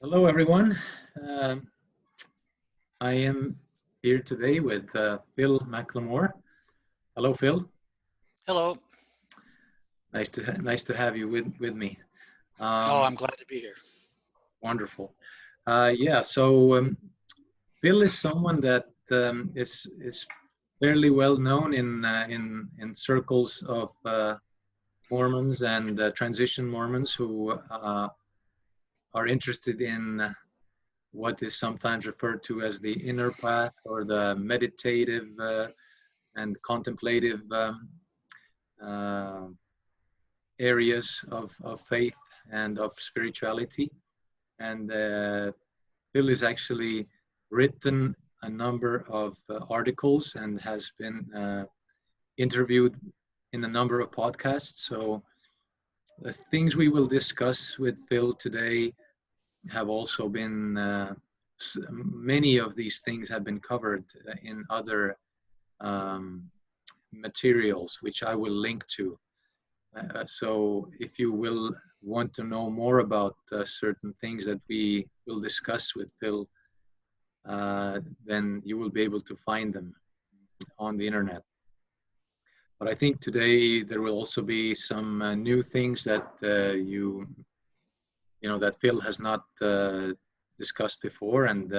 Hello, everyone. Um, I am here today with Phil McLemore. Hello, Phil. Hello. Nice to have you with me. Oh, Um, I'm glad to be here. Wonderful. So Phil is someone that is fairly well known in circles of Mormons and transition Mormons who are interested in what is sometimes referred to as the inner path or the meditative and contemplative uh, areas of faith and of spirituality. And Bill has actually written a number of articles and has been interviewed in a number of podcasts. So the things we will discuss with Phil today have also been many of these things have been covered in other materials, which I will link to. So if you will want to know more about certain things that we will discuss with Phil, then you will be able to find them on the internet. But I think today there will also be some new things that you know that Phil has not discussed before, and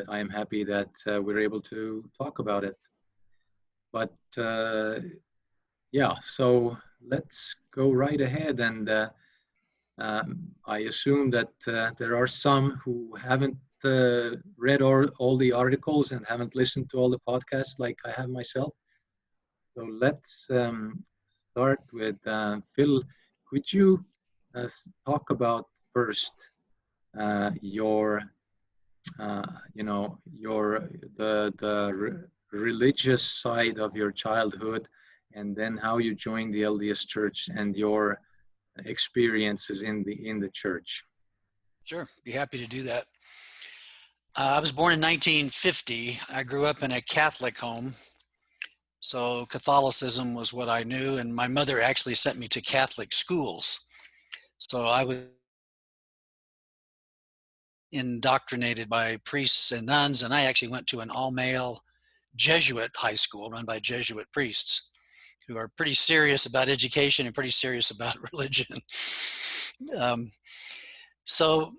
I am happy that we're able to talk about it. But yeah, so let's go right ahead. And I assume that there are some who haven't read all the articles and haven't listened to all the podcasts like I have myself. So let's start with Phil. Could you talk about first your the religious side of your childhood, and then how you joined the LDS Church and your experiences in the church? Sure, be happy to do that. I was born in 1950. I grew up in a Catholic home, so Catholicism was what I knew, and my mother actually sent me to Catholic schools. So I was indoctrinated by priests and nuns, and I actually went to an all-male Jesuit high school run by Jesuit priests who are pretty serious about education and pretty serious about religion. Um, so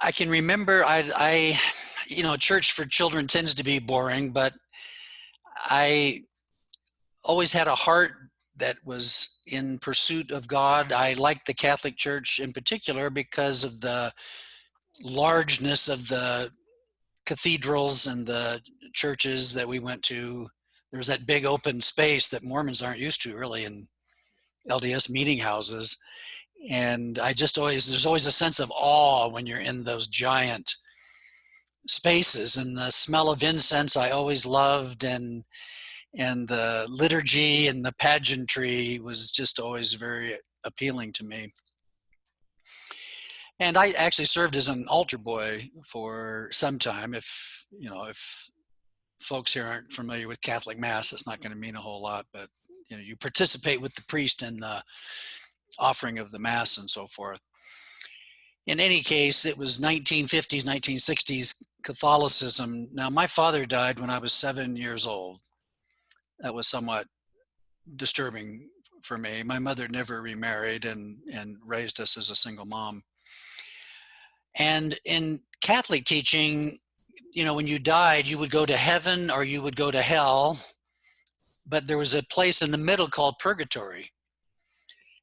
I can remember church for children tends to be boring, but I always had a heart that was in pursuit of God. I liked the Catholic Church in particular because of the largeness of the cathedrals and the churches that we went to. There was that big open space that Mormons aren't used to really in LDS meeting houses. And there's always a sense of awe when you're in those giant spaces, and the smell of incense I always loved, and the liturgy and the pageantry was just always very appealing to me. And I actually served as an altar boy for some time. If folks here aren't familiar with Catholic Mass, it's not going to mean a whole lot, but you participate with the priest in the offering of the Mass and so forth. In any case, it was 1950s, 1960s Catholicism. Now, my father died when I was 7 years old. That was somewhat disturbing for me. My mother never remarried and raised us as a single mom. And in Catholic teaching, when you died, you would go to heaven or you would go to hell. But there was a place in the middle called purgatory.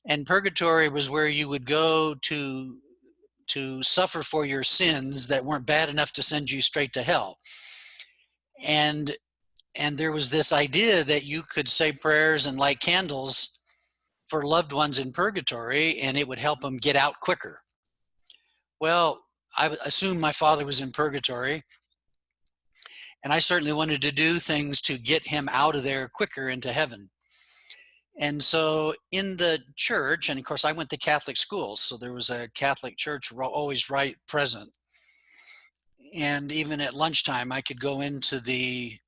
And purgatory was where you would go to suffer for your sins that weren't bad enough to send you straight to hell. And there was this idea that you could say prayers and light candles for loved ones in purgatory, and it would help them get out quicker. Well, I assumed my father was in purgatory, and I certainly wanted to do things to get him out of there quicker into heaven. And so in the church, and of course I went to Catholic schools, so there was a Catholic church always right present. And even at lunchtime, I could go into the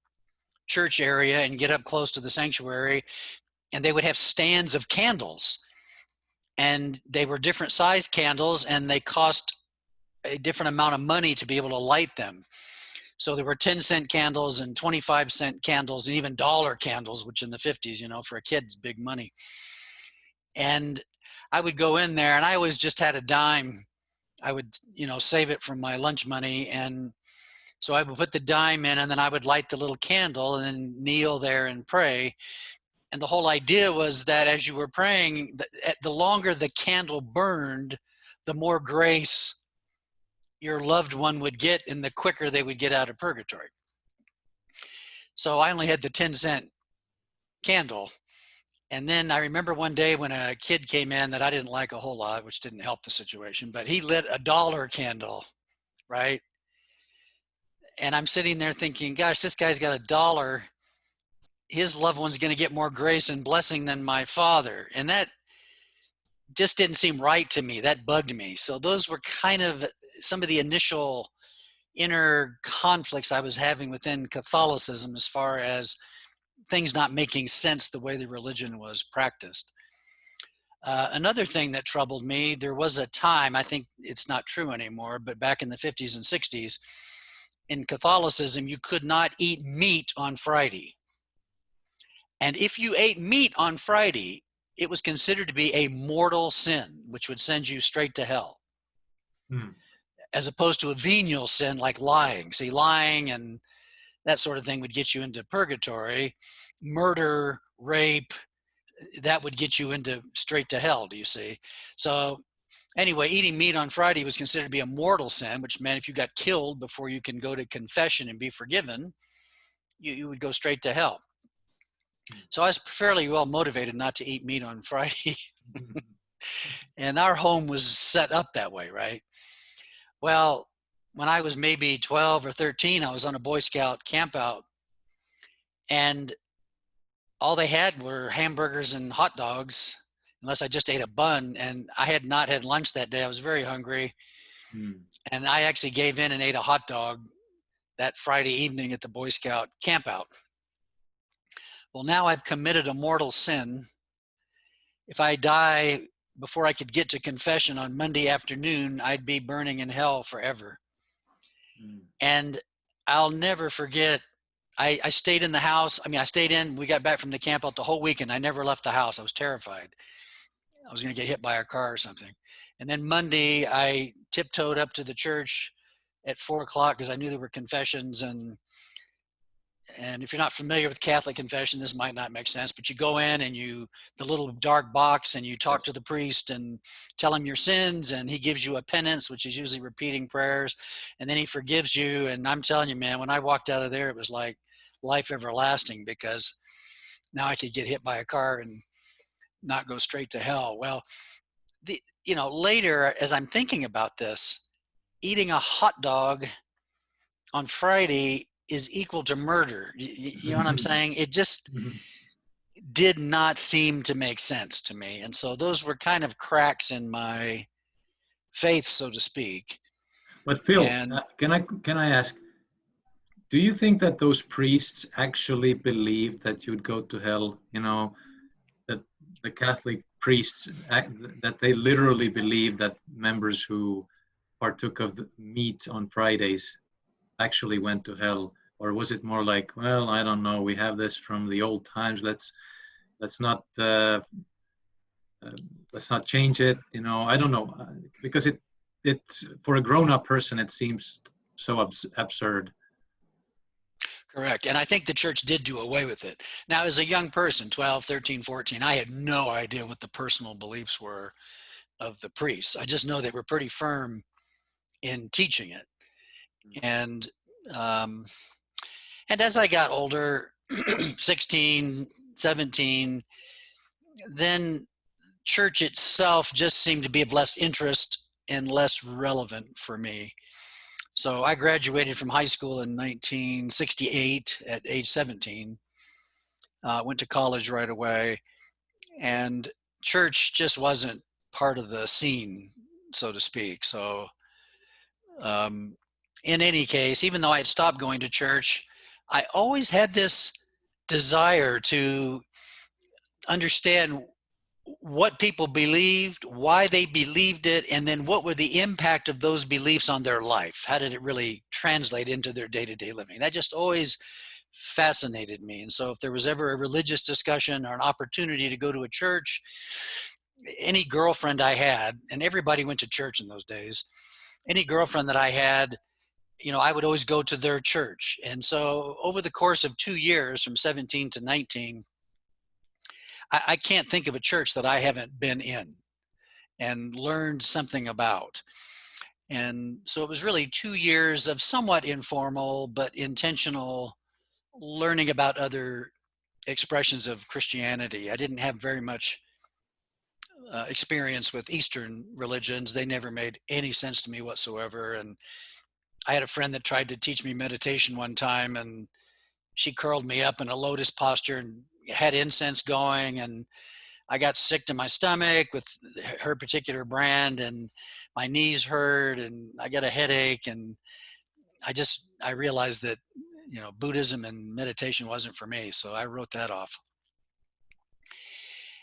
church area and get up close to the sanctuary, and they would have stands of candles. and they were different size candles, and they cost a different amount of money to be able to light them. So there were 10-cent candles and 25-cent candles and even dollar candles, which in the 50s, you know, for a kid is big money. And I would go in there, and I always just had a dime. I would, you know, save it from my lunch money. And so I would put the dime in, and then I would light the little candle and then kneel there and pray. And the whole idea was that as you were praying, the longer the candle burned, the more grace your loved one would get and the quicker they would get out of purgatory. So I only had the 10-cent candle. And then I remember one day when a kid came in that I didn't like a whole lot, which didn't help the situation, but he lit a dollar candle, right? And I'm sitting there thinking, gosh, this guy's got $1. His loved one's going to get more grace and blessing than my father. And that just didn't seem right to me. That bugged me. So those were kind of some of the initial inner conflicts I was having within Catholicism as far as things not making sense the way the religion was practiced. Another thing that troubled me, there was a time, I think it's not true anymore, but back in the 50s and 60s, in Catholicism, you could not eat meat on Friday. And if you ate meat on Friday, it was considered to be a mortal sin, which would send you straight to hell. As opposed to a venial sin like lying. See, lying and that sort of thing would get you into purgatory. Murder, rape, that would get you into straight to hell, do you see? So anyway, eating meat on Friday was considered to be a mortal sin, which meant if you got killed before you can go to confession and be forgiven, you would go straight to hell. So I was fairly well motivated not to eat meat on Friday. And our home was set up that way, right? Well, when I was maybe 12 or 13, I was on a Boy Scout campout, and all they had were hamburgers and hot dogs, unless I just ate a bun. And I had not had lunch that day. I was very hungry. And I actually gave in and ate a hot dog that Friday evening at the Boy Scout campout. Well, now I've committed a mortal sin. If I die before I could get to confession on Monday afternoon, I'd be burning in hell forever. And I'll never forget, I stayed in the house. I mean, we got back from the camp out the whole weekend. I never left the house. I was terrified. I was going to get hit by a car or something. And then Monday, I tiptoed up to the church at 4 o'clock because I knew there were confessions. And if you're not familiar with Catholic confession, this might not make sense, but you go in and the little dark box, and you talk to the priest and tell him your sins, and he gives you a penance, which is usually repeating prayers, and then he forgives you. And I'm telling you, man, when I walked out of there, it was like life everlasting, because now I could get hit by a car and not go straight to hell. Well, later, as I'm thinking about this, eating a hot dog on Friday is equal to murder. You know what I'm saying? It just did not seem to make sense to me. And so those were kind of cracks in my faith, so to speak. But Phil, can I ask, do you think that those priests actually believed that you'd go to hell? You know, that the Catholic priests, that they literally believe that members who partook of the meat on Fridays actually went to hell? Or was it more like, well, I don't know, we have this from the old times, let's not change it, you know? I don't know, because it's for a grown-up person, it seems so absurd. Correct. And I think the church did do away with it. Now, as a young person, 12, 13, 14, I had no idea what the personal beliefs were of the priests. I just know they were pretty firm in teaching it. And as I got older, 16, 17, then church itself just seemed to be of less interest and less relevant for me. So I graduated from high school in 1968 at age 17, went to college right away, and church just wasn't part of the scene, so to speak. So in any case, even though I had stopped going to church, I always had this desire to understand what people believed, why they believed it, and then what were the impact of those beliefs on their life? How did it really translate into their day-to-day living? That just always fascinated me. And so if there was ever a religious discussion or an opportunity to go to a church, any girlfriend I had, and everybody went to church in those days, any girlfriend that I had, I would always go to their church. And so over the course of 2 years, from 17 to 19, I can't think of a church that I haven't been in and learned something about. And so it was really 2 years of somewhat informal but intentional learning about other expressions of Christianity. I didn't have very much experience with Eastern religions. They never made any sense to me whatsoever. And I had a friend that tried to teach me meditation one time, and she curled me up in a lotus posture and had incense going, and I got sick to my stomach with her particular brand, and my knees hurt, and I got a headache, and I realized that Buddhism and meditation wasn't for me, so I wrote that off.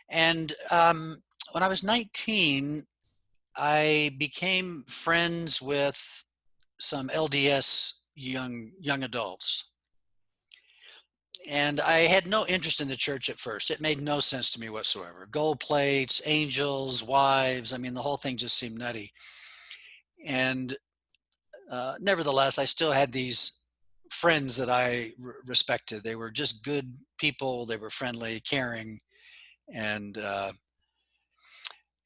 And when I was 19, I became friends with some LDS young adults. And I had no interest in the church at first. It made no sense to me whatsoever. Gold plates, angels, wives. I mean, the whole thing just seemed nutty. And nevertheless, I still had these friends that I respected. They were just good people. They were friendly, caring, and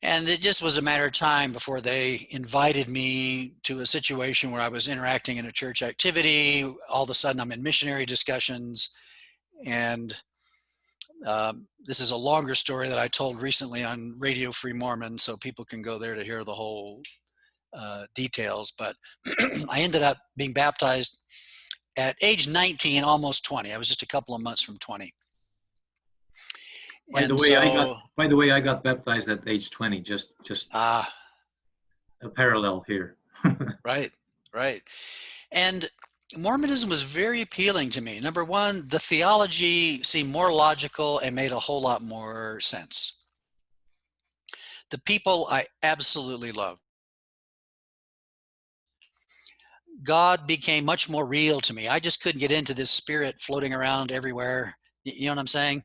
it just was a matter of time before they invited me to a situation where I was interacting in a church activity. All of a sudden, I'm in missionary discussions. And this is a longer story that I told recently on Radio Free Mormon, so people can go there to hear the whole details. But I ended up being baptized at age 19, almost 20. I was just a couple of months from 20. By the way, I got baptized at age 20. Just a parallel here. Right. And Mormonism was very appealing to me. Number one, the theology seemed more logical and made a whole lot more sense. The people I absolutely loved. God became much more real to me. I just couldn't get into this spirit floating around everywhere. You know what I'm saying?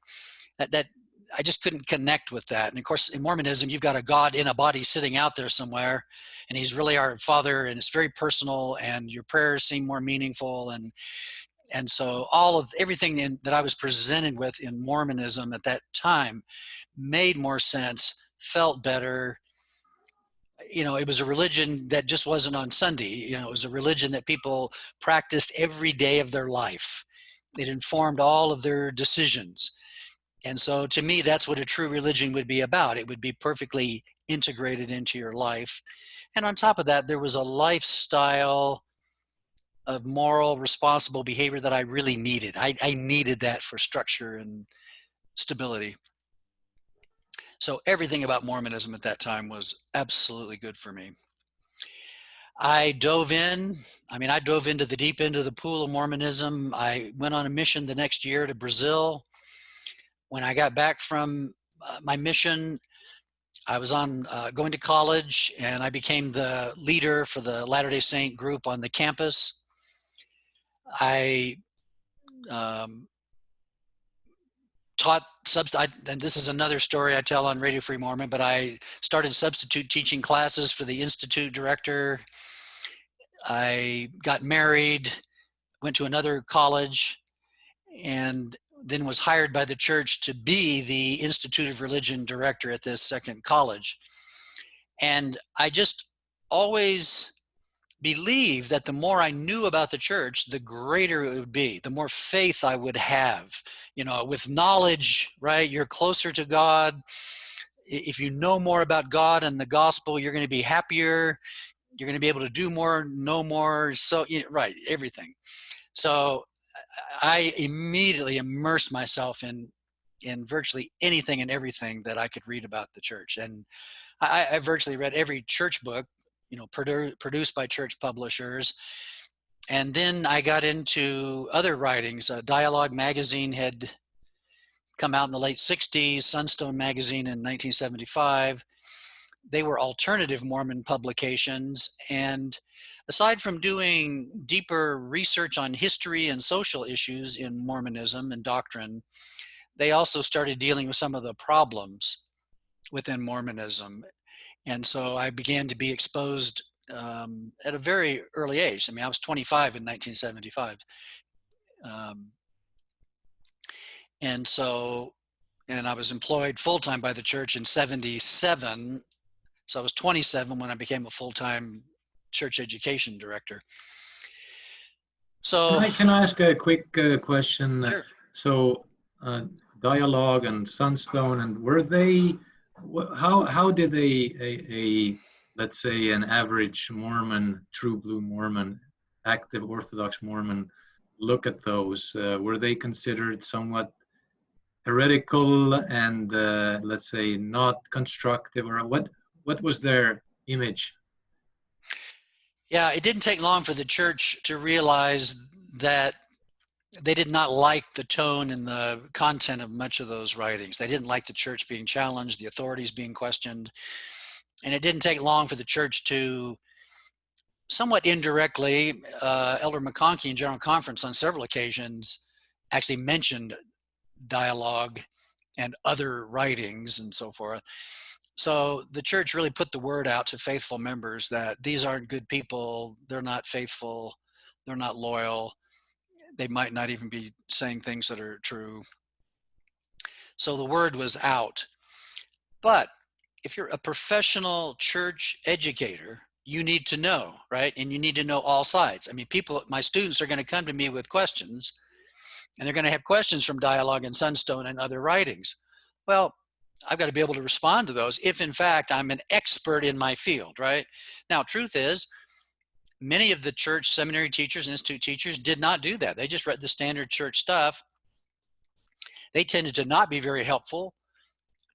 That I just couldn't connect with that. And of course, in Mormonism, you've got a God in a body sitting out there somewhere, and he's really our Father, and it's very personal, and your prayers seem more meaningful. And so everything that I was presented with in Mormonism at that time made more sense, felt better. It was a religion that just wasn't on Sunday. It was a religion that people practiced every day of their life. It informed all of their decisions. And so to me, that's what a true religion would be about. It would be perfectly integrated into your life. And on top of that, there was a lifestyle of moral, responsible behavior that I really needed. I needed that for structure and stability. So everything about Mormonism at that time was absolutely good for me. I dove into the deep end of the pool of Mormonism. I went on a mission the next year to Brazil. When I got back from my mission, I was going to college, and I became the leader for the Latter-day Saint group on the campus. I taught and this is another story I tell on Radio Free Mormon, but I started substitute teaching classes for the institute director. I got married, went to another college, and then was hired by the church to be the Institute of Religion director at this second college. And I just always believed that the more I knew about the church, the greater it would be, the more faith I would have. With knowledge, right, you're closer to God. If you know more about God and the gospel, you're going to be happier. You're going to be able to do more, know more. So, right, everything. So I immediately immersed myself in virtually anything and everything that I could read about the church. And I virtually read every church book, produced by church publishers. And then I got into other writings. Dialogue magazine had come out in the late 60s, Sunstone magazine in 1975. They were alternative Mormon publications. And aside from doing deeper research on history and social issues in Mormonism and doctrine, they also started dealing with some of the problems within Mormonism. And so I began to be exposed at a very early age. I mean, I was 25 in 1975. And I was employed full-time by the church in 77. So I was 27 when I became a full-time church education director. So can I ask a quick question? Sure. So Dialogue and Sunstone, and were they, how did let's say an average Mormon, true blue Mormon, active Orthodox Mormon look at those? Were they considered somewhat heretical and let's say not constructive, or what was their image? Yeah, it didn't take long for the church to realize that they did not like the tone and the content of much of those writings. They didn't like the church being challenged, the authorities being questioned. And it didn't take long for the church to, somewhat indirectly, Elder McConkie in General Conference on several occasions actually mentioned dialogue and other writings and so forth. So the church really put the word out to faithful members that these aren't good people, they're not faithful, they're not loyal, they might not even be saying things that are true. So the word was out. But if you're a professional church educator, you need to know, right? And you need to know all sides. I mean, my students are going to come to me with questions, and they're going to have questions from Dialogue and Sunstone and other writings. Well, I've got to be able to respond to those if, in fact, I'm an expert in my field, right? Now, truth is, many of the church seminary teachers, institute teachers did not do that. They just read the standard church stuff. They tended to not be very helpful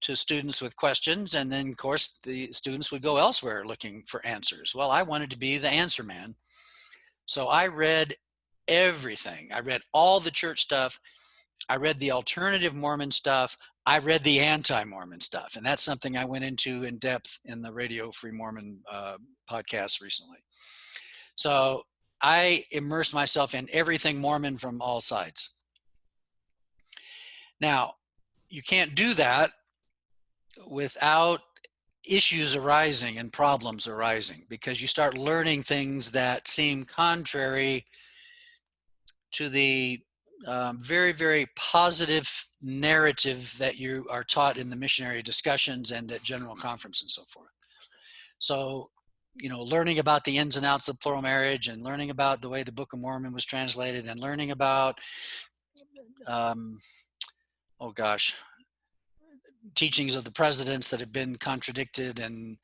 to students with questions. And then, of course, the students would go elsewhere looking for answers. Well, I wanted to be the answer man. So I read everything. I read all the church stuff. I read the alternative Mormon stuff. I read the anti-Mormon stuff. And that's something I went into in depth in the Radio Free Mormon podcast recently. So I immersed myself in everything Mormon from all sides. Now, you can't do that without issues arising and problems arising, because you start learning things that seem contrary to the very, very positive narrative that you are taught in the missionary discussions and at General Conference and so forth. So, learning about the ins and outs of plural marriage, and learning about the way the Book of Mormon was translated, and learning about, teachings of the presidents that have been contradicted, and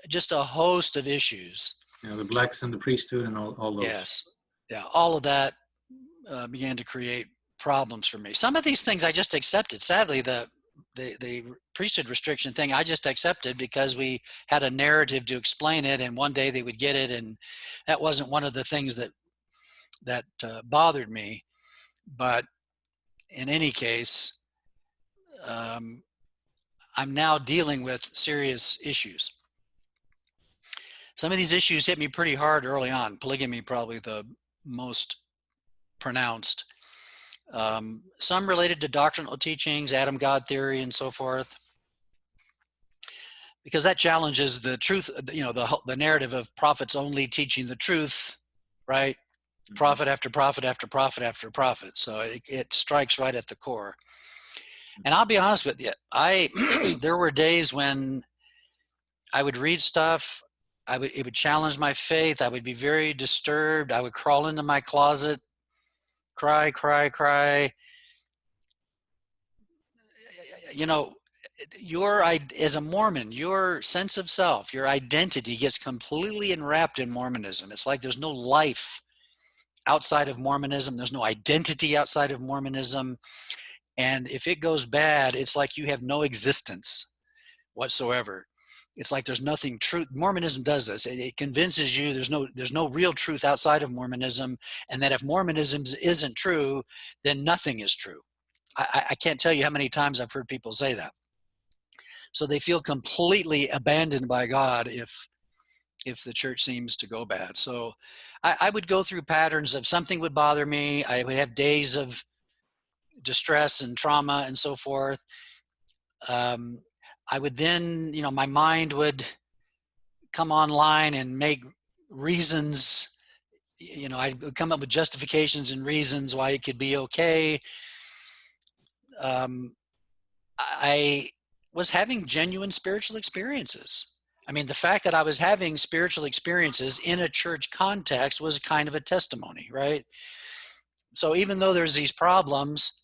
just a host of issues. The blacks and the priesthood and all those. Yes. Yeah. All of that began to create problems for me. Some of these things I just accepted. Sadly, the priesthood restriction thing I just accepted because we had a narrative to explain it, and one day they would get it, and that wasn't one of the things that bothered me. But in any case, I'm now dealing with serious issues. Some of these issues hit me pretty hard early on. Polygamy probably the most pronounced. Some related to doctrinal teachings, Adam God theory, and so forth, because that challenges the truth, the narrative of prophets only teaching the truth, right? Mm-hmm. Prophet after prophet after prophet after prophet. So it strikes right at the core. And I'll be honest with you, there were days when I would read stuff, it would challenge my faith. I would be very disturbed. I would crawl into my closet, cry. As a Mormon, your sense of self, your identity gets completely enwrapped in Mormonism. It's like there's no life outside of Mormonism. There's no identity outside of Mormonism. And if it goes bad, it's like you have no existence whatsoever. It's like there's nothing true. Mormonism does this. It convinces you there's no real truth outside of Mormonism, and that if Mormonism isn't true, then nothing is true. I can't tell you how many times I've heard people say that. So they feel completely abandoned by God if the church seems to go bad. So I would go through patterns of something would bother me. I would have days of distress and trauma and so forth. I would then, my mind would come online and make reasons. I would come up with justifications and reasons why it could be okay. I was having genuine spiritual experiences. I mean, the fact that I was having spiritual experiences in a church context was kind of a testimony, right? So even though there's these problems,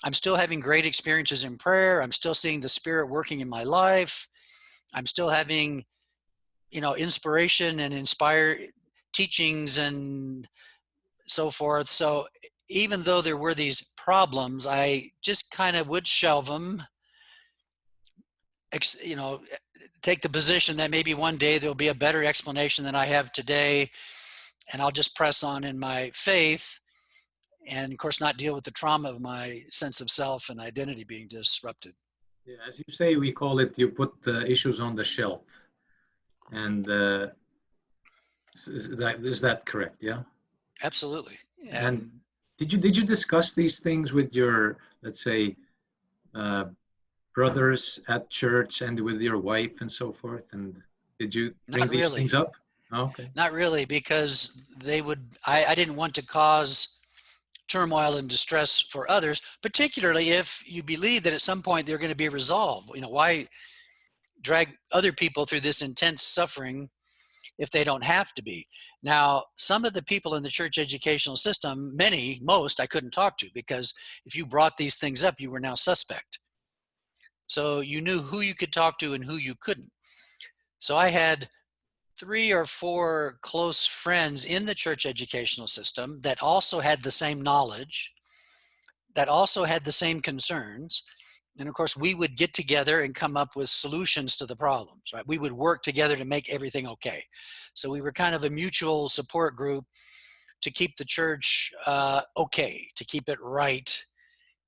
I'm still having great experiences in prayer. I'm still seeing the Spirit working in my life. I'm still having, inspiration and inspired teachings and so forth. So even though there were these problems, I just kind of would shelve them, take the position that maybe one day there'll be a better explanation than I have today, and I'll just press on in my faith, and of course not deal with the trauma of my sense of self and identity being disrupted. Yeah, as you say, we call it, you put the issues on the shelf. And is that correct? Yeah. Absolutely. And did you discuss these things with your, let's say, brothers at church and with your wife and so forth? And did you bring these things up? Oh, okay. Not really, because I didn't want to cause turmoil and distress for others, particularly if you believe that at some point they're going to be resolved. Why drag other people through this intense suffering if they don't have to be? Now, some of the people in the church educational system, most I couldn't talk to, because if you brought these things up, you were now suspect. So you knew who you could talk to and who you couldn't. So I had 3 or 4 close friends in the church educational system that also had the same knowledge, that also had the same concerns. And of course, we would get together and come up with solutions to the problems, right? We would work together to make everything okay. So we were kind of a mutual support group to keep the church okay, to keep it right,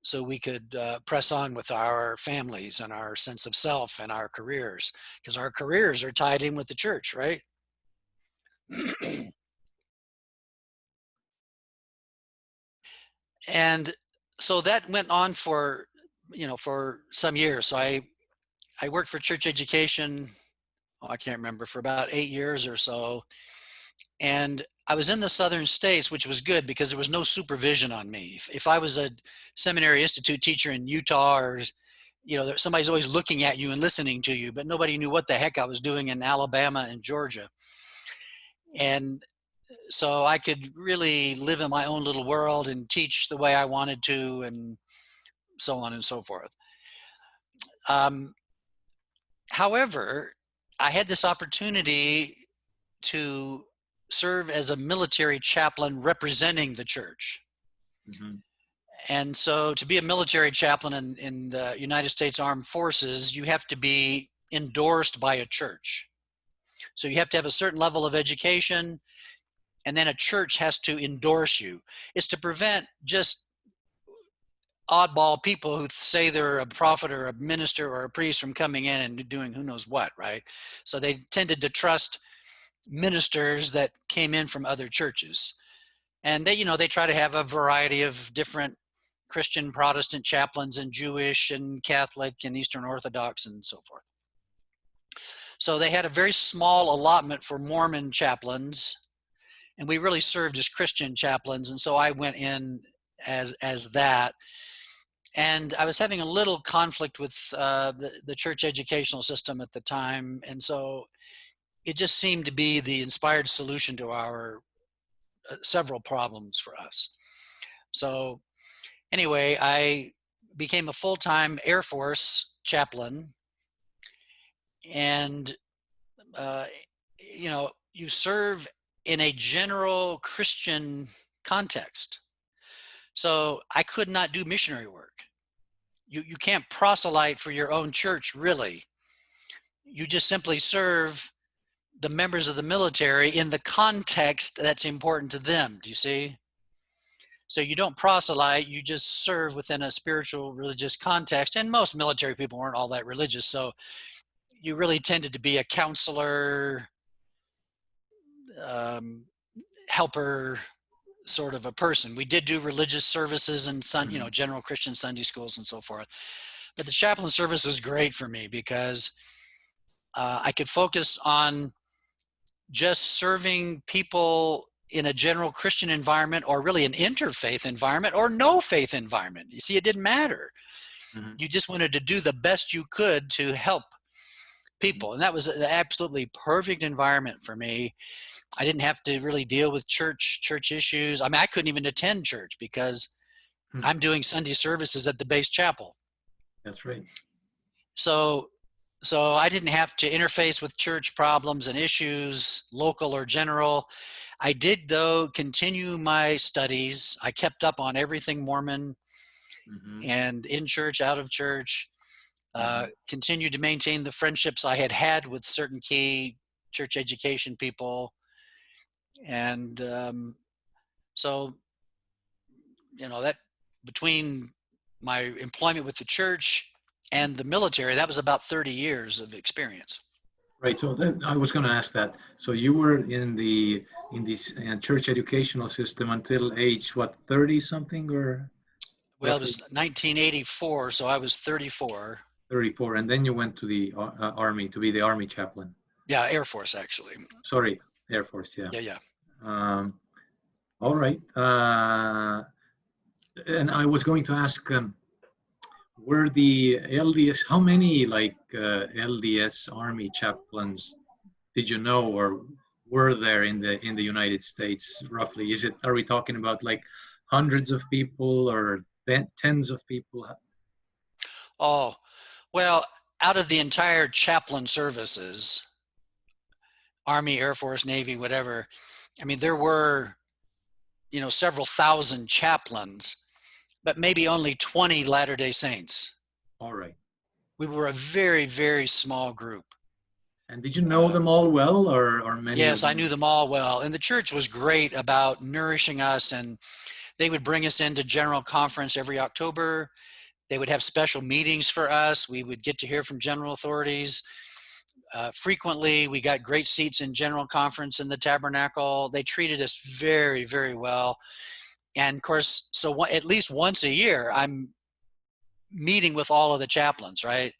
so we could press on with our families and our sense of self and our careers, because our careers are tied in with the church, right? And so that went on for some years. So I worked for church education, I can't remember, for about 8 years or so. And I was in the southern states, which was good because there was no supervision on me. If I was a seminary institute teacher in Utah, or somebody's always looking at you and listening to you, but nobody knew what the heck I was doing in Alabama and Georgia. And so I could really live in my own little world and teach the way I wanted to, and so on and so forth. However, I had this opportunity to serve as a military chaplain representing the church. Mm-hmm. And so to be a military chaplain in the United States Armed Forces, you have to be endorsed by a church. So you have to have a certain level of education, and then a church has to endorse you. It's to prevent just oddball people who say they're a prophet or a minister or a priest from coming in and doing who knows what, right? So they tended to trust ministers that came in from other churches. And they try to have a variety of different Christian Protestant chaplains and Jewish and Catholic and Eastern Orthodox and so forth. So they had a very small allotment for Mormon chaplains, and we really served as Christian chaplains. And so I went in as that. And I was having a little conflict with the church educational system at the time. And so it just seemed to be the inspired solution to our several problems for us. So anyway, I became a full-time Air Force chaplain. And, you serve in a general Christian context. So I could not do missionary work. You can't proselyte for your own church, really. You just simply serve the members of the military in the context that's important to them. Do you see? So you don't proselyte, you just serve within a spiritual, religious context. And most military people weren't all that religious. So you really tended to be a counselor, helper sort of a person. We did do religious services and general Christian Sunday schools and so forth. But the chaplain service was great for me because I could focus on just serving people in a general Christian environment, or really an interfaith environment, or no faith environment. You see, it didn't matter. You just wanted to do the best you could to help people. And that was an absolutely perfect environment for me. I didn't have to really deal with church issues. I mean, I couldn't even attend church because I'm doing Sunday services at the base chapel. That's right. So I didn't have to interface with church problems and issues, local or general. I did, though, continue my studies. I kept up on everything Mormon and in church, out of church. Continued to maintain the friendships I had with certain key church education people. And so, that between my employment with the church and the military, that was about 30 years of experience. Right. So I was going to ask that. So you were in this church educational system until age, what, 30 something or? Well, it was 1984, so I was 34. 34, and then you went to the Army to be the Army chaplain. Yeah, Air Force, actually. Sorry, Air Force, yeah. Yeah. All right. And I was going to ask, were the LDS, how many LDS Army chaplains did you know or were there in the United States roughly? Are we talking about like hundreds of people or tens of people? Oh, well, out of the entire chaplain services, Army, Air Force, Navy, whatever, I mean, there were, several thousand chaplains, but maybe only 20 Latter-day Saints. All right. We were a very, very small group. And did you know them all well, or many? Yes, I knew them all well. And the church was great about nourishing us, and they would bring us into general conference every October. They would have special meetings for us. We would get to hear from general authorities. Frequently, we got great seats in general conference in the tabernacle. They treated us very, very well. And of course, so at least once a year, I'm meeting with all of the chaplains, right?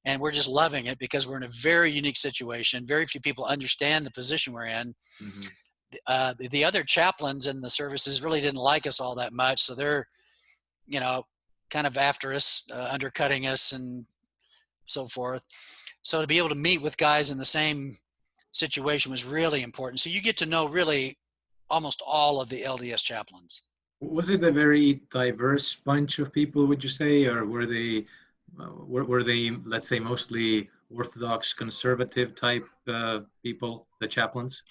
And we're just loving it because we're in a very unique situation. Very few people understand the position we're in. The other chaplains in the services really didn't like us all that much. So they're, kind of after us, undercutting us and so forth. So to be able to meet with guys in the same situation was really important. So you get to know really almost all of the LDS chaplains. Was it a very diverse bunch of people, would you say, or were they, let's say, mostly Orthodox, conservative type people, the chaplains?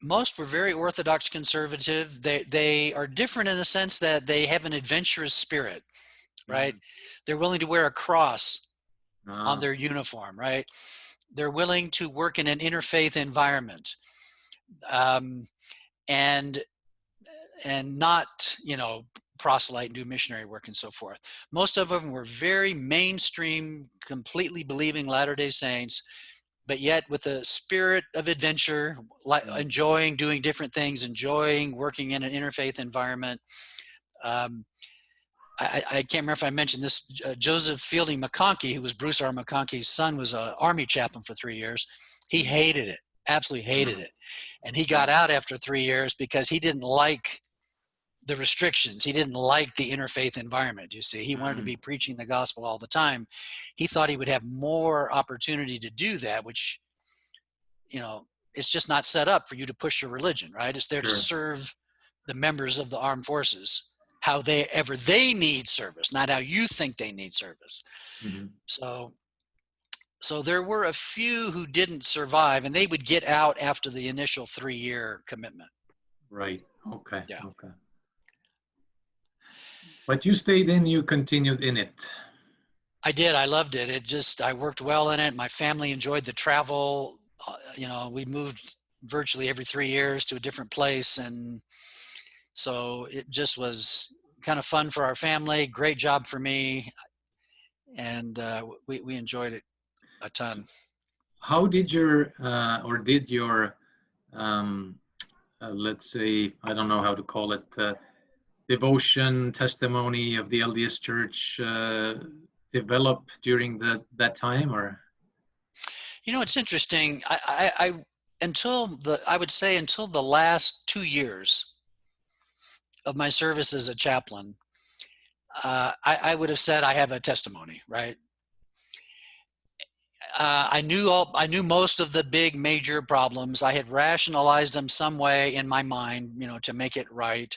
Most were very Orthodox conservative. They are different in the sense that they have an adventurous spirit, right? They're willing to wear a cross on their uniform, right? They're willing to work in an interfaith environment, and not, proselyte and do missionary work and so forth. Most of them were very mainstream, completely believing Latter-day Saints, but yet with a spirit of adventure, enjoying doing different things, enjoying working in an interfaith environment. I can't remember if I mentioned this. Joseph Fielding McConkie, who was Bruce R. McConkie's son, was an Army chaplain for 3 years. He hated it, absolutely hated it. And he got out after 3 years because he didn't like the restrictions. He didn't like the interfaith environment, you see. He wanted to be preaching the gospel all the time. He thought he would have more opportunity to do that, which, it's just not set up for you to push your religion, right? It's there to serve the members of the armed forces how they need service, not how you think they need service. So there were a few who didn't survive, and they would get out after the initial 3-year commitment. Right. Okay. Yeah. Okay. But you stayed in, you continued in it. I did. I loved it. I worked well in it. My family enjoyed the travel. We moved virtually every 3 years to a different place, and So it just was kind of fun for our family, great job for me, and we enjoyed it a ton. How did your did your um, let's say, I don't know how to call it, devotion testimony of the LDS Church develop during that time, or? You know, it's interesting. I would say until the last 2 years of my service as a chaplain, I would have said I have a testimony, right? I knew most of the big major problems. I had rationalized them some way in my mind, you know, to make it right.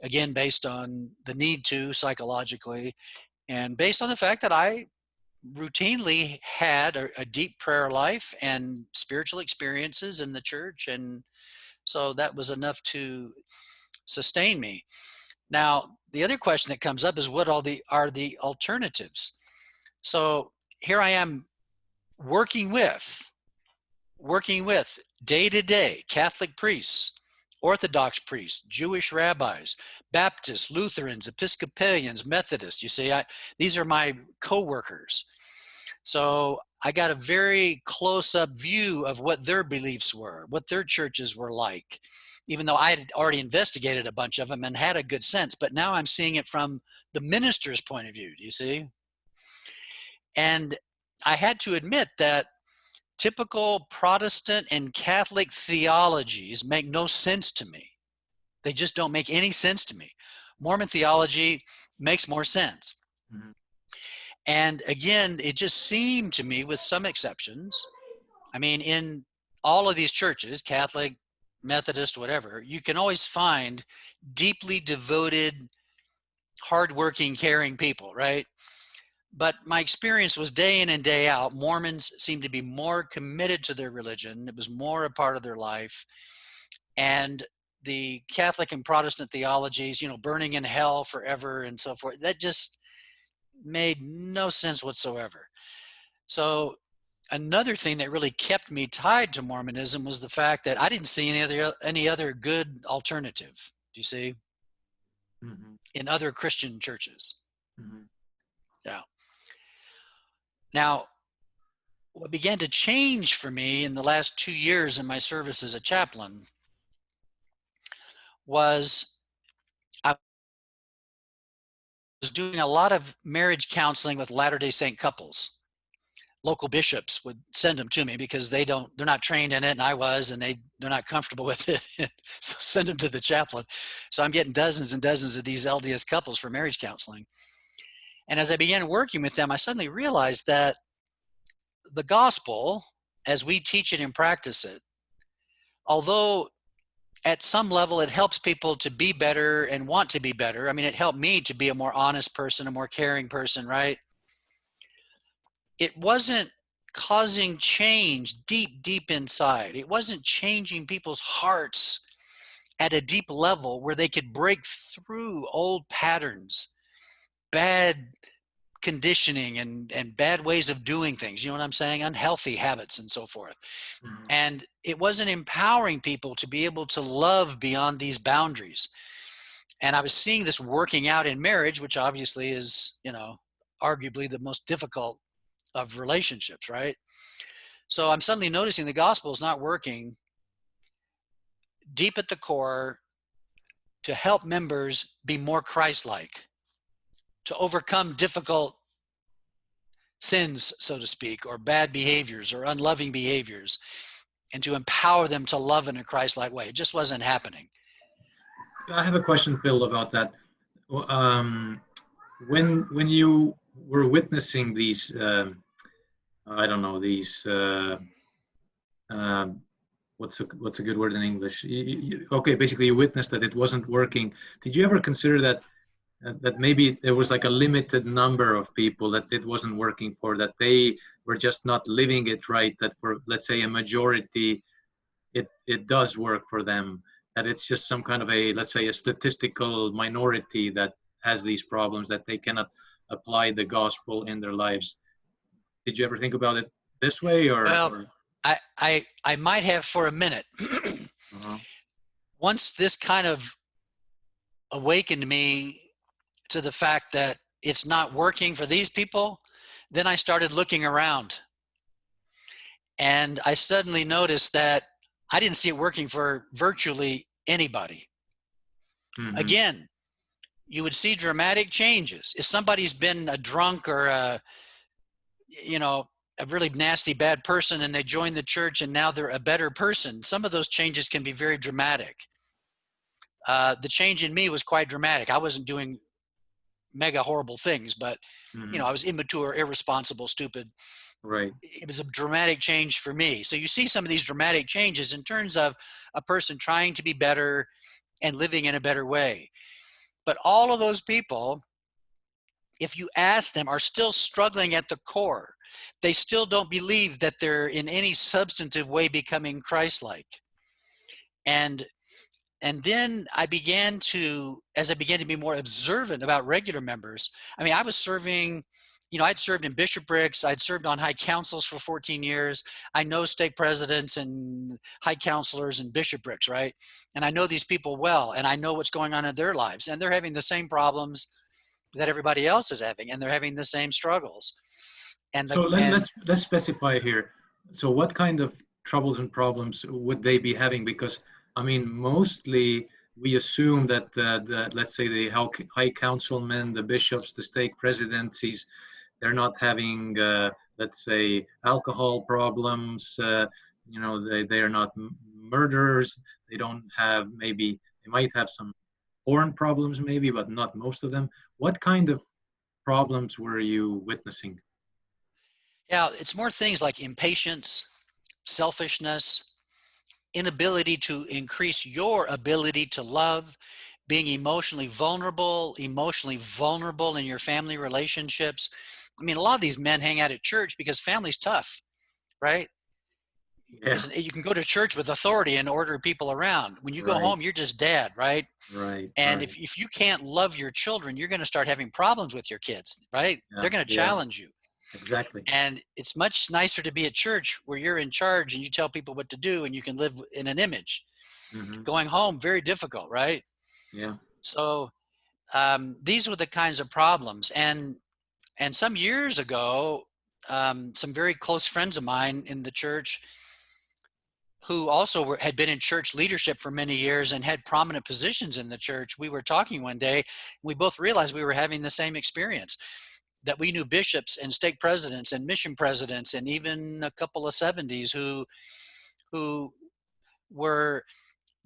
Again, based on the need to psychologically, and based on the fact that I routinely had a deep prayer life and spiritual experiences in the church, and so that was enough to sustain me. Now, the other question that comes up is what are the alternatives? So here I am working with day to day Catholic priests, Orthodox priests, Jewish rabbis, Baptists, Lutherans, Episcopalians, Methodists. You see, these are my co-workers. So I got a very close-up view of what their beliefs were, what their churches were like, even though I had already investigated a bunch of them and had a good sense. But now I'm seeing it from the minister's point of view, do you see? And I had to admit that typical Protestant and Catholic theologies make no sense to me. They just don't make any sense to me. Mormon theology makes more sense. Mm-hmm. And again, it just seemed to me, with some exceptions, I mean, in all of these churches, Catholic, Methodist, whatever, you can always find deeply devoted, hardworking, caring people, right? But my experience was day in and day out, Mormons seemed to be more committed to their religion. It was more a part of their life. And the Catholic and Protestant theologies, you know, burning in hell forever and so forth, that just made no sense whatsoever. So another thing that really kept me tied to Mormonism was the fact that I didn't see any other good alternative. Do you see? Mm-hmm. In other Christian churches. Mm-hmm. Yeah. Now, what began to change for me in the last 2 years in my service as a chaplain was I was doing a lot of marriage counseling with Latter-day Saint couples. Local bishops would send them to me because they're not trained in it, and I was, and they're not comfortable with it. So send them to the chaplain. So I'm getting dozens and dozens of these LDS couples for marriage counseling. And as I began working with them, I suddenly realized that the gospel, as we teach it and practice it, although at some level it helps people to be better and want to be better. I mean, it helped me to be a more honest person, a more caring person, right? It wasn't causing change deep inside. It wasn't changing people's hearts at a deep level where they could break through old patterns, bad conditioning and bad ways of doing things. You know what I'm saying? Unhealthy habits and so forth. Mm-hmm. And it wasn't empowering people to be able to love beyond these boundaries. And I was seeing this working out in marriage, which obviously is, you know, arguably the most difficult of relationships, right? So I'm suddenly noticing the gospel is not working deep at the core to help members be more Christ-like, to overcome difficult sins, so to speak, or bad behaviors or unloving behaviors, and to empower them to love in a Christ-like way. It just wasn't happening. I have a question, Phil, about that. Um, when you were witnessing these, I don't know, these. Um, what's a good word in English? Okay, basically, you witnessed that it wasn't working. Did you ever consider that maybe there was like a limited number of people that it wasn't working for, that they were just not living it right, that for, let's say, a majority, it does work for them, that it's just some kind of a, let's say, a statistical minority that has these problems, that they cannot apply the gospel in their lives? Did you ever think about it this way, Well, or? I might have for a minute. Uh-huh. Once this kind of awakened me to the fact that it's not working for these people, then I started looking around. And I suddenly noticed that I didn't see it working for virtually anybody. Mm-hmm. Again, you would see dramatic changes. If somebody's been a drunk or a really nasty, bad person, and they join the church and now they're a better person, some of those changes can be very dramatic. The change in me was quite dramatic. I wasn't doing mega horrible things, but Mm-hmm. I was immature, irresponsible, stupid. Right. It was a dramatic change for me. So you see some of these dramatic changes in terms of a person trying to be better and living in a better way. But all of those people, if you ask them, are still struggling at the core. They still don't believe that they're in any substantive way becoming Christ-like. And then I began to, as I began to be more observant about regular members, I mean, I was serving, I'd served in bishoprics, I'd served on high councils for 14 years. I know stake presidents and high counselors and bishoprics, right? And I know these people well, and I know what's going on in their lives, and they're having the same problems that everybody else is having, and they're having the same struggles. So let's specify here. So what kind of troubles and problems would they be having? Because I mean, mostly we assume that the let's say the high councilmen, the bishops, the stake presidencies, they're not having let's say alcohol problems. They are not murderers. They don't have, maybe they might have some porn problems maybe, but not most of them. What kind of problems were you witnessing? Yeah, it's more things like impatience, selfishness, inability to increase your ability to love, being emotionally vulnerable in your family relationships. I mean, a lot of these men hang out at church because family's tough, right? Yeah. You can go to church with authority and order people around. When you go Right. home, you're just dad, right? Right. And Right. if you can't love your children, you're going to start having problems with your kids, right? Yeah. They're going to Yeah. challenge you. Exactly. And it's much nicer to be at church where you're in charge and you tell people what to do and you can live in an image. Mm-hmm. Going home, very difficult, right? Yeah. So these were the kinds of problems. And some years ago, some very close friends of mine in the church who also had been in church leadership for many years and had prominent positions in the church, we were talking one day, and we both realized we were having the same experience, that we knew bishops and stake presidents and mission presidents and even a couple of 70s who were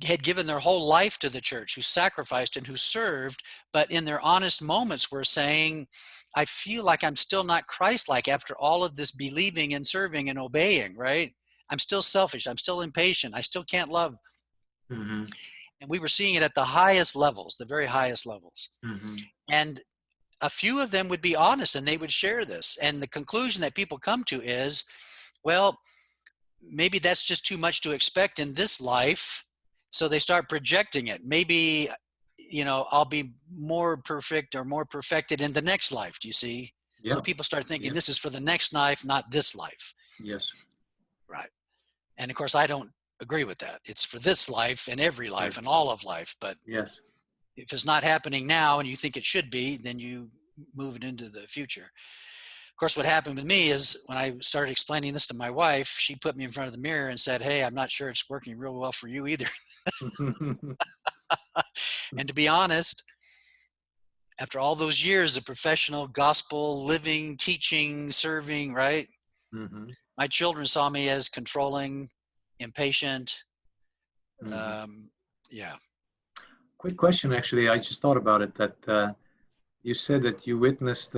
had given their whole life to the church, who sacrificed and who served, but in their honest moments were saying, I feel like I'm still not Christ-like after all of this believing and serving and obeying, right? I'm still selfish. I'm still impatient. I still can't love. Mm-hmm. And we were seeing it at the highest levels, the very highest levels. Mm-hmm. And a few of them would be honest and they would share this. And the conclusion that people come to is, well, maybe that's just too much to expect in this life. So they start projecting it. Maybe, I'll be more perfect or more perfected in the next life. Do you see? Yeah. So people start thinking Yeah. this is for the next life, not this life. Yes. Right. And of course, I don't agree with that. It's for this life and every life Right. and all of life. But Yes. if it's not happening now and you think it should be, then you move it into the future. Of course, what happened with me is when I started explaining this to my wife, she put me in front of the mirror and said, hey, I'm not sure it's working real well for you either. And to be honest, after all those years of professional gospel living, teaching, serving, right? Mm-hmm. My children saw me as controlling, impatient. Mm-hmm. Yeah. Quick question, actually. I just thought about it, that you said that you witnessed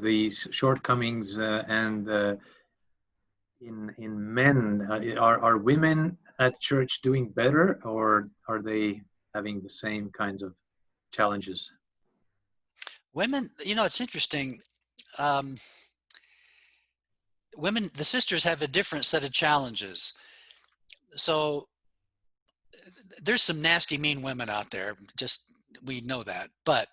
these shortcomings and in men. Are women at church doing better, or are they having the same kinds of challenges? Women, it's interesting. Um, Women, the sisters have a different set of challenges. So there's some nasty, mean women out there. Just, we know that. But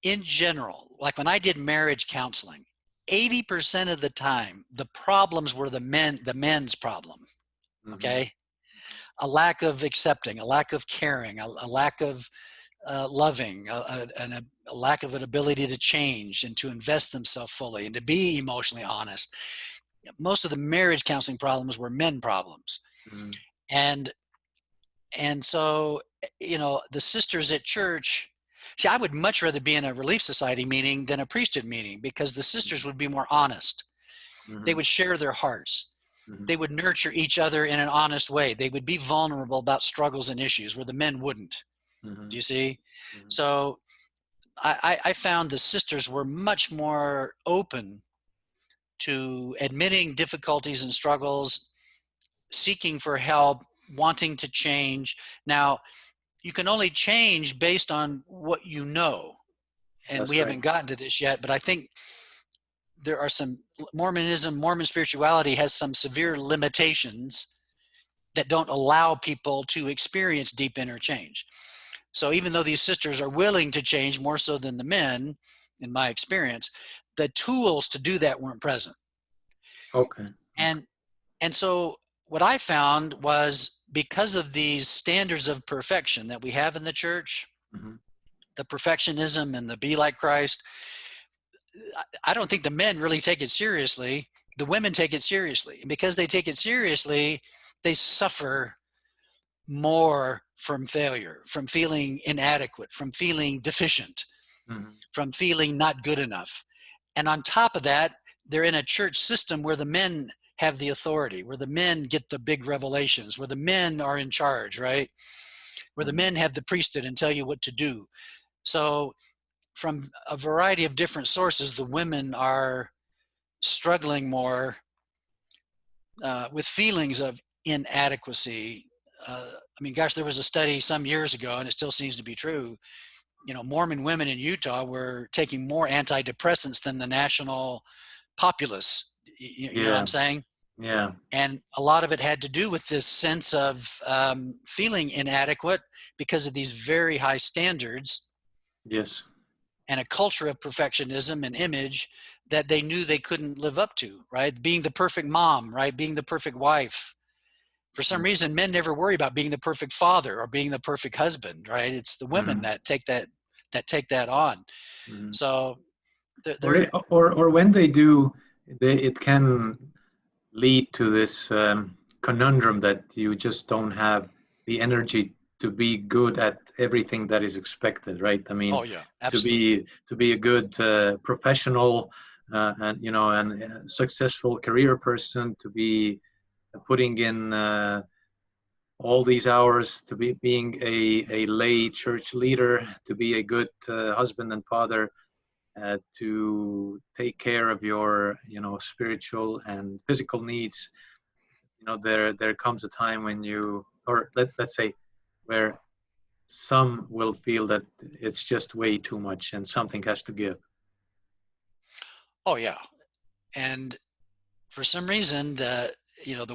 in general, like when I did marriage counseling, 80% of the time, the problems were the men's problem. Mm-hmm. Okay. A lack of accepting, a lack of caring, a lack of loving, and a lack of an ability to change and to invest themselves fully and to be emotionally honest. Most of the marriage counseling problems were men problems. Mm-hmm. And so, the sisters at church, see, I would much rather be in a Relief Society meeting than a priesthood meeting, because the sisters would be more honest. They Mm-hmm. would share their hearts. Mm-hmm. They would nurture each other in an honest way. They would be vulnerable about struggles and issues where the men wouldn't. Mm-hmm. Do you see? Mm-hmm. So I found the sisters were much more open to admitting difficulties and struggles, seeking for help, wanting to change. Now, you can only change based on what you know. And we That's right. haven't gotten to this yet, but I think there are some Mormon spirituality has some severe limitations that don't allow people to experience deep inner change. So even though these sisters are willing to change more so than the men, in my experience, the tools to do that weren't present. Okay. Okay. And so what I found was, because of these standards of perfection that we have in the church, Mm-hmm. the perfectionism and the be like Christ, I don't think the men really take it seriously. The women take it seriously. And because they take it seriously, they suffer more from failure, from feeling inadequate, from feeling deficient, Mm-hmm. from feeling not good enough. And on top of that, they're in a church system where the men have the authority, where the men get the big revelations, where the men are in charge, right? Where the Mm-hmm. men have the priesthood and tell you what to do. So from a variety of different sources, the women are struggling more with feelings of inadequacy. I mean, gosh, there was a study some years ago, and it still seems to be true. Mormon women in Utah were taking more antidepressants than the national populace. You know what Yeah. I'm saying? Yeah. And a lot of it had to do with this sense of feeling inadequate because of these very high standards Yes. and a culture of perfectionism and image that they knew they couldn't live up to, right? Being the perfect mom, right? Being the perfect wife. For some Mm-hmm. reason, men never worry about being the perfect father or being the perfect husband, right? It's the women Mm-hmm. that take that on. Mm-hmm. So Or, they're or when they do, it can lead to this conundrum that you just don't have the energy to be good at everything that is expected, right? I mean, oh yeah, absolutely. to be a good professional and successful career person, to be putting in all these hours, to be being a lay church leader, to be a good husband and father, to take care of your spiritual and physical needs. There comes a time when you, or let's say, where some will feel that it's just way too much and something has to give. Oh yeah. And for some reason, the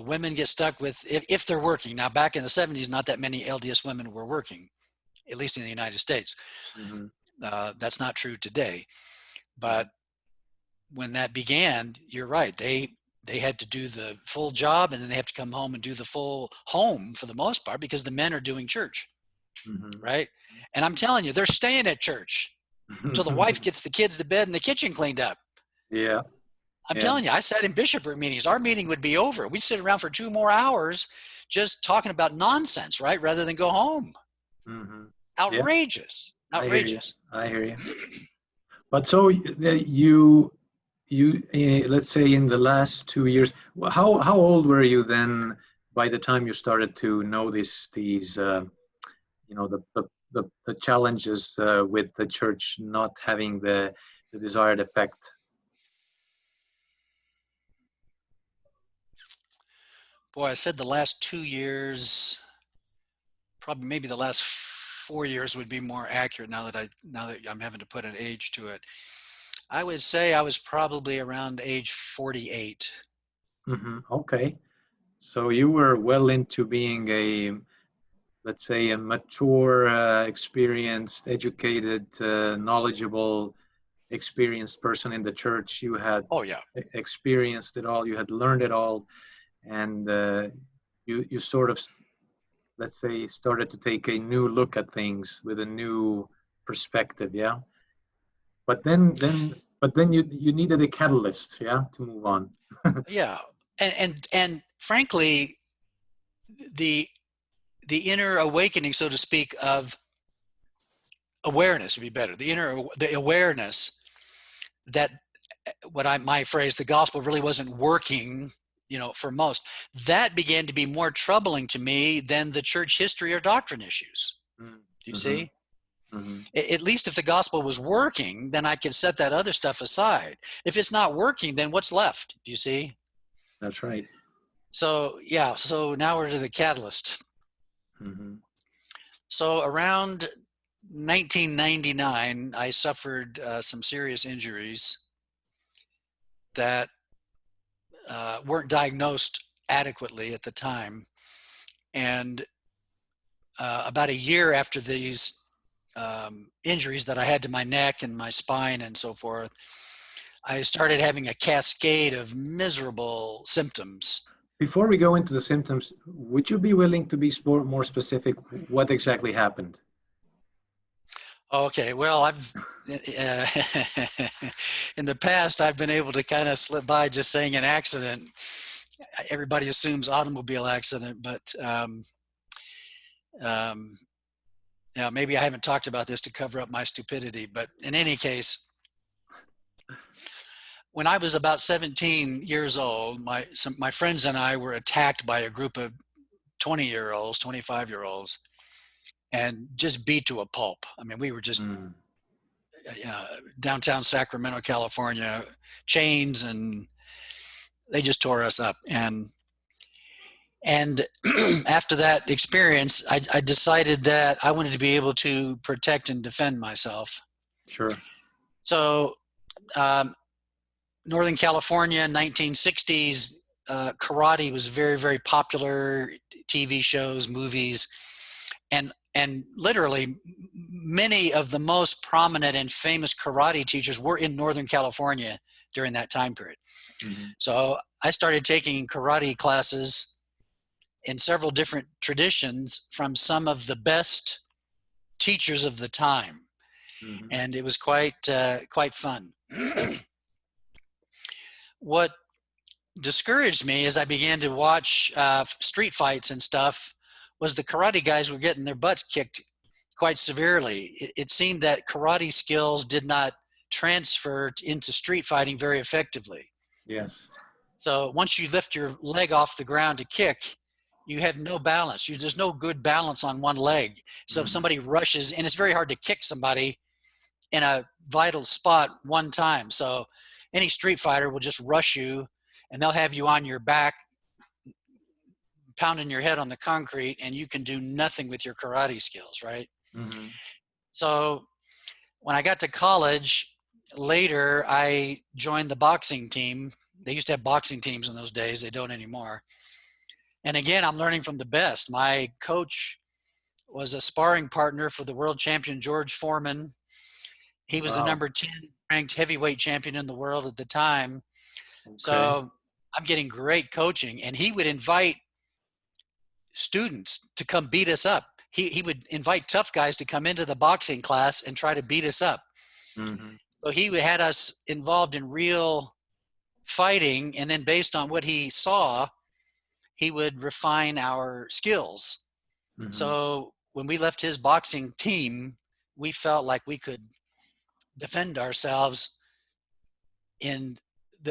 women get stuck with, if they're working. Now, back in the 70s, not that many LDS women were working, at least in the United States. Mm-hmm. That's not true today. Mm-hmm. But when that began, you're right. They had to do the full job, and then they have to come home and do the full home for the most part, because the men are doing church, right? And I'm telling you, they're staying at church until the wife Mm-hmm. gets the kids to bed and the kitchen cleaned up. Yeah, I'm yeah. telling you, I sat in bishopric meetings. Our meeting would be over. We'd sit around for 2 more hours just talking about nonsense, right? Rather than go home. Mm-hmm. Yeah, Outrageous. I hear you. Outrageous. I hear you. But so you let's say in the last 2 years, how old were you then by the time you started to know these the challenges with the church not having the desired effect? Boy, I said the last 2 years, probably maybe the last 4 years would be more accurate now that I'm having to put an age to it. I would say I was probably around age 48. Mm-hmm. Okay, so you were well into being let's say, a mature, experienced, educated, knowledgeable, experienced person in the church. You had Oh yeah. experienced it all. You had learned it all, and you sort of let's say, started to take a new look at things with a new perspective, yeah. But then you needed a catalyst, yeah, to move on. Yeah. And frankly, the inner awakening, so to speak, of awareness would be better. The awareness that my phrase, the gospel really wasn't working, for most, that began to be more troubling to me than the church history or doctrine issues. Mm. Do you Mm-hmm. see? Mm-hmm. At least if the gospel was working, then I could set that other stuff aside. If it's not working, then what's left? Do you see? That's right. So yeah, so now we're to the catalyst. Mm-hmm. So around 1999, I suffered some serious injuries that weren't diagnosed adequately at the time. And about a year after these injuries that I had to my neck and my spine and so forth, I started having a cascade of miserable symptoms. Before we go into the symptoms, would you be willing to be more specific? What exactly happened? Okay, well, I've in the past I've been able to kind of slip by just saying an accident. Everybody assumes automobile accident, but um, yeah, maybe I haven't talked about this to cover up my stupidity. But in any case, when I was about 17 years old, my friends and I were attacked by a group of 20-year-olds, 25-year-olds, and just beat to a pulp. I mean, we were just Mm. downtown Sacramento, California, chains, and they just tore us up. And after that experience, I decided that I wanted to be able to protect and defend myself. Sure. So, Northern California, 1960s, karate was very, very popular. TV shows, movies, and literally many of the most prominent and famous karate teachers were in Northern California during that time period. Mm-hmm. So I started taking karate classes in several different traditions from some of the best teachers of the time, Mm-hmm. and it was quite fun. What discouraged me as I began to watch street fights and stuff was the karate guys were getting their butts kicked quite severely. It seemed that karate skills did not transfer into street fighting very effectively. Yes. So once you lift your leg off the ground to kick, you have no balance. There's no good balance on one leg. So if Mm-hmm. somebody rushes, and it's very hard to kick somebody in a vital spot one time. So any street fighter will just rush you, and they'll have you on your back, pounding your head on the concrete, and you can do nothing with your karate skills, right? Mm-hmm. So when I got to college, later I joined the boxing team. They used to have boxing teams in those days. They don't anymore. And again, I'm learning from the best. My coach was a sparring partner for the world champion George Foreman. He was the Wow. number 10 ranked heavyweight champion in the world at the time. Okay. So I'm getting great coaching, and he would invite students to come beat us up. He would invite tough guys to come into the boxing class and try to beat us up. Mm-hmm. So he had us involved in real fighting, and then based on what he saw, he would refine our skills. Mm-hmm. So when we left his boxing team, we felt like we could defend ourselves in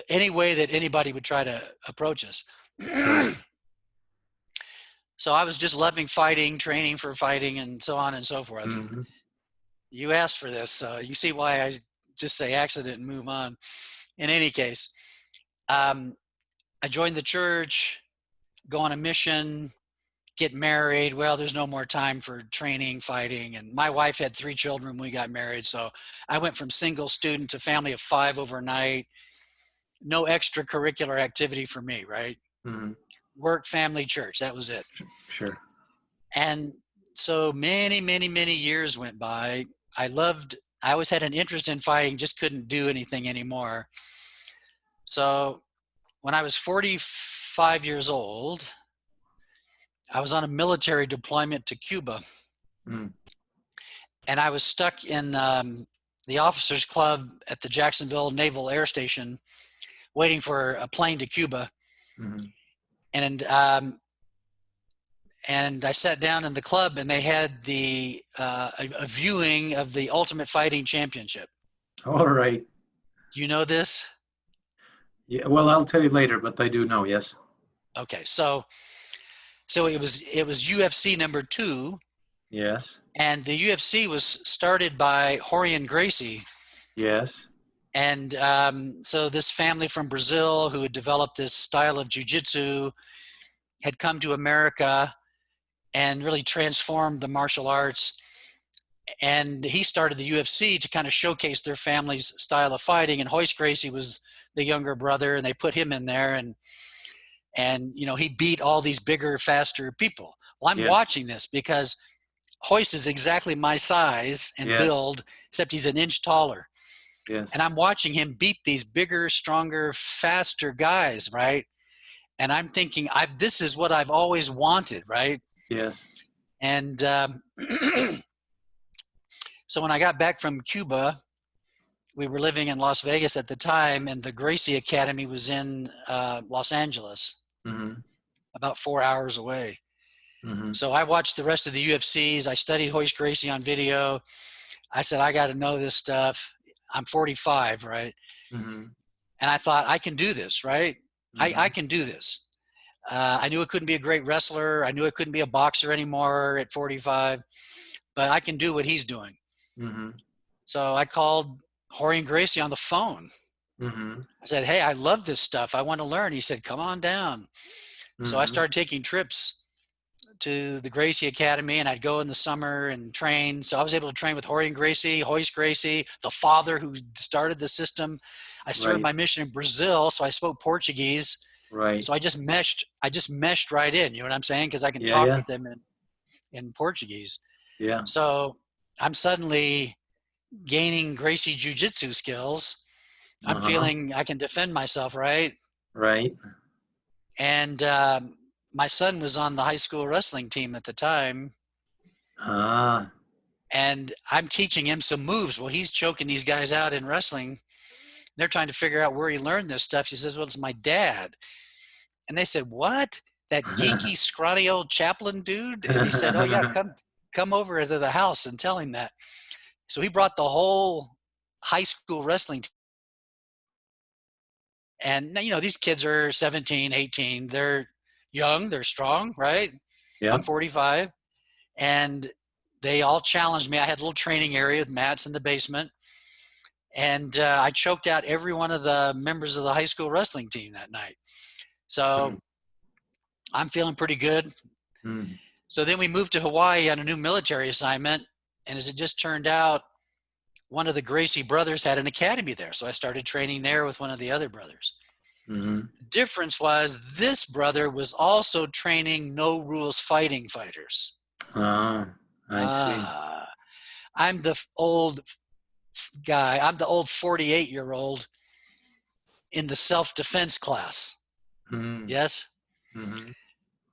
any way that anybody would try to approach us. Sure. So I was just loving fighting, training for fighting, and so on and so forth. Mm-hmm. You asked for this, so you see why I just say accident and move on. In any case, I joined the church, go on a mission, get married. Well, there's no more time for training, fighting. And my wife had 3 children when we got married. So I went from single student to family of 5 overnight. No extracurricular activity for me, right? Mm-hmm. Work, family, church. That was it. Sure. And so many, many, many years went by. I always had an interest in fighting, just couldn't do anything anymore. So when I was 45 years old, I was on a military deployment to Cuba, Mm. and I was stuck in the officers club at the Jacksonville Naval Air Station waiting for a plane to Cuba. Mm-hmm. And I sat down in the club, and they had a viewing of the Ultimate Fighting Championship. All right. Do you know this? Yeah. Well, I'll tell you later, but I do know. Yes. Okay, so it was UFC number 2, Yes. and the UFC was started by Rorion Gracie. Yes. And so this family from Brazil who had developed this style of jiu-jitsu had come to America and really transformed the martial arts. And he started the UFC to kind of showcase their family's style of fighting. And Royce Gracie was the younger brother, and they put him in there. And you know, he beat all these bigger, faster people. Well, I'm Yes. watching this because Royce is exactly my size and Yes. build, except he's an inch taller. Yes. And I'm watching him beat these bigger, stronger, faster guys, right? And I'm thinking, this is what I've always wanted, right? Yes. And so when I got back from Cuba, we were living in Las Vegas at the time, and the Gracie Academy was in Los Angeles, Mm-hmm. about 4 hours away. Mm-hmm. So I watched the rest of the UFCs. I studied Royce Gracie on video. I said, I got to know this stuff. I'm 45, right? Mm-hmm. And I thought, I can do this, right? Mm-hmm. I can do this. I knew I couldn't be a great wrestler. I knew I couldn't be a boxer anymore at 45, but I can do what he's doing. Mm-hmm. So I called Rorion Gracie on the phone. Mm-hmm. I said, hey, I love this stuff. I want to learn. He said, come on down. So I started taking trips to the Gracie Academy, and I'd go in the summer and train. So I was able to train with Rorion Gracie, Royce Gracie, the father who started the system. I served Right. my mission in Brazil, so I spoke Portuguese. Right. So I just meshed right in, you know what I'm saying? Because I can Yeah. talk Yeah. with them in Portuguese. Yeah. So I'm suddenly gaining Gracie Jiu-Jitsu skills. I'm Uh-huh. feeling I can defend myself, right? Right. And my son was on the high school wrestling team at the time, Ah. and I'm teaching him some moves. Well, he's choking these guys out in wrestling. They're trying to figure out where he learned this stuff. He says, well, it's my dad. And they said, what? That geeky, scrawny old chaplain dude? And he said, oh, yeah, come over to the house and tell him that. So he brought the whole high school wrestling team. And, you know, these kids are 17, 18. They're young. They're strong, right? Yeah. I'm 45. And they all challenged me. I had a little training area with mats in the basement. And I choked out every one of the members of the high school wrestling team that night. So I'm feeling pretty good. Mm. So then we moved to Hawaii on a new military assignment. And as it just turned out, one of the Gracie brothers had an academy there. So I started training there with one of the other brothers. Mm-hmm. The difference was this brother was also training no rules fighting fighters. Ah, I see. I'm the old guy. I'm the old 48-year-old in the self-defense class. Mm. Yes? Mm-hmm.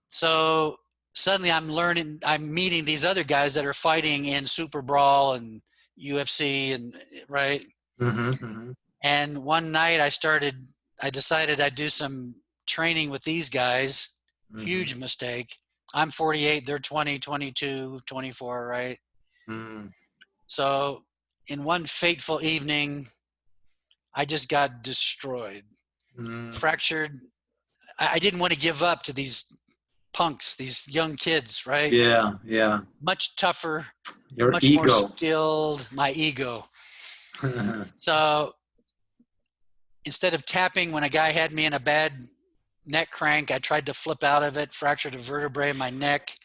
So suddenly I'm meeting these other guys that are fighting in Super Brawl and UFC, and right? Mm-hmm. Mm-hmm. And one night I decided I'd do some training with these guys. Mm-hmm. Huge mistake. I'm 48, they're 20, 22, 24, right? Mm. So in one fateful evening, I just got destroyed, fractured. I didn't want to give up to these punks, these young kids, right? Yeah, yeah. Much tougher, Your much ego. more skilled, my ego. So instead of tapping when a guy had me in a bad neck crank, I tried to flip out of it, fractured a vertebrae in my neck.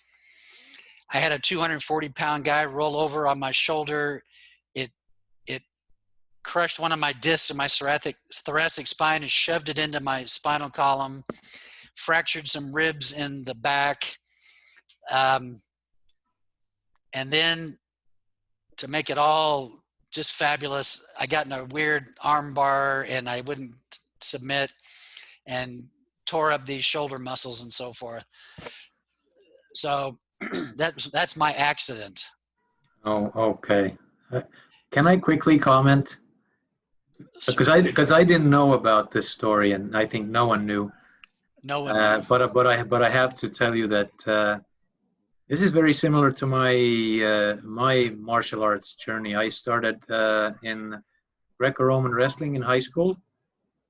I had a 240-pound guy roll over on my shoulder. It crushed one of my discs in my thoracic spine and shoved it into my spinal column, fractured some ribs in the back. And then to make it all just fabulous, I got in a weird arm bar and I wouldn't submit and tore up these shoulder muscles and so forth. So that's my accident. Oh, okay. Can I quickly comment? Certainly. Because I didn't know about this story, and I think no one knew. No one knew. But I have to tell you that this is very similar to my martial arts journey. I started in Greco-Roman wrestling in high school.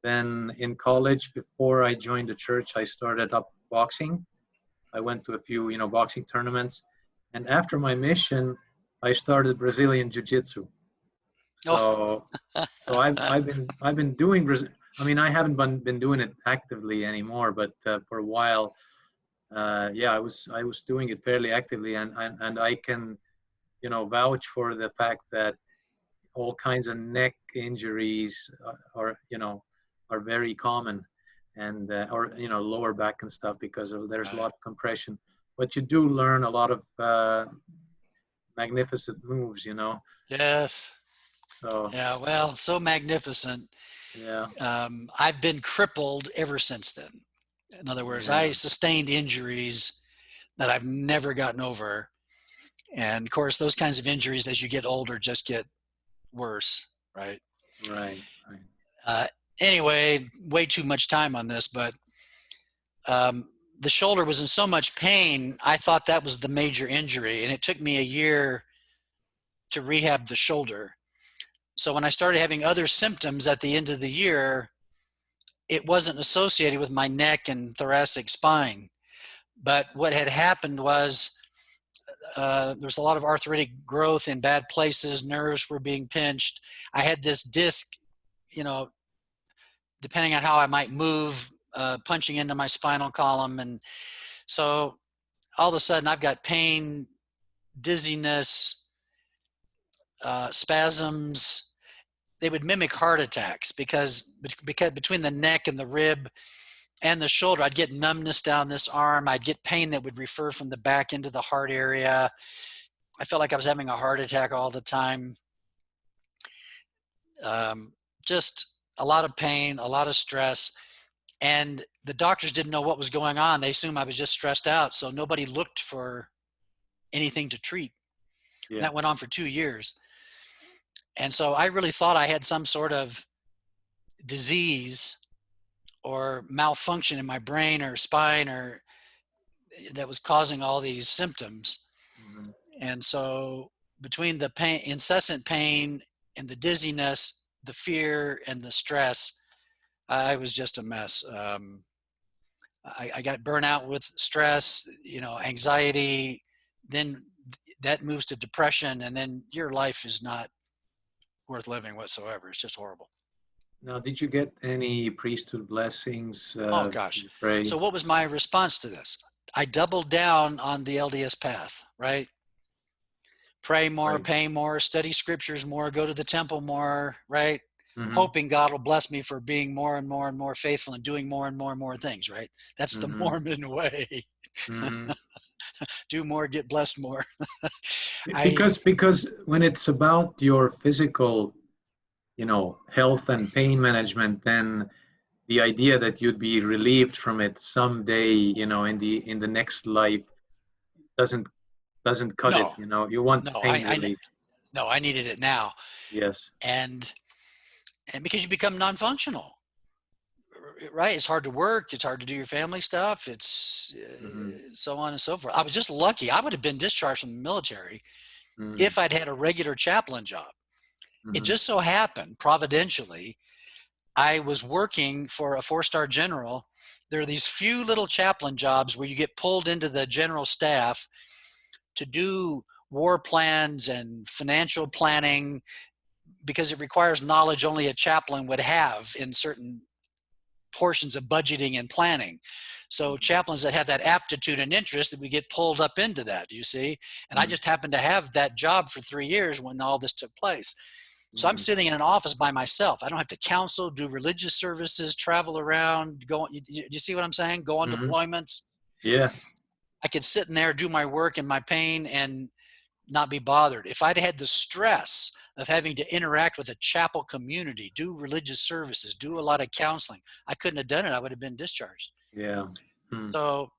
Then in college, before I joined the church, I started up boxing. I went to a few, boxing tournaments, and after my mission, I started Brazilian Jiu-Jitsu. Oh, So, so I've been doing. I mean, I haven't been doing it actively anymore, but for a while, yeah, I was doing it fairly actively, and I can, vouch for the fact that all kinds of neck injuries are very common, and or lower back and stuff, because there's a right. lot of compression. But you do learn a lot of magnificent moves. Yes. So Yeah. Well, so magnificent. yeah, I've been crippled ever since then. In other words, I yeah, sustained injuries that I've never gotten over. And of course, those kinds of injuries as you get older just get worse, right? right, right. Uh, anyway, way too much time on this, but the shoulder was in so much pain, I thought that was the major injury. And it took me a year to rehab the shoulder. So when I started having other symptoms at the end of the year, it wasn't associated with my neck and thoracic spine. But what had happened was there was a lot of arthritic growth in bad places. Nerves were being pinched. I had this disc, you know, depending on how I might move, punching into my spinal column. And so all of a sudden I've got pain, dizziness, spasms. They would mimic heart attacks because between the neck and the rib and the shoulder, I'd get numbness down this arm. I'd get pain that would refer from the back into the heart area. I felt like I was having a heart attack all the time. Um, just a lot of pain, a lot of stress. And the doctors didn't know what was going on. They assumed I was just stressed out. So nobody looked for anything to treat. And Yeah. that went on for 2 years. And so I really thought I had some sort of disease or malfunction in my brain or spine or that was causing all these symptoms. Mhm. And so between the pain, incessant pain and the dizziness, the fear and the stress, I was just a mess. I got burnout with stress, anxiety, then that moves to depression, and then your life is not worth living whatsoever. It's just horrible. Now, did you get any priesthood blessings? Oh Did gosh. you pray? So what was my response to this? I doubled down on the LDS path, right? Pray more, Right. pay more, study scriptures more, go to the temple more, right? Mm-hmm. Hoping God will bless me for being more and more and more faithful and doing more and more things, right? That's the Mm-hmm. Mormon way. Mm-hmm. Do more, get blessed more. I Because when it's about your physical, health and pain management, then the idea that you'd be relieved from it someday, in the next life doesn't doesn't cut it. no, You want no, pain relief. no, I needed it now. Yes. And because you become non-functional, right? It's hard to work. It's hard to do your family stuff. It's Mm-hmm. so on and so forth. I was just lucky. I would have been discharged from the military Mm-hmm. if I'd had a regular chaplain job. It Mm-hmm. just so happened, providentially, I was working for a 4-star general. There are these few little chaplain jobs where you get pulled into the general staff to do war plans and financial planning because it requires knowledge only a chaplain would have in certain portions of budgeting and planning. So chaplains that had that aptitude and interest, that we get pulled up into that, you see? And I Mm-hmm. just happened to have that job for 3 years when all this took place. So I'm Mm-hmm. sitting in an office by myself. I don't have to counsel, do religious services, travel around, you see what I'm saying? Go on Mm-hmm. deployments. Yeah. I could sit in there, do my work and my pain and not be bothered. If I'd had the stress of having to interact with a chapel community, do religious services, do a lot of counseling, I couldn't have done it. I would have been discharged. Yeah. Hmm. So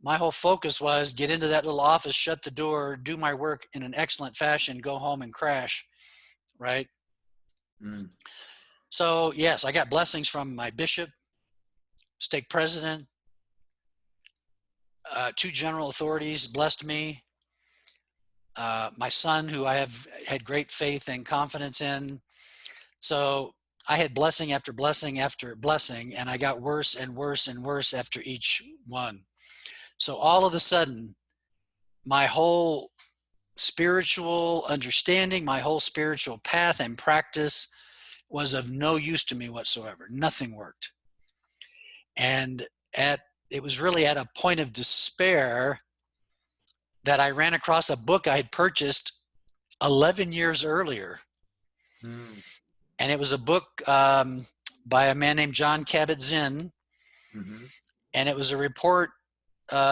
my whole focus was get into that little office, shut the door, do my work in an excellent fashion, go home and crash, right? Mm. So yes, I got blessings from my bishop, stake president, 2 general authorities blessed me. My son, who I have had great faith and confidence in. So I had blessing after blessing after blessing, and I got worse and worse and worse after each one. So all of a sudden, my whole spiritual understanding, my whole spiritual path and practice was of no use to me whatsoever. Nothing worked. And it was really at a point of despair that I ran across a book I had purchased 11 years earlier. Mm. And it was a book by a man named John Kabat-Zinn. Mm-hmm. And it was a report.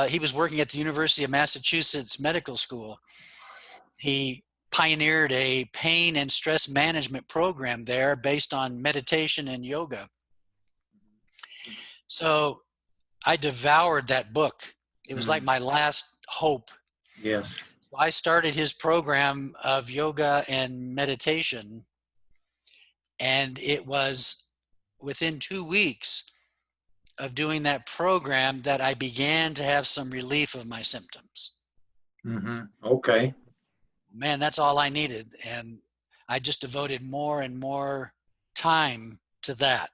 He was working at the University of Massachusetts Medical School. He pioneered a pain and stress management program there based on meditation and yoga. So I devoured that book. It was like my last hope. Yes. I started his program of yoga and meditation, and it was within 2 weeks of doing that program that I began to have some relief of my symptoms. Mm-hmm. Okay. Man, that's all I needed. And I just devoted more and more time to that.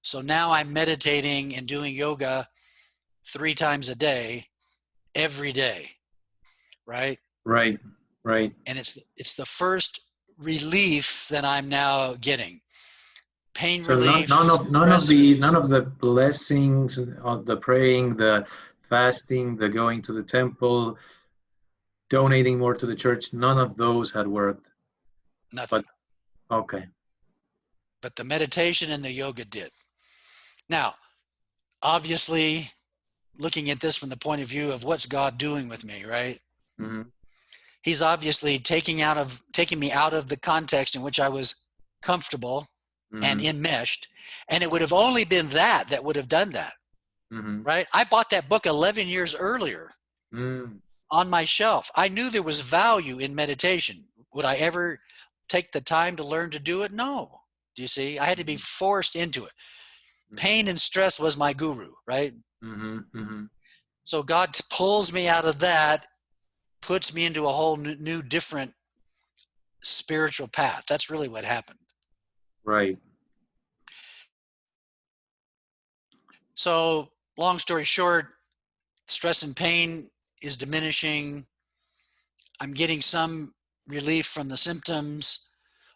So now I'm meditating and doing yoga 3 times a day, every day, right? Right. Right. And it's the first relief that I'm now getting. Pain So relief, none stress relief. of the blessings of the praying, the fasting, the going to the temple, donating more to the church, none of those had worked. Nothing. But okay. But the meditation and the yoga did. Now, obviously, looking at this from the point of view of what's God doing with me, right? Mm-hmm. He's obviously taking me out of the context in which I was comfortable and Mm-hmm. enmeshed. And it would have only been that would have done that, Mm-hmm. right? I bought that book 11 years earlier Mm. on my shelf. I knew there was value in meditation. Would I ever take the time to learn to do it? No. Do you see? I had to be forced into it. Pain and stress was my guru, right? Mm-hmm. Mm-hmm. So God pulls me out of that, puts me into a whole new different spiritual path. That's really what happened. Right. So long story short, stress and pain is diminishing. I'm getting some relief from the symptoms.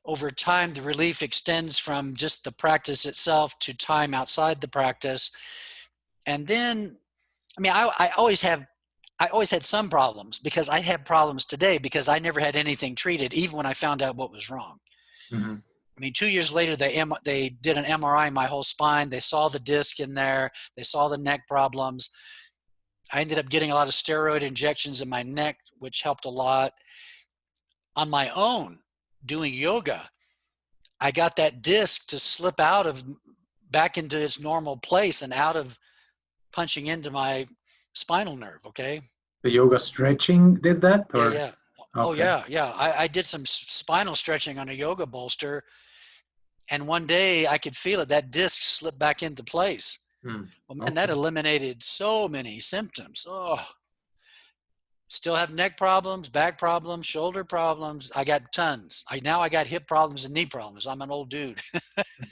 Over time, the relief extends from just the practice itself to time outside the practice. And then, I mean, I always had some problems, because I have problems today because I never had anything treated, even when I found out what was wrong. Mm-hmm. I mean, 2 years later, they did an MRI in my whole spine. They saw the disc in there. They saw the neck problems. I ended up getting a lot of steroid injections in my neck, which helped a lot. On my own, doing yoga, I got that disc to slip back into its normal place and out of punching into my spinal nerve, okay? The yoga stretching did that, Yeah, or yeah. Oh, okay. yeah. I did some spinal stretching on a yoga bolster, and one day I could feel it. That disc slipped back into place. Mm. Well, man, that Okay. eliminated so many symptoms. Oh, still have neck problems, back problems, shoulder problems. I got tons. Now I got hip problems and knee problems. I'm an old dude.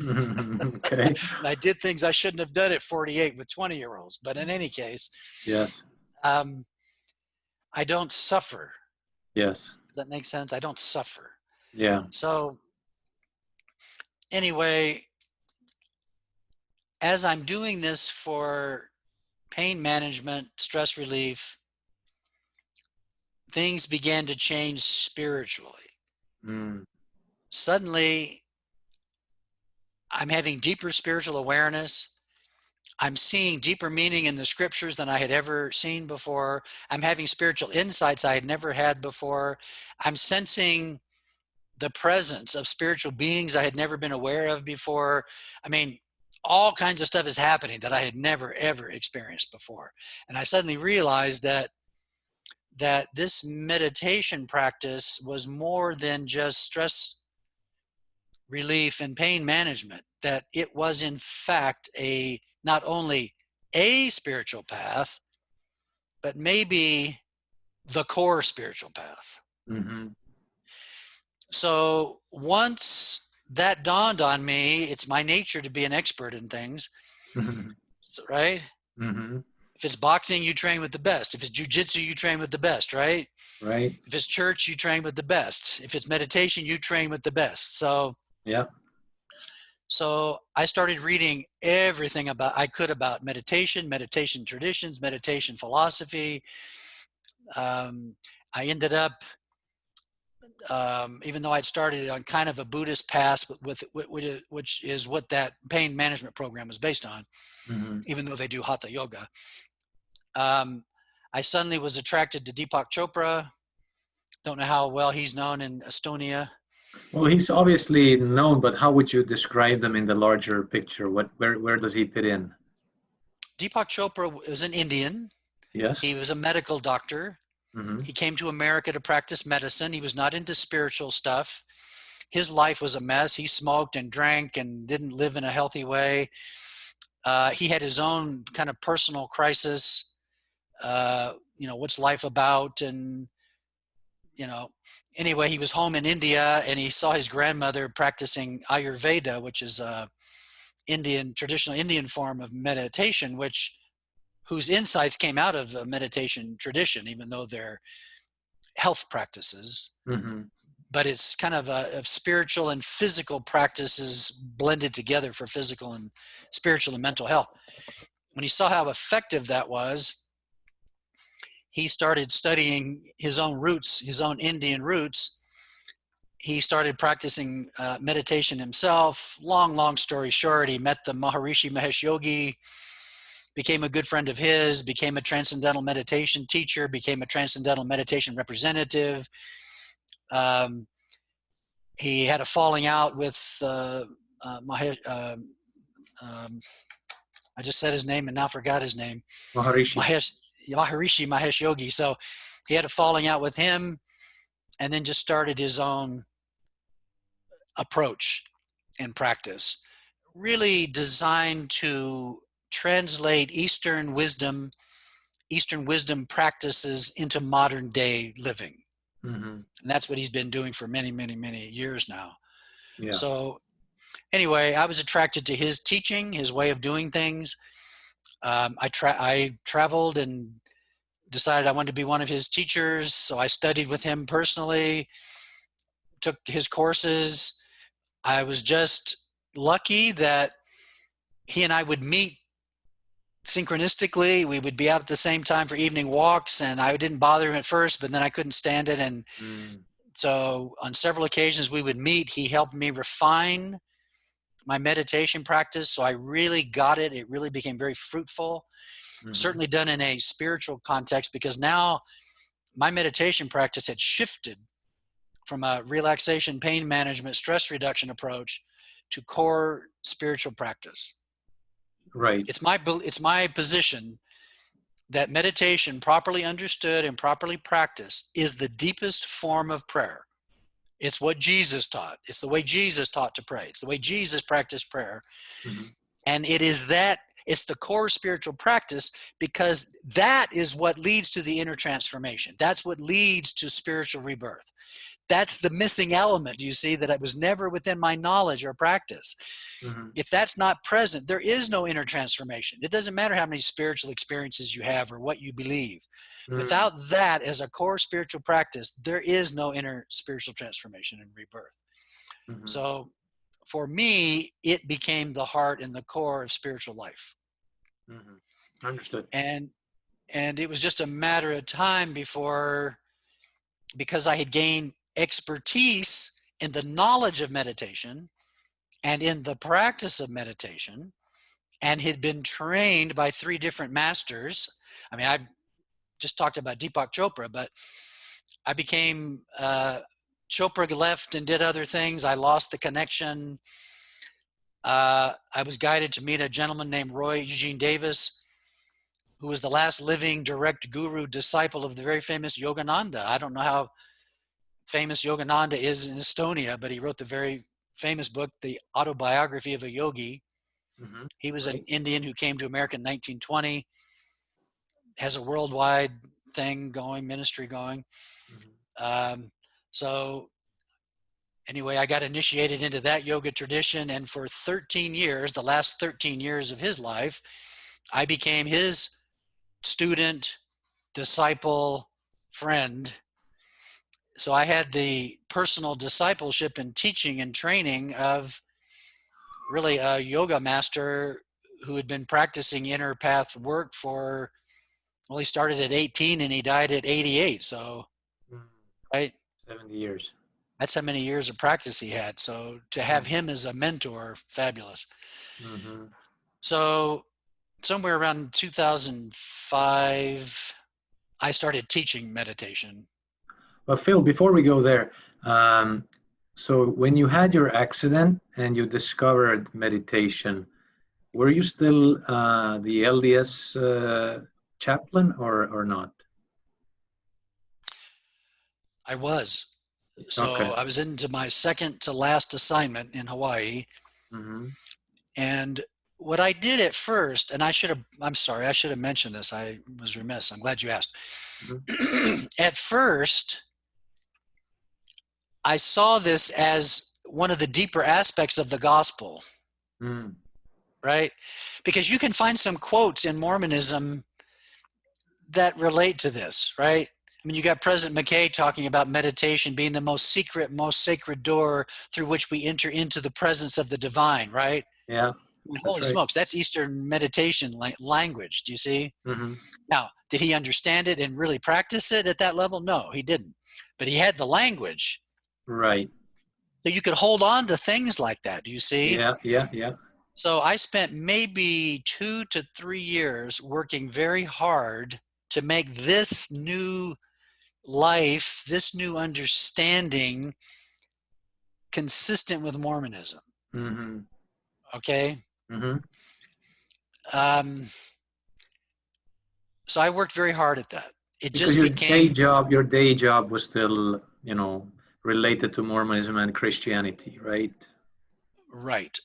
Okay. And I did things I shouldn't have done at 48 with 20-year-olds. But in any case, Yes. um, I don't suffer. Yes. Does that make sense? I don't suffer. Yeah. So anyway, as I'm doing this for pain management, stress relief, things began to change spiritually. Mm. Suddenly, I'm having deeper spiritual awareness. I'm seeing deeper meaning in the scriptures than I had ever seen before. I'm having spiritual insights I had never had before. I'm sensing the presence of spiritual beings I had never been aware of before. I mean, all kinds of stuff is happening that I had never, ever experienced before. And I suddenly realized that this meditation practice was more than just stress relief and pain management, that it was in fact not only a spiritual path, but maybe the core spiritual path. Mm-hmm. So once that dawned on me, it's my nature to be an expert in things, Mm-hmm. right? Mm-hmm. If it's boxing, you train with the best. If it's jujitsu, you train with the best, right? Right. If it's church, you train with the best. If it's meditation, you train with the best. Yeah. So I started reading everything I could about meditation, meditation traditions, meditation philosophy. I ended up, even though I'd started on kind of a Buddhist path, which is what that pain management program was based on, Mm-hmm. even though they do hatha yoga. I suddenly was attracted to Deepak Chopra. Don't know how well he's known in Estonia. Well, he's obviously known, but how would you describe them in the larger picture? Where does he fit in? Deepak Chopra was an Indian. He Yes. was a medical doctor. Mm-hmm. He came to America to practice medicine. He was not into spiritual stuff. His life was a mess. He smoked and drank and didn't live in a healthy way. He had his own kind of personal crisis. What's life about? And, anyway, he was home in India and he saw his grandmother practicing Ayurveda, which is a traditional Indian form of meditation, whose insights came out of the meditation tradition, even though they're health practices. Mm-hmm. But it's kind of a spiritual and physical practices blended together for physical and spiritual and mental health. When he saw how effective that was, he started studying his own roots, his own Indian roots. He started practicing meditation himself. Long story short, he met the Maharishi Mahesh Yogi, became a good friend of his, became a transcendental meditation teacher, became a transcendental meditation representative. He had a falling out with Mahesh. I just said his name and now forgot his name. Maharishi. Maharishi Mahesh Yogi. So he had a falling out with him and then just started his own approach and practice, really designed to translate Eastern wisdom practices into modern day living. Mm-hmm. And that's what he's been doing for many, many, many years now. Yeah. So anyway, I was attracted to his teaching, his way of doing things. I traveled and decided I wanted to be one of his teachers. So I studied with him personally, took his courses. I was just lucky that he and I would meet synchronistically. We would be out at the same time for evening walks, and I didn't bother him at first, but then I couldn't stand it. And so on several occasions we would meet. He helped me refine my meditation practice. So I really got it. It really became very fruitful. Mm-hmm. Certainly done in a spiritual context, because now my meditation practice had shifted from a relaxation, pain management, stress reduction approach to core spiritual practice. Right. It's my position that meditation, properly understood and properly practiced, is the deepest form of prayer. It's what Jesus taught. It's the way Jesus taught to pray. It's the way Jesus practiced prayer. Mm-hmm. And it's the core spiritual practice, because that is what leads to the inner transformation. That's what leads to spiritual rebirth. That's the missing element, you see, that it was never within my knowledge or practice. Mm-hmm. If that's not present, there is no inner transformation. It doesn't matter how many spiritual experiences you have or what you believe. Mm-hmm. Without that as a core spiritual practice, there is no inner spiritual transformation and rebirth. Mm-hmm. So for me, it became the heart and the core of spiritual life. Mm-hmm. Understood. And it was just a matter of time because I had gained expertise in the knowledge of meditation and in the practice of meditation, and had been trained by 3 different masters. I mean, I've just talked about Deepak Chopra, but I became, Chopra left and did other things. I lost the connection. I was guided to meet a gentleman named Roy Eugene Davis, who was the last living direct guru disciple of the very famous Yogananda. I don't know how famous Yogananda is in Estonia, but he wrote the very famous book, The Autobiography of a Yogi. Mm-hmm. He was an Right. Indian who came to America in 1920, has a worldwide thing going, ministry going. Mm-hmm. So anyway, I got initiated into that yoga tradition, and for 13 years, the last 13 years of his life, I became his student, disciple, friend. So I had the personal discipleship and teaching and training of really a yoga master who had been practicing inner path work for, well, he started at 18 and he died at 88. So, Mm. right, 70 years. that's how many years of practice he had. So to have Mm-hmm. him as a mentor, fabulous. Mm-hmm. So somewhere around 2005, I started teaching meditation. But Phil, before we go there, um, so when you had your accident and you discovered meditation, were you still the LDS chaplain or not? I was. So Okay. I was into my second to last assignment in Hawaii. Mm-hmm. And what I did at first, and I'm sorry, I should have mentioned this. I was remiss. I'm glad you asked. Mm-hmm. At first, I saw this as one of the deeper aspects of the gospel, Mm. right? Because you can find some quotes in Mormonism that relate to this, right? I mean, you got President McKay talking about meditation being the most secret, most sacred door through which we enter into the presence of the divine, right? Yeah, I mean, that's holy right. smokes, that's Eastern meditation language. Do you see? Mm-hmm. Now, did he understand it and really practice it at that level? No, he didn't. But he had the language. Right. So you could hold on to things like that. Do you see? Yeah, yeah, yeah. So I spent maybe 2 to 3 years working very hard to make this new life, this new understanding consistent with Mormonism. Mm-hmm. Okay. Mm-hmm. Um, so I worked very hard at that. It Because just became your day job was still, related to Mormonism and Christianity, right? right.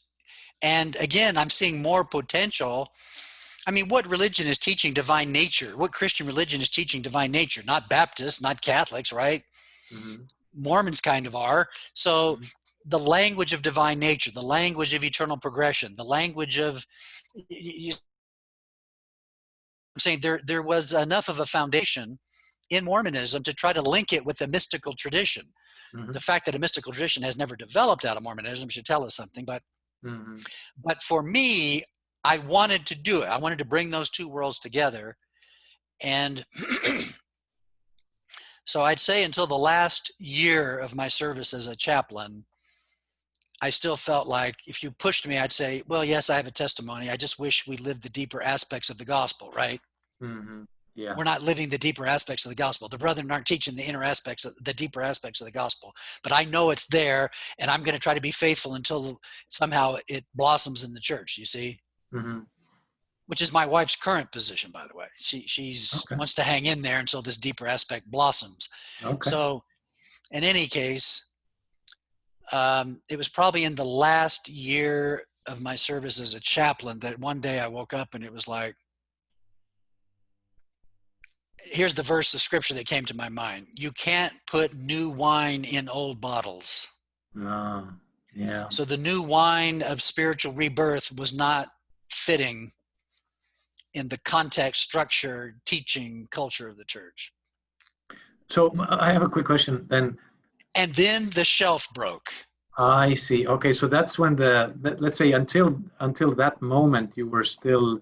And again, I'm seeing more potential. I mean, what religion is teaching divine nature? What Christian religion is teaching divine nature? Not Baptists, not Catholics, right? Mm-hmm. Mormons kind of are. So Mm-hmm. the language of divine nature, the language of eternal progression, the language of, I'm saying there was enough of a foundation in Mormonism to try to link it with the mystical tradition. Mm-hmm. The fact that a mystical tradition has never developed out of Mormonism should tell us something. Mm-hmm. But for me, I wanted to do it. I wanted to bring those two worlds together. And so I'd say until the last year of my service as a chaplain, I still felt like if you pushed me, I'd say, well, yes, I have a testimony. I just wish we lived the deeper aspects of the gospel, right? Mm-hmm. Yeah. We're not living the deeper aspects of the gospel. The brethren aren't teaching the inner aspects, of the deeper aspects of the gospel. But I know it's there, and I'm going to try to be faithful until somehow it blossoms in the church, you see? Mm-hmm. Which is my wife's current position, by the way. She's Okay. wants to hang in there until this deeper aspect blossoms. Okay. So in any case, it was probably in the last year of my service as a chaplain that one day I woke up and it was like, here's the verse of scripture that came to my mind. You can't put new wine in old bottles. Yeah. So the new wine of spiritual rebirth was not fitting in the context, structure, teaching, culture of the church. So I have a quick question then. And then the shelf broke. I see. Okay, so that's when let's say until that moment you were still,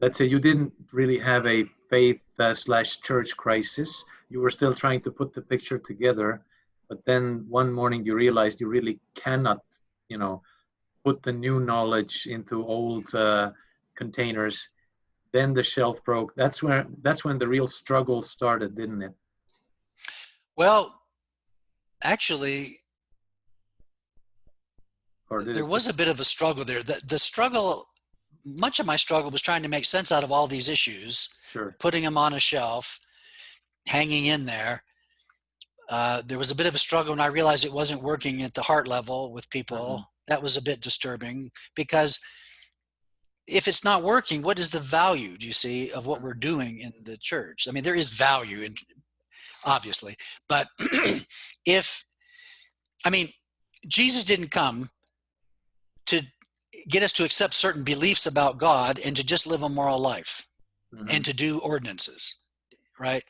let's say you didn't really have a faith slash church crisis. You were still trying to put the picture together, but then one morning you realized you really cannot, put the new knowledge into old containers. Then the shelf broke. That's when the real struggle started, didn't it? Well, actually, or did There it was just? a bit of a struggle there. The struggle, much of my struggle was trying to make sense out of all these issues, Sure. putting them on a shelf, hanging in there. There was a bit of a struggle when I realized it wasn't working at the heart level with Mm-hmm. people. That was a bit disturbing, because if it's not working, what is the value, do you see, of what we're doing in the church? I mean, there is value in, obviously, but if, I mean, Jesus didn't come to get us to accept certain beliefs about God and to just live a moral life Mm-hmm. and to do ordinances, right?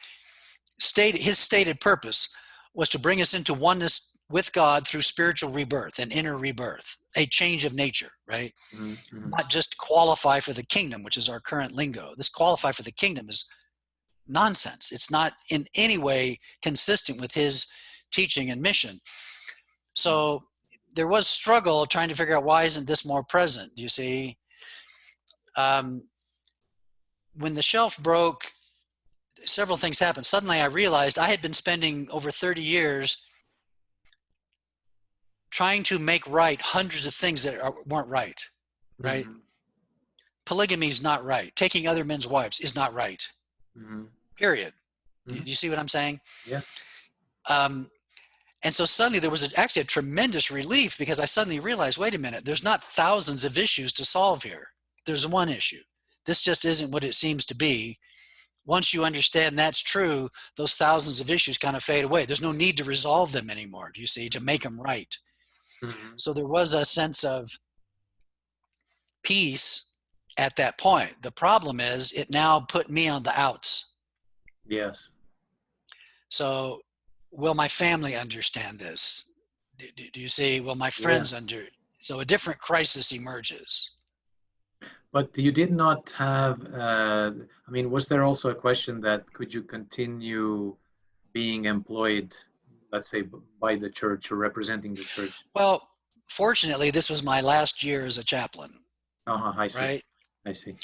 His stated purpose was to bring us into oneness with God through spiritual rebirth and inner rebirth, a change of nature, right? Mm-hmm. Not just qualify for the kingdom, which is our current lingo. This qualify for the kingdom is nonsense. It's not in any way consistent with his teaching and mission. So there was struggle trying to figure out, why isn't this more present? You see, when the shelf broke, several things happened. Suddenly I realized I had been spending over 30 years trying to make right hundreds of things that weren't right, right? Mm-hmm. Polygamy is not right. Taking other men's wives is not right, Mm-hmm. period. Do Mm-hmm. you see what I'm saying? Yeah. Um, and so suddenly there was actually a tremendous relief, because I suddenly realized, wait a minute, there's not thousands of issues to solve here. There's one issue. This just isn't what it seems to be. Once you understand that's true, those thousands of issues kind of fade away. There's no need to resolve them anymore, do you see, to make them right. Mm-hmm. So there was a sense of peace at that point. The problem is it now put me on the outs. Yes. So will my family understand this? Do you see? Will my Yeah. friends So a different crisis emerges. But you did not have, I mean, was there also a question that could you continue being employed, let's say, by the church or representing the church? Well, fortunately, this was my last year as a chaplain, Uh-huh, I see. right? I see.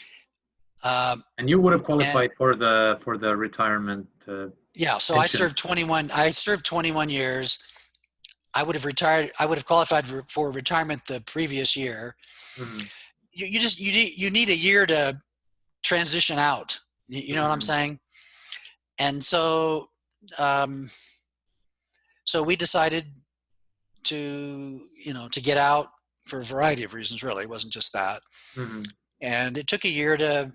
Um, And you would have and qualified for the retirement yeah, so pension. I served 21 years. I would have retired. I would have qualified for retirement the previous year. Mm-hmm. You need a year to transition out. You know what I'm Mm-hmm. saying? And so, um, so we decided to get out for a variety of reasons. Really, it wasn't just that. Mm-hmm. And it took a year to,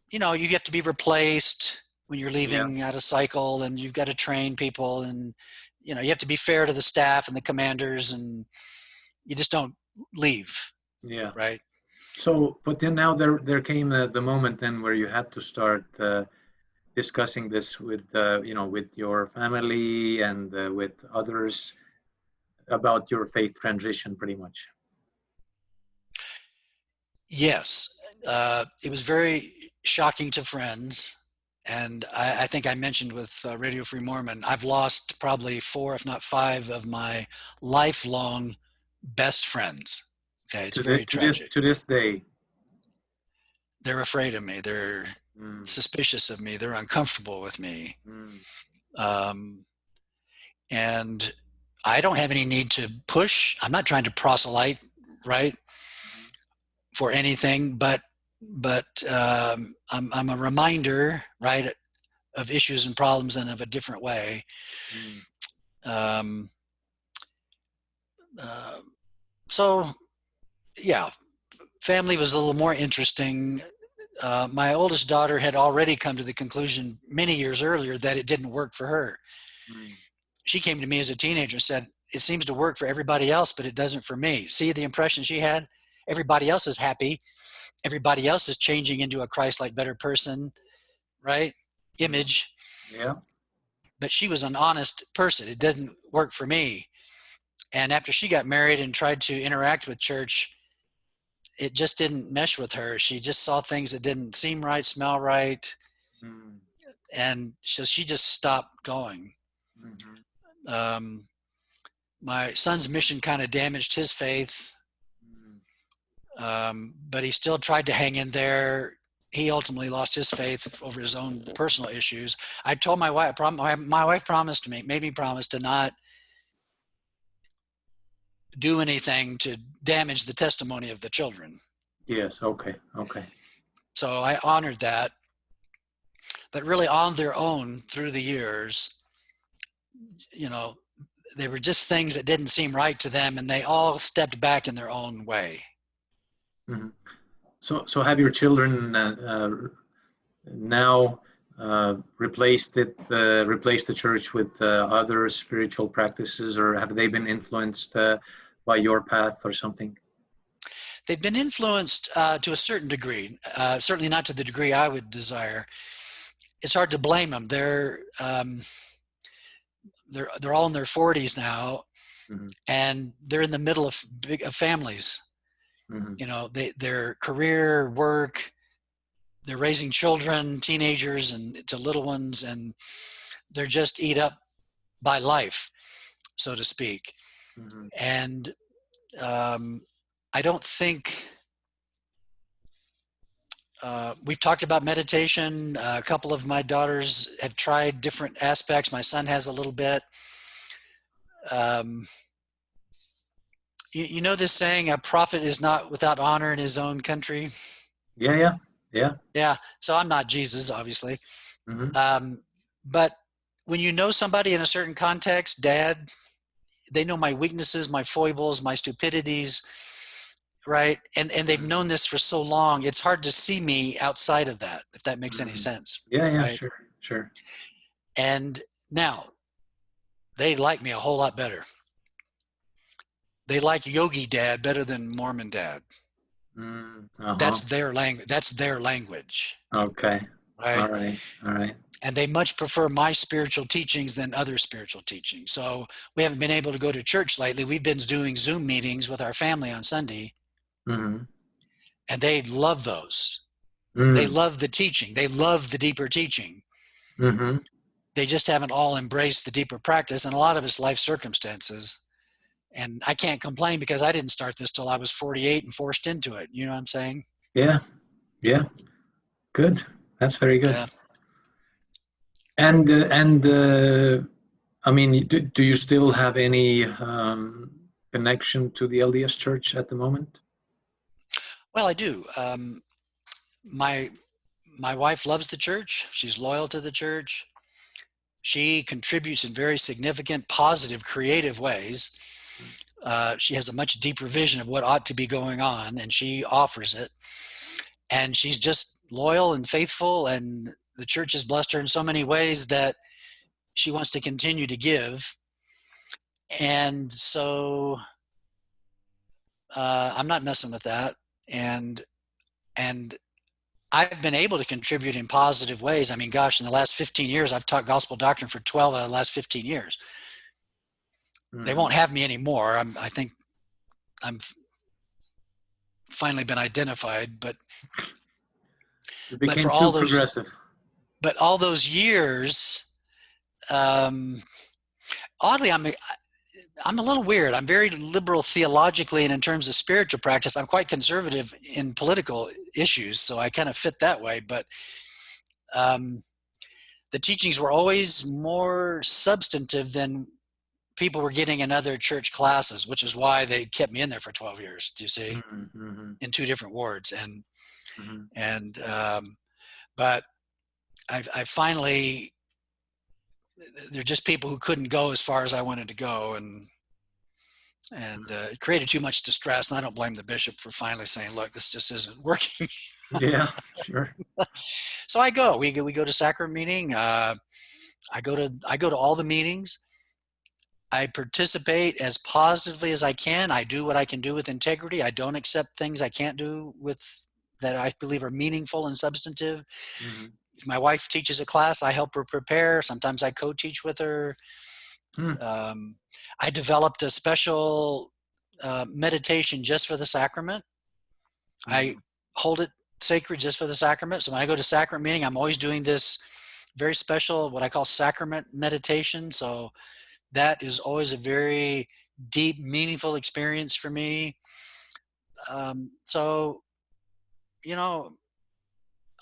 you have to be replaced when you're Yeah. leaving out of cycle, and you've got to train people, and you have to be fair to the staff and the commanders, and you just don't leave, Yeah. right? So, but then now there came the moment then where you had to start discussing this with with your family and with others about your faith transition, pretty much. Yes, it was very shocking to friends. And I think I mentioned with Radio Free Mormon, I've lost probably 4, if not 5, of my lifelong best friends. Okay, it's very tragic. To this day. They're afraid of me. They're Mm, suspicious of me. They're uncomfortable with me. mm, Um, and I don't have any need to push. I'm not trying to proselyte, right, mhm, for anything, but I'm a reminder, right, of issues and problems in of a different way. mm, Um, uh, so yeah, family was a little more interesting. My oldest daughter had already come to the conclusion many years earlier that it didn't work for her. mm. She came to me as a teenager and said, it seems to work for everybody else, but it doesn't for me. See the impression she had? Everybody else is happy. Everybody else is changing into a Christ-like better person, right? Mm. Image. Yeah. But she was an honest person. It didn't work for me. And after she got married and tried to interact with church, it just didn't mesh with her. She just saw things that didn't seem right, smell right. Mm, And so she just stopped going. mhm, Um, my son's mission kind of damaged his faith, mm. but he still tried to hang in there. He ultimately lost his faith over his own personal issues. I told my wife, my wife promised me, made me promise to not do anything to damage the testimony of the children. Yes. Okay. Okay. So I honored that. But really on their own through the years, you know, they were just things that didn't seem right to them, and they all stepped back in their own way. Mm-hmm. So have your children now replaced the church with other spiritual practices, or have they been influenced by your path or something? They've been influenced to a certain degree, certainly not to the degree I would desire. It's hard to blame them. They're all in their 40s now, mm-hmm. and they're in the middle of families. Mm-hmm. You know, their career, work, they're raising children, teenagers, and to little ones, and they're just eat up by life, so to speak. Mm-hmm. And I don't think we've talked about meditation. A couple of my daughters have tried different aspects. My son has a little bit. You know this saying, a prophet is not without honor in his own country? Yeah. So I'm not Jesus, obviously. Mm-hmm. But when you know somebody in a certain context, Dad, they know my weaknesses, my foibles, my stupidities, right? And they've known this for so long, it's hard to see me outside of that, if that makes any sense. Yeah, right? Sure. And now they like me a whole lot better. They like Yogi Dad better than Mormon Dad. Uh-huh. That's their language. Okay. Right? All right. And they much prefer my spiritual teachings than other spiritual teachings. So we haven't been able to go to church lately. We've been doing Zoom meetings with our family on Sunday. Mm-hmm. And they love those. They love the teaching. They love the deeper teaching. Mm-hmm. They just haven't all embraced the deeper practice, and a lot of it's life circumstances. And I can't complain because I didn't start this till I was 48 and forced into it. You know what I'm saying? Yeah. Good. That's very good. Yeah. And I mean, do you still have any connection to the LDS Church at the moment? Well, I do. My wife loves the church. She's loyal to the church. She contributes in very significant, positive, creative ways. She has a much deeper vision of what ought to be going on, and she offers it. And she's just loyal and faithful, and the church has blessed her in so many ways that she wants to continue to give. And so I'm not messing with that. And I've been able to contribute in positive ways. I mean, gosh, in the last 15 years, I've taught gospel doctrine for 12 out of the last 15 years. They won't have me anymore. I think I'm finally been identified, but you became for all too those, progressive. But all those years, oddly, I'm a little weird. I'm very liberal theologically, and in terms of spiritual practice, I'm quite conservative in political issues, so I kind of fit that way. But the teachings were always more substantive than people were getting in other church classes, which is why they kept me in there for 12 years, do you see? Mm-hmm. In 2 different wards. But I finally, they're just people who couldn't go as far as I wanted to go, and it created too much distress. And I don't blame the bishop for finally saying, look, this just isn't working. Yeah, sure. So I go, we go to Sacrament meeting. I go to all the meetings. I participate as positively as I can. I do what I can do with integrity. I don't accept things I can't do with that I believe are meaningful and substantive. Mm-hmm. If my wife teaches a class, I help her prepare. Sometimes I co-teach with her. I developed a special meditation just for the sacrament. I hold it sacred just for the sacrament. So when I go to sacrament meeting, I'm always doing this very special, what I call sacrament meditation. So that is always a very deep, meaningful experience for me. So, you know,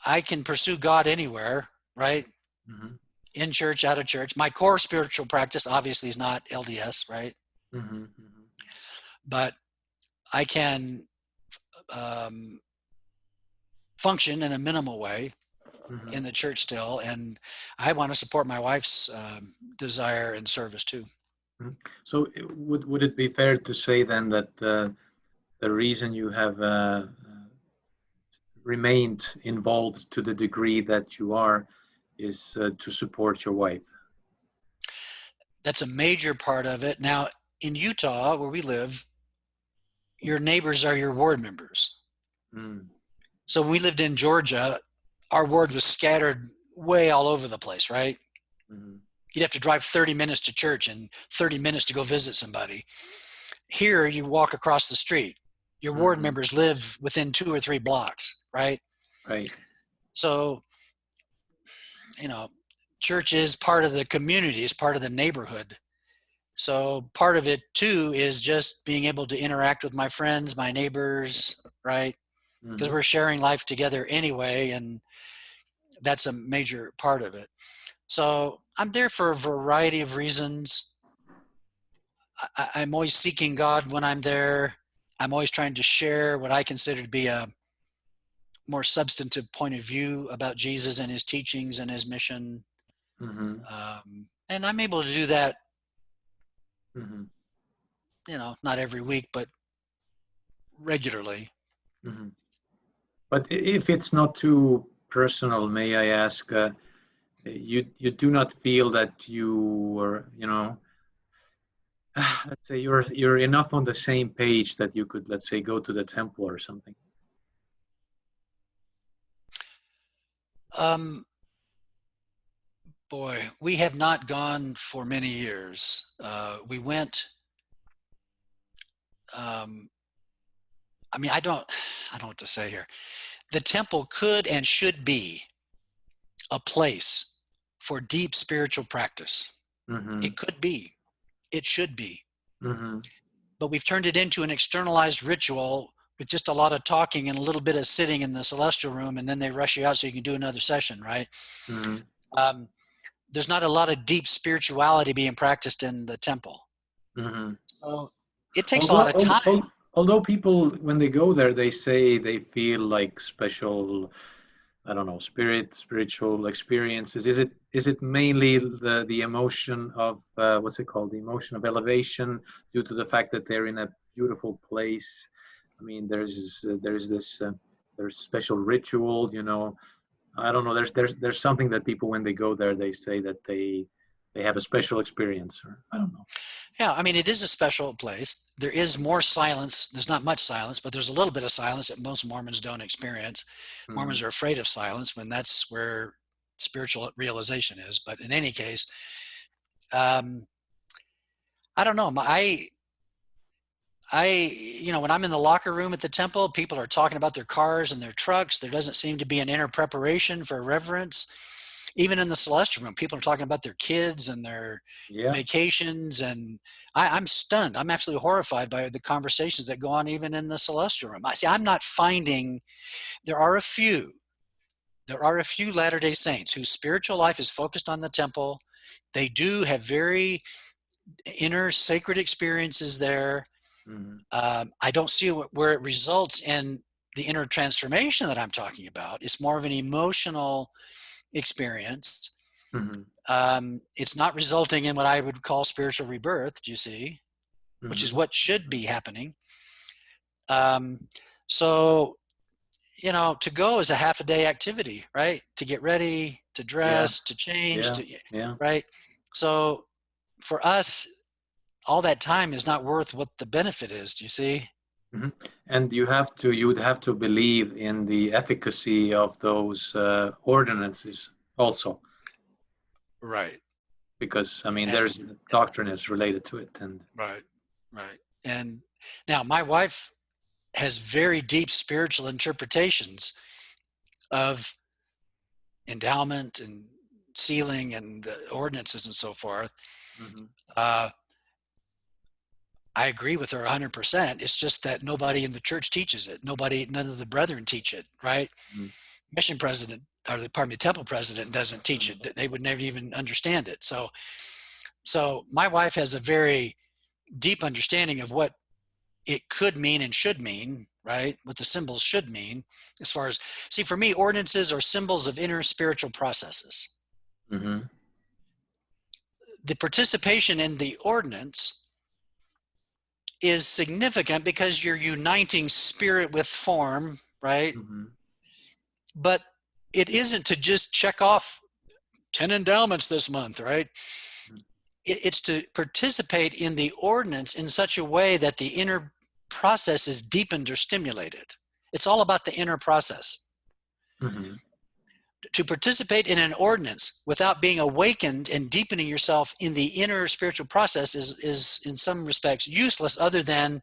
I can pursue God anywhere, right? Mm-hmm. In church, out of church. My core spiritual practice obviously is not LDS, right? Mm-hmm. but I can function in a minimal way Mhm. in the church still, and I want to support my wife's desire and service too. Mhm. So would it be fair to say then that the reason you have remained involved to the degree that you are is to support your wife? That's a major part of it. Now, in Utah, where we live, your neighbors are your ward members. Mm. So when we lived in Georgia, our ward was scattered way all over the place, right? Mhm. You'd have to drive 30 minutes to church and 30 minutes to go visit somebody. Here, you walk across the street. Your ward Mhm. members live within 2 or 3 blocks, right? Right. So, you know, church is part of the community, is part of the neighborhood. So part of it too is just being able to interact with my friends, my neighbors, right? Because Mhm. we're sharing life together anyway, and that's a major part of it. So I'm there for a variety of reasons. I'm always seeking God when I'm there. I'm always trying to share what I consider to be a more substantive point of view about Jesus and his teachings and his mission. Mhm. And I'm able to do that, Mhm. not every week, but regularly. Mhm. But if it's not too personal, may I ask, you do not feel that you are, let's say you're enough on the same page that you could, let's say, go to the temple or something? Um, Boy, we have not gone for many years. We went. Um, I don't know what to say here. The temple could and should be a place for deep spiritual practice. Mm-hmm. It could be. It should be. Mm-hmm. But we've turned it into an externalized ritual with just a lot of talking and a little bit of sitting in the celestial room, and then they rush you out so you can do another session, right? Mm-hmm. Um, there's not a lot of deep spirituality being practiced in the temple. Mm-hmm. So it takes a lot Although, of time. although people, when they go there, they say they feel like special, I don't know, spiritual experiences. Is it mainly the emotion of what's it called? The emotion of elevation due to the fact that they're in a beautiful place. I mean, there's this there's special ritual. I don't know. There's something that people when they go there they say that they have a special experience. Or I don't know. Yeah, it is a special place. There is more silence. There's not much silence, but there's a little bit of silence that most Mormons don't experience. Mm-hmm. Mormons are afraid of silence when that's where spiritual realization is. But in any case, um, I don't know. When I'm in the locker room at the temple, people are talking about their cars and their trucks. There doesn't seem to be an inner preparation for reverence. Even in the celestial room, people are talking about their kids and their Yeah. vacations. And I'm stunned. I'm absolutely horrified by the conversations that go on even in the celestial room. I'm not finding, there are a few, Latter-day Saints whose spiritual life is focused on the temple. They do have very inner sacred experiences there. Mm-hmm. I don't see where it results in the inner transformation that I'm talking about. It's more of an emotional experience. Mm-hmm. It's not resulting in what I would call spiritual rebirth, do you see? Which is Mm-hmm. what should be happening. Um, so, to go is a half a day activity, right? To get ready, to Yeah. dress, to change, Yeah. Yeah. right? So for us, all that time is not worth what the benefit is, do you see? Hmm. And you would have to believe in the efficacy of those ordinances also, Right. because I mean, And there's doctrine is related to it, and right, right. And now my wife has very deep spiritual interpretations of endowment and sealing and the ordinances and so forth. hmm Uh, I agree with her 100%. It's just that nobody in the church teaches it. None of the brethren teach it, right? Mission president, the temple president doesn't teach hmm it. They would never even understand it. So my wife has a very deep understanding of what it could mean and should mean, right? What the symbols should mean as far as, see, for me, ordinances are symbols of inner spiritual processes. Mm-hmm. The participation in the ordinance is significant because you're uniting spirit with form, right? Mm-hmm. But it isn't to just check off 10 endowments this month, right? It's to participate in the ordinance in such a way that the inner process is deepened or stimulated. It's all about the inner process. Mm-hmm. To participate in an ordinance without being awakened and deepening yourself in the inner spiritual process is in some respects useless, other than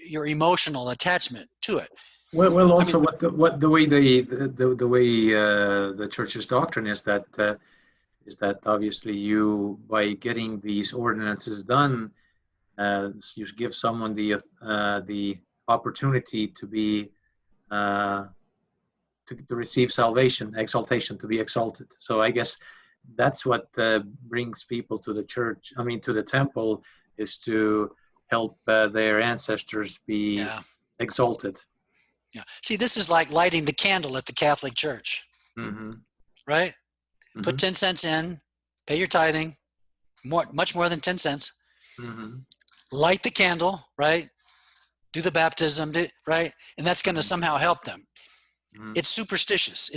your emotional attachment to it. Well, I also mean, what the way the way the church's doctrine is that obviously you, by getting these ordinances done, you give someone the opportunity to be to receive salvation, exaltation, to be exalted. So I guess that's what brings people to the church. I mean, to the temple, is to help their ancestors be yeah, exalted. yeah. See, this is like lighting the candle at the Catholic Church, Mm-hmm. right? Put Mm-hmm. 10 cents in, pay your tithing, much more than 10 cents. Mm-hmm. Light the candle, right? Do the baptism, right? And that's going to Mm-hmm. somehow help them. Mm-hmm. It's superstitious.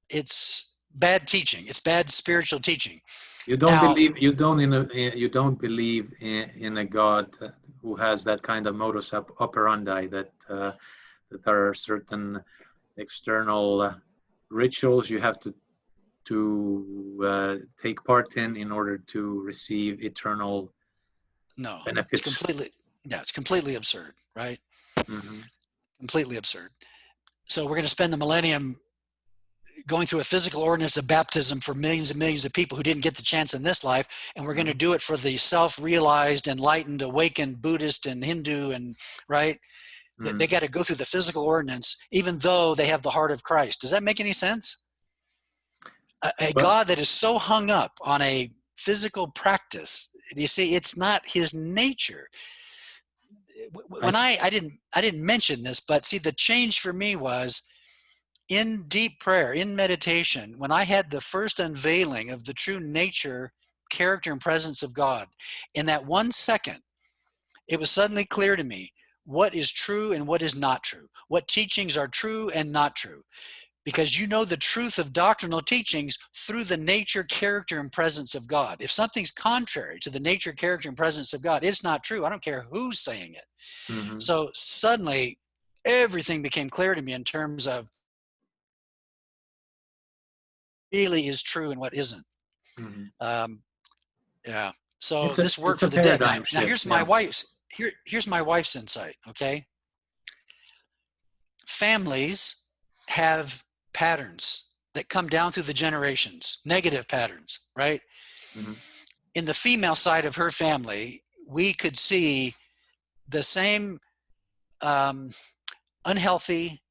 It's bad teaching. It's bad spiritual teaching. You don't Now, believe you don't believe in a God who has that kind of modus operandi, that there are certain external rituals you have to take part in order to receive eternal no, benefits. it's completely absurd, right? Mm-hmm. Completely absurd. So we're going to spend the millennium going through a physical ordinance of baptism for millions and millions of people who didn't get the chance in this life, and we're going to Mm-hmm. do it for the self-realized, enlightened, awakened Buddhist and Hindu, and right? They got to go through the physical ordinance, even though they have the heart of Christ. Does that make any sense? A Well, God that is so hung up on a physical practice, you see, it's not his nature. I When I didn't mention this, but see, the change for me was in deep prayer, in meditation, when I had the first unveiling of the true nature, character, and presence of God. In that 1 second, it was suddenly clear to me what is true and what is not true, what teachings are true and not true. Because you know the truth of doctrinal teachings through the nature, character, and presence of God. If something's contrary to the nature, character, and presence of God, it's not true. I don't care who's saying it. mm-hmm. So suddenly, everything became clear to me in terms of really is true and what isn't. Mm-hmm. Um, yeah. So It's a this work it's a for the dead. Now, paradigm now shift. here's my Yeah. wife's here's my wife's insight. Okay, families have patterns that come down through the generations, negative patterns, right? Mm-hmm. In the female side of her family, we could see the same um, unhealthy,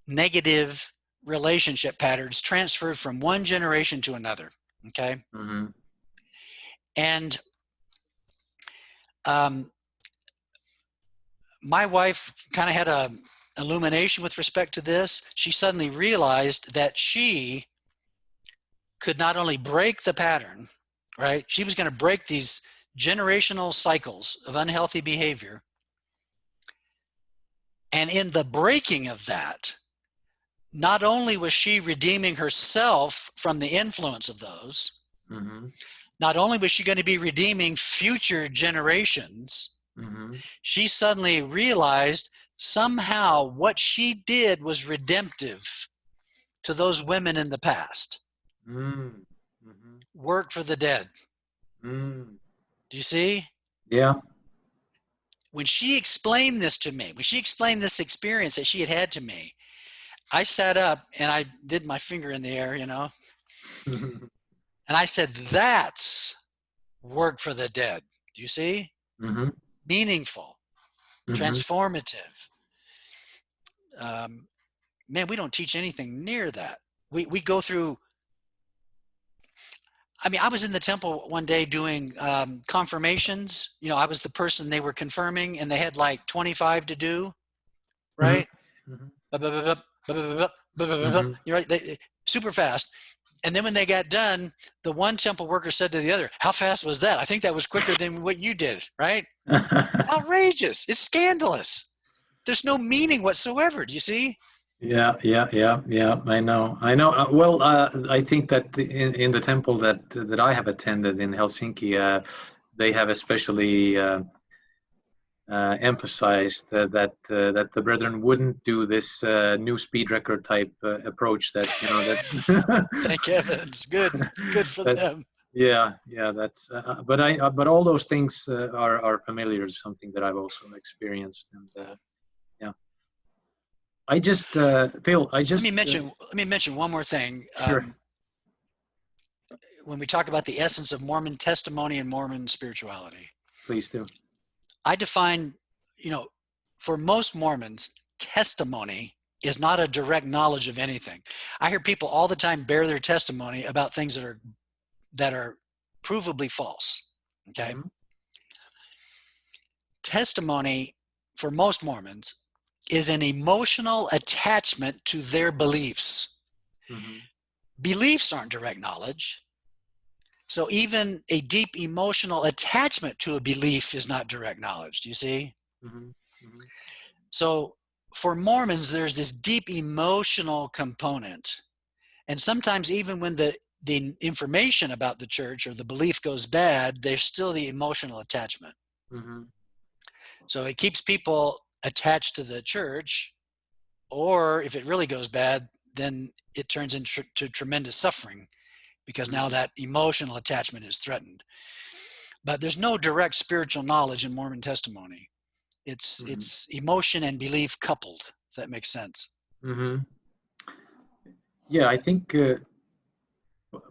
negative relationship patterns transferred from one generation to another. Okay, Mm-hmm. and um, my wife kind of had a illumination with respect to this. She suddenly realized that she could not only break the pattern, right? She was going to break these generational cycles of unhealthy behavior. And in the breaking of that, not only was she redeeming herself from the influence of those, Mm-hmm. not only was she going to be redeeming future generations, Mm-hmm. she suddenly realized somehow what she did was redemptive to those women in the past. Mm-hmm. Work for the dead. Mm. Do you see? Yeah. When she explained this to me, when she explained this experience that she had had to me, I sat up and I did my finger in the air, Mm-hmm. and I said, that's work for the dead. Do you see? Meaningful, Mm-hmm. transformative. Um, Man, we don't teach anything near that. We go through, I mean, I was in the temple one day doing confirmations. You know, I was the person they were confirming, and they had like 25 to do, Hmm. right? Hmm. You Hmm. know, super fast. And then when they got done, the one temple worker said to the other, "How fast was that? I think that was quicker than what you did," right? Outrageous. It's scandalous. There's no meaning whatsoever. Do you see? Yeah, yeah, yeah, yeah. I know, I know. Well, I think that in the temple that I have attended in Helsinki, they have especially emphasized that the brethren wouldn't do this new speed record type approach that that Thank heavens. Good for that them. yeah, yeah. That's but all those things are familiar, something that I've also experienced, and yeah. I just Phil, I just Let me mention one more thing. sure, When we talk about the essence of Mormon testimony and Mormon spirituality, please do. I define, you know, for most Mormons, testimony is not a direct knowledge of anything. I hear people all the time bear their testimony about things that are provably false. Okay. Hmm. Testimony for most Mormons is an emotional attachment to their beliefs. Hmm. Beliefs aren't direct knowledge. So even a deep emotional attachment to a belief is not direct knowledge. Do you see? Hmm. Hmm. So for Mormons, there's this deep emotional component. And sometimes even when the information about the church or the belief goes bad, there's still the emotional attachment. Hmm. So it keeps people attached to the church, or if it really goes bad, then it turns into tremendous suffering because now Hmm. that emotional attachment is threatened. But there's no direct spiritual knowledge in Mormon testimony. Hmm. It's emotion and belief coupled, if that makes sense. Hmm. Yeah, I think,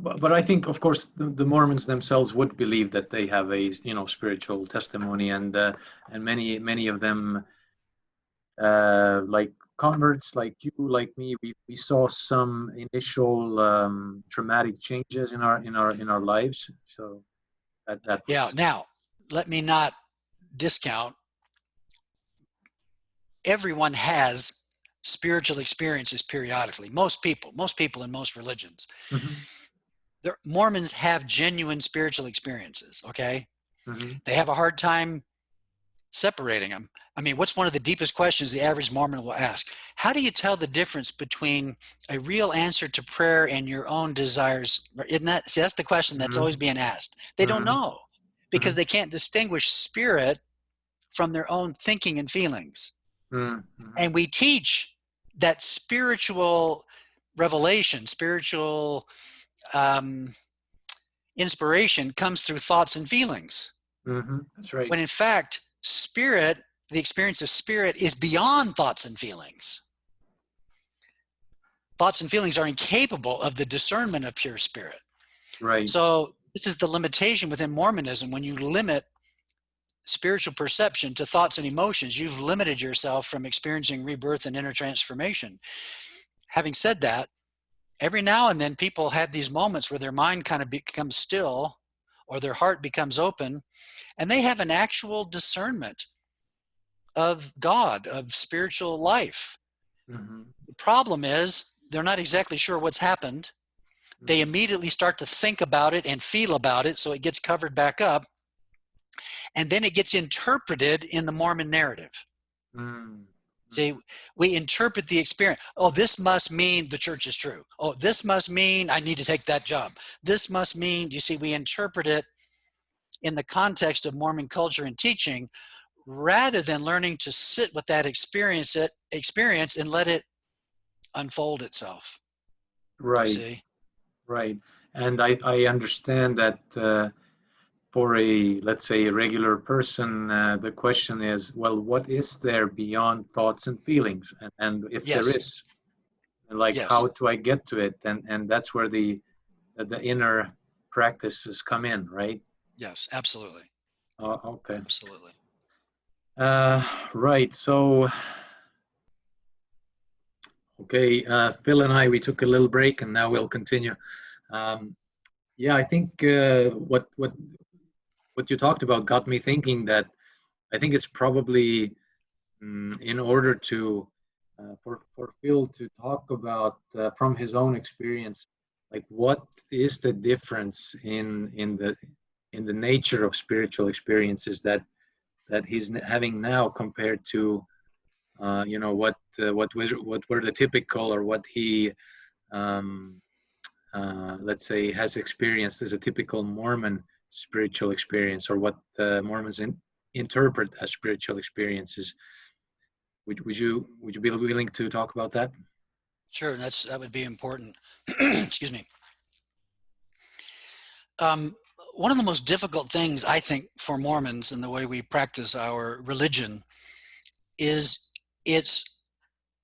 but I think, of course, the Mormons themselves would believe that they have a spiritual testimony, and many of them, like converts, like you, like me, we saw some initial traumatic changes in our lives. So that Yeah. was. Now, let me not discount. Everyone has spiritual experiences periodically. Most people in most religions. Hmm. Mormons have genuine spiritual experiences. Okay, Hmm. they have a hard time separating them. I mean, what's one of the deepest questions the average Mormon will ask? How do you tell the difference between a real answer to prayer and your own desires? Isn't that, see, that's the question that's always Hmm. being asked. They don't Hmm. know because Hmm. they can't distinguish spirit from their own thinking and feelings. Hmm. And we teach that spiritual revelation, spiritual um, inspiration comes through thoughts and feelings. Hmm. That's right. When in fact, spirit, the experience of spirit is beyond thoughts and feelings. Thoughts and feelings are incapable of the discernment of pure spirit. Right. So this is the limitation within Mormonism. When you limit spiritual perception to thoughts and emotions, you've limited yourself from experiencing rebirth and inner transformation. Having said that, every now and then people have these moments where their mind kind of becomes still or their heart becomes open and they have an actual discernment of God, of spiritual life. Hmm. The problem is they're not exactly sure what's happened. They Hmm. immediately start to think about it and feel about it, so it gets covered back up. And then it gets interpreted in the Mormon narrative. Hmm. See, we interpret the experience. Oh, this must mean the church is true. Oh, this must mean I need to take that job. This must mean, you see, we interpret it in the context of Mormon culture and teaching rather than learning to sit with that experience and let it unfold itself. You Right. see? Right. And I understand that for let's say, a regular person, the question is, well, what is there beyond thoughts and feelings? And if there Yes. is, like, how Yes. do I get to it? And that's where the inner practices come in, right? Yes. Absolutely. Okay. Absolutely. Uh, right. So, okay, Phil and I, we took a little break, and now we'll continue. Um, Yeah, I think what you talked about got me thinking that I think it's probably in order to for Phil to talk about from his own experience, like what is the difference in the nature of spiritual experiences that he's having now compared to what were the typical or what he um, let's say has experienced as a typical Mormon spiritual experience, or what the Mormons interpret as spiritual experiences. Would you be willing to talk about that? Sure, that would be important. Excuse me. Um, One of the most difficult things I think for Mormons in the way we practice our religion is it's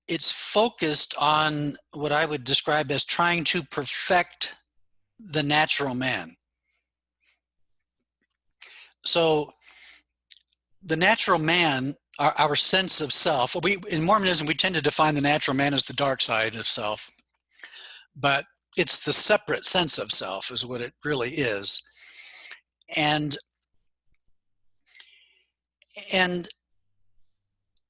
it's focused on what I would describe as trying to perfect the natural man. So the natural man, our sense of self, in Mormonism, we tend to define the natural man as the dark side of self, but it's the separate sense of self is what it really is. And and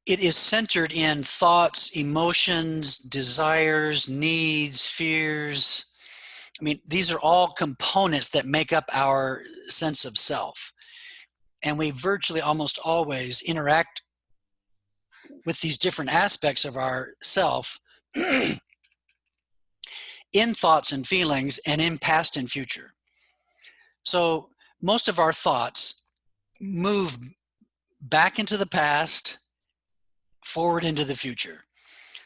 it is centered in thoughts, emotions, desires, needs, fears. I mean, these are all components that make up our sense of self. And we virtually almost always interact with these different aspects of our self in thoughts and feelings and in past and future. So most of our thoughts move back into the past, forward into the future.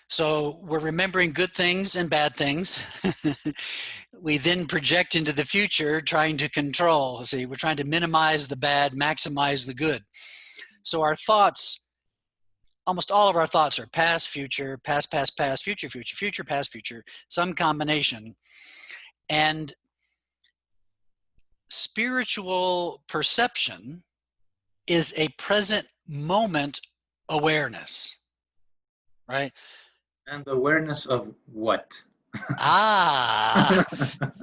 So we're remembering good things and bad things. We then project into the future, trying to control. See, we're trying to minimize the bad, maximize the good. So our thoughts, almost all of our thoughts are past, future, past, past, past, future, future, future, past, future, some combination. And spiritual perception is a present moment awareness, right? And awareness of what? Ah,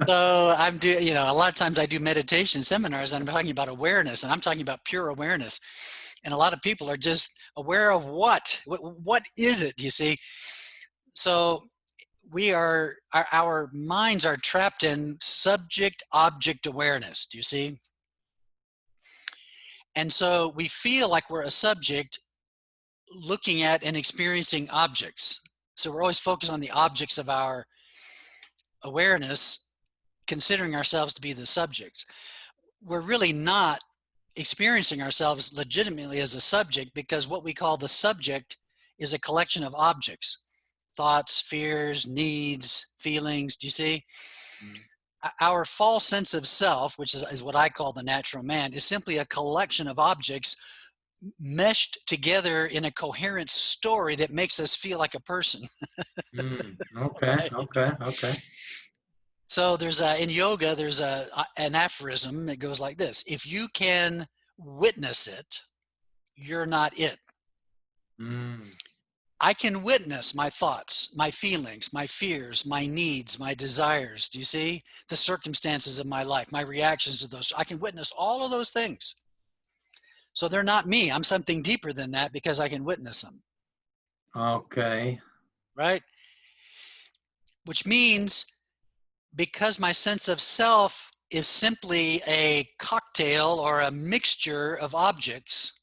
so I'm doing, a lot of times I do meditation seminars and I'm talking about awareness, and I'm talking about pure awareness. And a lot of people are just aware of what? What is it, you see? So our minds are trapped in subject object awareness. Do you see? And so we feel like we're a subject looking at and experiencing objects. So we're always focused on the objects of our awareness, considering ourselves to be the subjects. We're really not experiencing ourselves legitimately as a subject, because what we call the subject is a collection of objects, thoughts, fears, needs, feelings. Do you see? Our false sense of self, which is what I call the natural man, is simply a collection of objects meshed together in a coherent story that makes us feel like a person. Okay, Right? okay. So in yoga, there's an aphorism that goes like this: if you can witness it, you're not it. Mm, I can witness my thoughts, my feelings, my fears, my needs, my desires. Do you see? The circumstances of my life, my reactions to those. I can witness all of those things. So they're not me. I'm something deeper than that because I can witness them. okay. Right? Which means because my sense of self is simply a cocktail or a mixture of objects,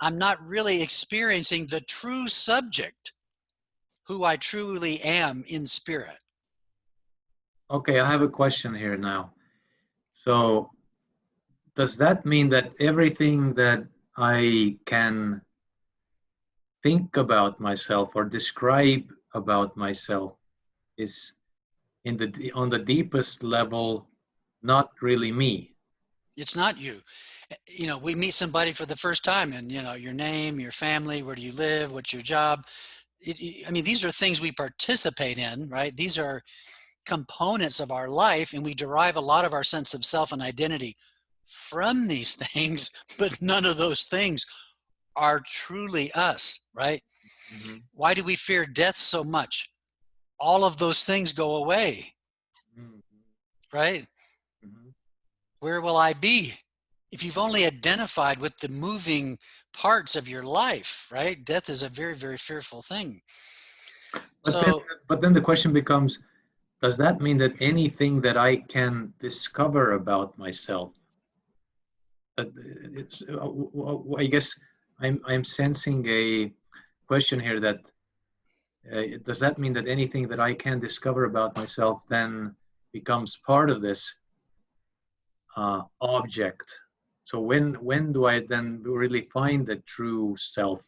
I'm not really experiencing the true subject, who I truly am in spirit. Okay, I have a question here now. So, does that mean that everything that I can think about myself or describe about myself is on the deepest level not really me? It's not you. We meet somebody for the first time, and your name, your family, where do you live, what's your job. I mean, these are things we participate in, right? These are components of our life, and we derive a lot of our sense of self and identity from these things, but none of those things are truly us, right? Mm-hmm. Why do we fear death so much? All of those things go away, Mm-hmm. right? where will I be? If you've only identified with the moving parts of your life, right? Death is a very, very fearful thing. But then, So, but then the question becomes, does that mean that anything that I can discover about myself, it's, I guess I'm sensing a question here that does that mean that anything that I can discover about myself then becomes part of this object? So when do I then really find the true self,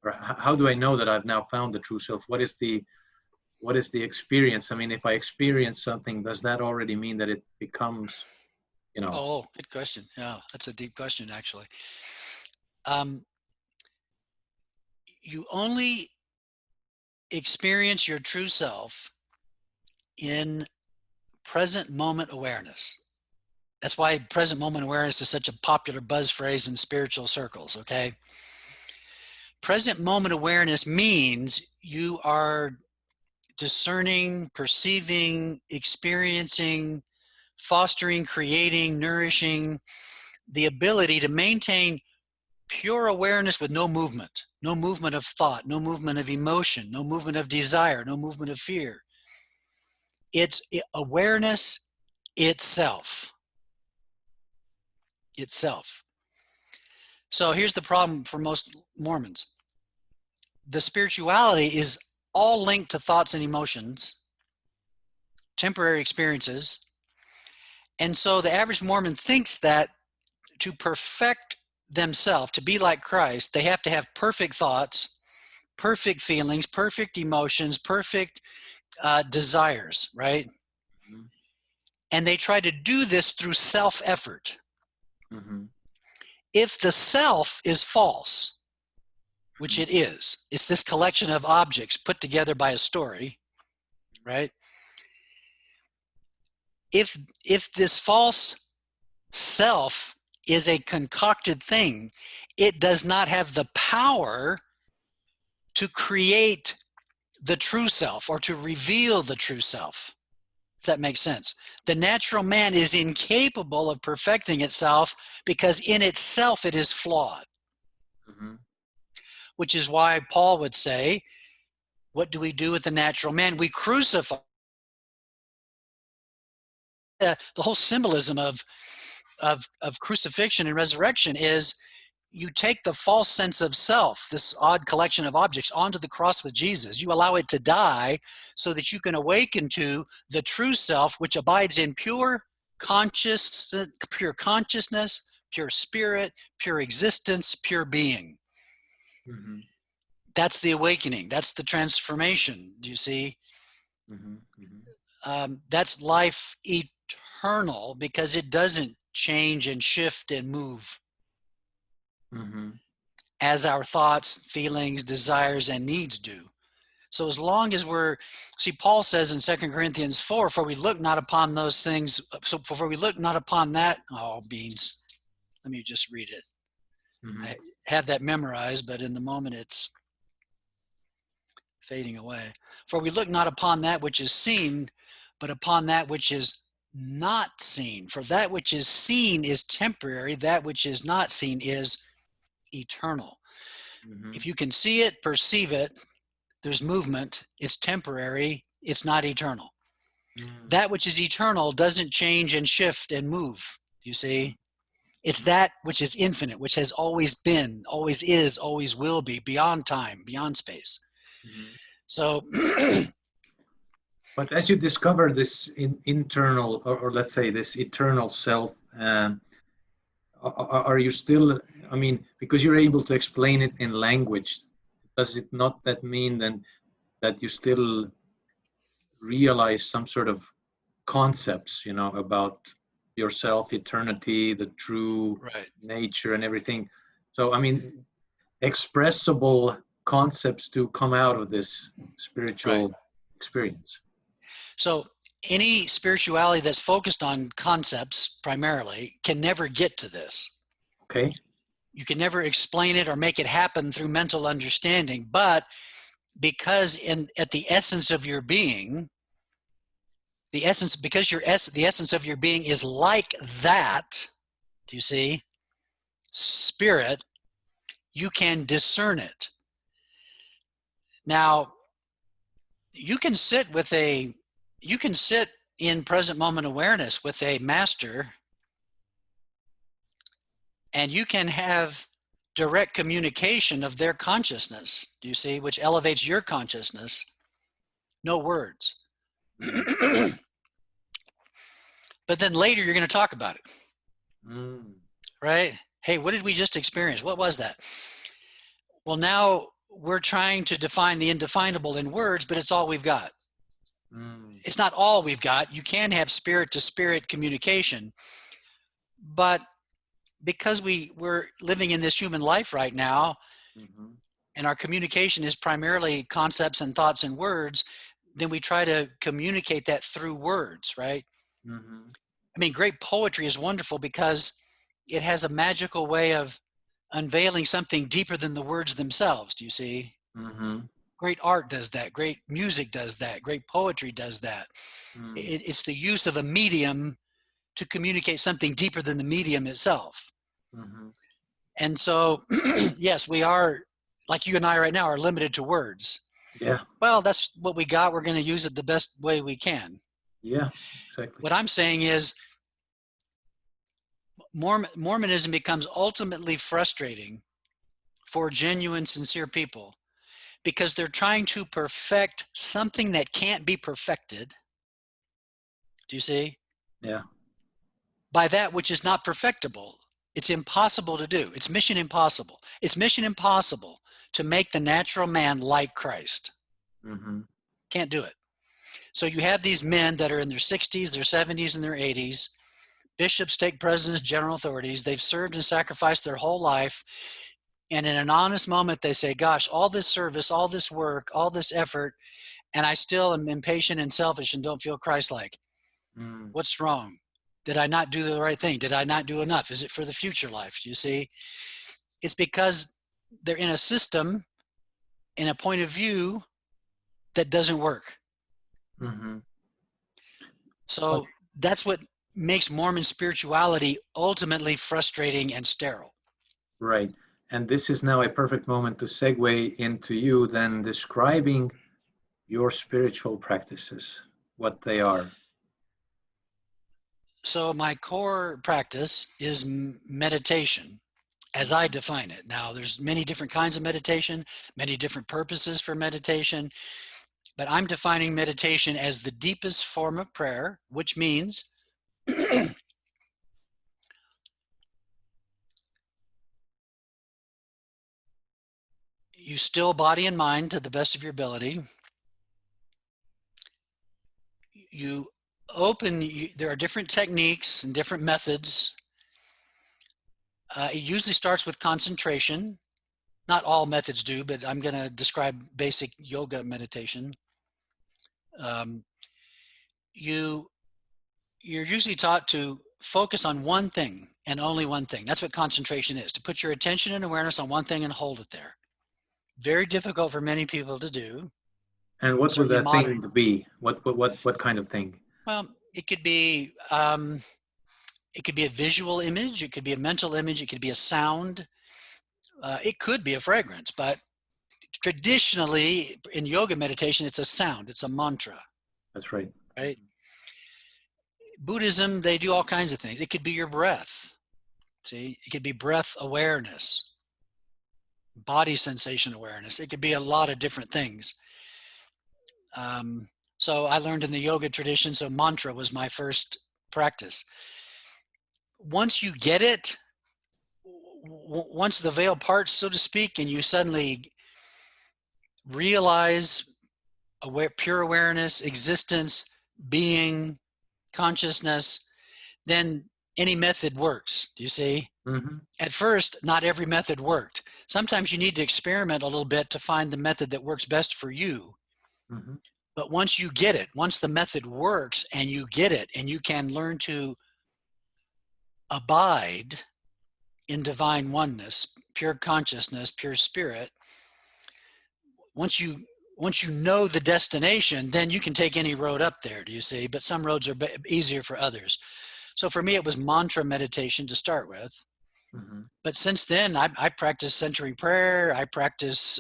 or how do I know that I've now found the true self? What is the experience? I mean, if I experience something, does that already mean that it becomes, you know? oh, good question. Yeah, that's a deep question, actually. Um, you only experience your true self in present moment awareness. That's why present moment awareness is such a popular buzz phrase in spiritual circles, okay? Present moment awareness means you are discerning, perceiving, experiencing, fostering, creating, nourishing the ability to maintain pure awareness with no movement of thought, no movement of emotion, no movement of desire, no movement of fear. It's awareness itself. Itself. So here's the problem for most Mormons. The spirituality is all linked to thoughts and emotions, temporary experiences. And so the average Mormon thinks that to perfect themselves, to be like Christ, they have to have perfect thoughts, perfect feelings, perfect emotions, perfect desires, right? Mhm. And they try to do this through self-effort. Mhm. If the self is false, which it is, it's this collection of objects put together by a story, right? If this false self is a concocted thing, it does not have the power to create the true self or to reveal the true self, if that makes sense. The natural man is incapable of perfecting itself because in itself it is flawed, Mhm. which is why Paul would say, what do we do with the natural man? We crucify. The whole symbolism of crucifixion and resurrection is you take the false sense of self, this odd collection of objects, onto the cross with Jesus. You allow it to die so that you can awaken to the true self, which abides in pure consciousness, pure spirit, pure existence, pure being. Mhm. That's the awakening. That's the transformation. Do you see? Mhm. Mhm. That's life eternal because it doesn't change and shift and move Mhm. as our thoughts, feelings, desires, and needs do. So as long as Paul says in 2 Corinthians 4, for we look not upon those things, so for we look not upon that, oh, beans, let me just read it. Mhm. I have that memorized, but in the moment it's fading away. For we look not upon that which is seen, but upon that which is not seen. For that which is seen is temporary, that which is not seen is eternal. Mhm. If you can see it, perceive it, there's movement, it's temporary, it's not eternal. Mhm. That which is eternal doesn't change and shift and move. You see? It's Mhm. that which is infinite, which has always been, always is, always will be, beyond time, beyond space. Mhm. So, But as you discover this internal, or let's say this eternal self, are you still, I mean, because you're able to explain it in language, does it not that mean then that you still realize some sort of concepts, about yourself, eternity, the true right, nature and everything? So, I mean, expressible concepts to come out of this right. spiritual experience. So, any spirituality that's focused on concepts primarily can never get to this. Okay. You can never explain it or make it happen through mental understanding, but because at the essence of your being the essence, because the essence of your being is like that, do you see? Spirit, you can discern it. Now, you can sit in present moment awareness with a master, and you can have direct communication of their consciousness, do you see, which elevates your consciousness. No words. But then later you're going to talk about it. Right? Hey, what did we just experience? What was that? Well, now we're trying to define the indefinable in words, but it's all we've got. It's not all we've got. You can have spirit to spirit communication, but because we're living in this human life right now, and our communication is primarily concepts and thoughts and words, then we try to communicate that through words, right? I mean, great poetry is wonderful because it has a magical way of unveiling something deeper than the words themselves, do you see? Great art does that. Great music does that. Great poetry does that. It's the use of a medium to communicate something deeper than the medium itself. And so, yes, we are, like you and I right now, are limited to words. Yeah. Well, that's what we got. We're going to use it the best way we can. Yeah, exactly. What I'm saying is Mormonism becomes ultimately frustrating for genuine, sincere people because they're trying to perfect something that can't be perfected. Do you see? Yeah. By that which is not perfectible. It's impossible to do. It's mission impossible. It's mission impossible to make the natural man like Christ. Can't do it. So you have these men that are in their 60s, their 70s, and their 80s, bishops, stake presidents, general authorities. They've served and sacrificed their whole life. And in an honest moment, they say, gosh, all this service, all this work, all this effort, and I still am impatient and selfish and don't feel Christ-like. What's wrong? Did I not do the right thing? Did I not do enough? Is it for the future life? Do you see? It's because they're in a system, in a point of view that doesn't work. So that's what makes Mormon spirituality ultimately frustrating and sterile. Right. And this is now a perfect moment to segue into you then describing your spiritual practices, what they are. So my core practice is meditation, as I define it. Now, there's many different kinds of meditation, many different purposes for meditation, but I'm defining meditation as the deepest form of prayer, which means you still body and mind to the best of your ability. There are different techniques and different methods. It usually starts with concentration. Not all methods do, but I'm going to describe basic yoga meditation. You're usually taught to focus on one thing and only one thing. That's what concentration is, to put your attention and awareness on one thing and hold it there. Very difficult for many people to do. And what would that thing be? What kind of thing? Well, it could be a visual image. It could be a mental image. It could be a sound. It could be a fragrance, but traditionally in yoga meditation, it's a sound. It's a mantra. That's right. Right? Buddhism, they do all kinds of things. It could be your breath. See, it could be breath awareness, body sensation awareness. It could be a lot of different things. So I learned in the yoga tradition, so mantra was my first practice. Once you get it, once the veil parts, so to speak, and you suddenly realize pure awareness, existence, being, consciousness, then any method works. Do you see? At first, not every method worked. Sometimes you need to experiment a little bit to find the method that works best for you. But once you get it, once the method works and you get it, and you can learn to abide in divine oneness, pure consciousness, pure spirit, once you once you know the destination, then you can take any road up there, do you see? But some roads are easier for others. So for me, it was mantra meditation to start with. Mm-hmm. But since then, I practice centering prayer. I practice,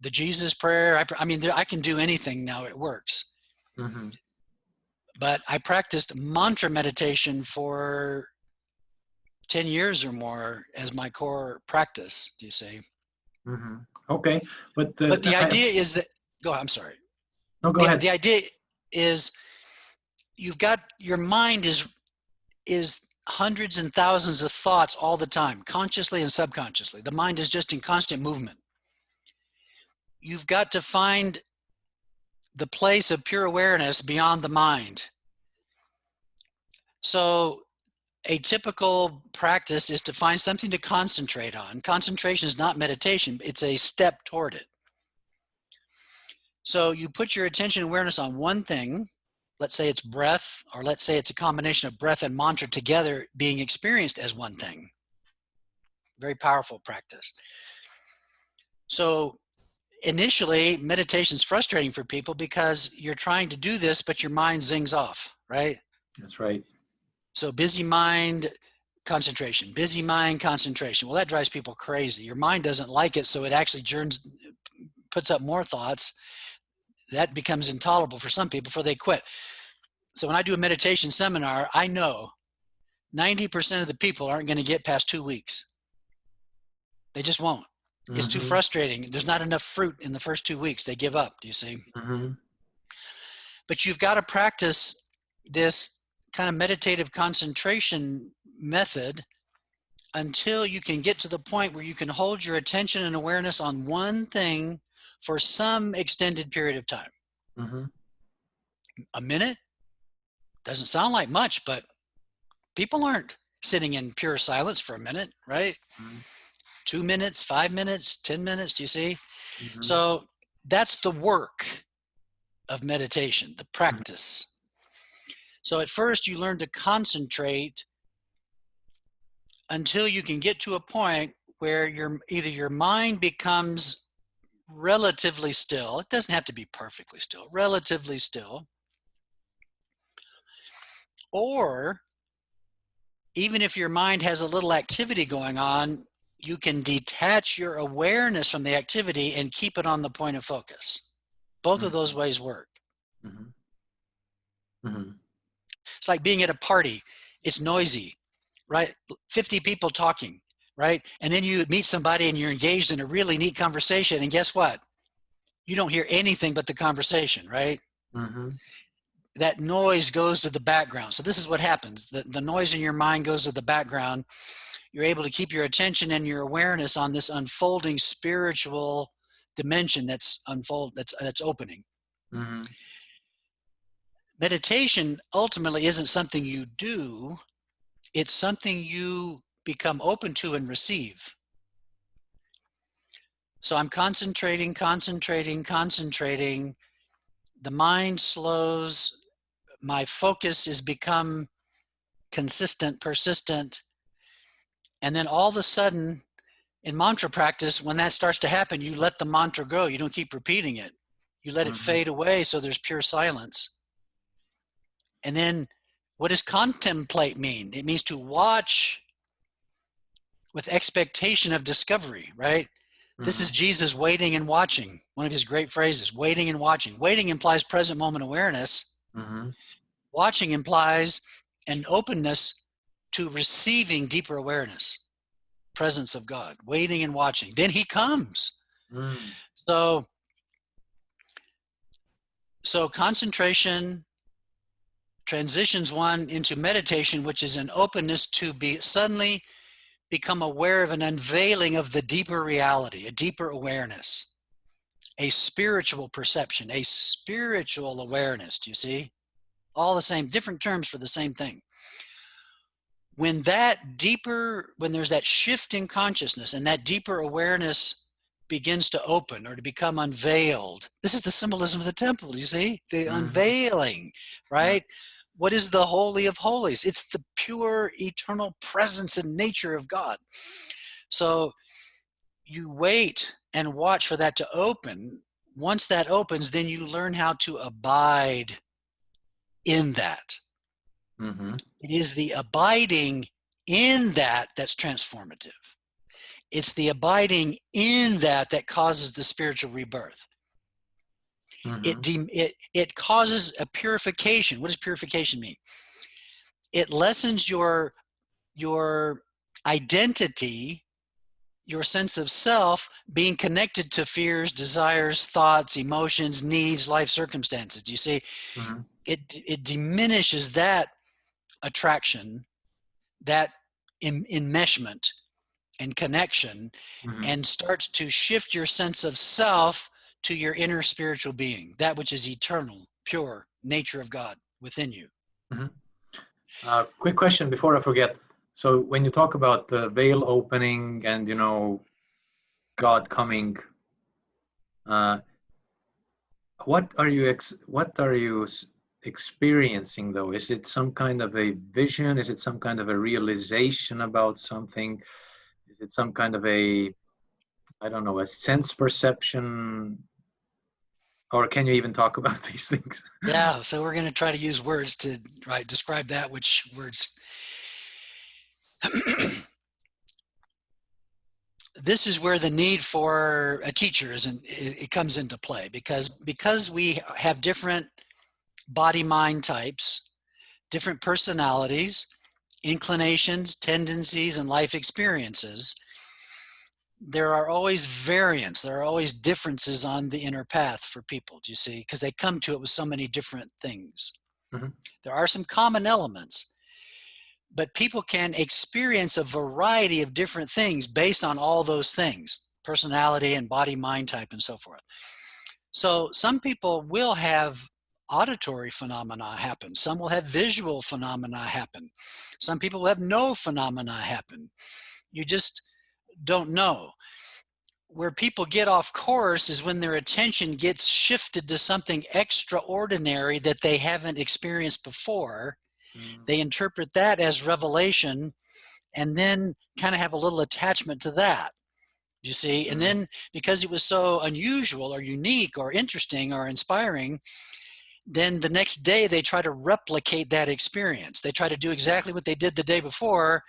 the Jesus prayer. I can do anything now. It works. Mm-hmm. But I practiced mantra meditation for 10 years or more as my core practice, do you see? Mm-hmm. Okay, but But the idea is that, I'm sorry. no, go ahead. The idea is you've got, your mind is hundreds and thousands of thoughts all the time, consciously and subconsciously. The mind is just in constant movement. You've got to find the place of pure awareness beyond the mind. So a typical practice is to find something to concentrate on. Concentration is not meditation, it's a step toward it. So you put your attention and awareness on one thing. Let's say it's breath, or let's say it's a combination of breath and mantra together being experienced as one thing. Very powerful practice. So initially, meditation is frustrating for people because you're trying to do this, but your mind zings off, right? That's right. So busy mind, concentration, busy mind, concentration. Well, that drives people crazy. Your mind doesn't like it, so it actually puts up more thoughts. That becomes intolerable for some people before they quit. So when I do a meditation seminar, I know 90% of the people aren't going to get past 2 weeks. They just won't. Mm-hmm. It's too frustrating. There's not enough fruit in the first 2 weeks. They give up, do you see? Mm-hmm. But you've got to practice this kind of meditative concentration method until you can get to the point where you can hold your attention and awareness on one thing for some extended period of time. Mm-hmm. A minute? Doesn't sound like much, but people aren't sitting in pure silence for a minute, right? Mm-hmm. 2 minutes, 5 minutes, 10 minutes, do you see? Mm-hmm. So that's the work of meditation, the practice. Mm-hmm. So at first you learn to concentrate until you can get to a point where either your mind becomes relatively still. It doesn't have to be perfectly still, relatively still. Or even if your mind has a little activity going on, you can detach your awareness from the activity and keep it on the point of focus. Both mm-hmm. of those ways work. Mm-hmm. Mm-hmm. It's like being at a party. It's noisy, right? 50 people talking, right? And then you meet somebody and you're engaged in a really neat conversation, and guess what? You don't hear anything but the conversation, right? Mm-hmm. That noise goes to the background. So this is what happens. The noise in your mind goes to the background. You're able to keep your attention and your awareness on this unfolding spiritual dimension that's opening. Mm-hmm. Meditation ultimately isn't something you do. It's something you become open to and receive. So I'm concentrating. The mind slows. My focus has become consistent, persistent. And then all of a sudden, in mantra practice, when that starts to happen, you let the mantra go. You don't keep repeating it. You let mm-hmm. it fade away so there's pure silence. And then what does contemplate mean? It means to watch with expectation of discovery, right? Mm-hmm. This is Jesus waiting and watching. One of his great phrases, waiting and watching. Waiting implies present moment awareness. Mm-hmm. Watching implies an openness to receiving deeper awareness, presence of God, waiting and watching. Then he comes. Mm. So concentration transitions one into meditation, which is an openness to suddenly become aware of an unveiling of the deeper reality, a deeper awareness, a spiritual perception, a spiritual awareness. Do you see? All the same, different terms for the same thing. When there's that shift in consciousness and that deeper awareness begins to open or to become unveiled, this is the symbolism of the temple, you see? The mm-hmm. unveiling, right? Mm-hmm. What is the Holy of Holies? It's the pure, eternal presence and nature of God. So you wait and watch for that to open. Once that opens, then you learn how to abide in that. Mm-hmm. It is the abiding in that that's transformative. It's the abiding in that that causes the spiritual rebirth. Mm-hmm. It causes a purification. What does purification mean? It lessens your identity, your sense of self being connected to fears, desires, thoughts, emotions, needs, life circumstances. You see, Mm-hmm. it diminishes that attraction, that enmeshment and connection, Mm-hmm. and starts to shift your sense of self to your inner spiritual being, that which is eternal, pure nature of God within you. Mm-hmm. Quick question before I forget. So when you talk about the veil opening and God coming, uh, what are you experiencing though? Is it some kind of a vision? Is it some kind of a realization about something? Is it some kind of a, I don't know, a sense perception? Or can you even talk about these things? Yeah, so we're going to try to use words to describe that, which words. This is where the need for a teacher it comes into play, because we have different body mind types, different personalities, inclinations, tendencies, and life experiences. There are always variants, there are always differences on the inner path for people, do you see? Because they come to it with so many different things. Mm-hmm. There are some common elements, but people can experience a variety of different things based on all those things, personality and body mind type and so forth. So some people will have auditory phenomena happen. Some will have visual phenomena happen. Some people will have no phenomena happen. You just don't know. Where people get off course is when their attention gets shifted to something extraordinary that they haven't experienced before. They interpret that as revelation and then kind of have a little attachment to that. You see? And then because it was so unusual or unique or interesting or inspiring, then the next day they try to replicate that experience. They try to do exactly what they did the day before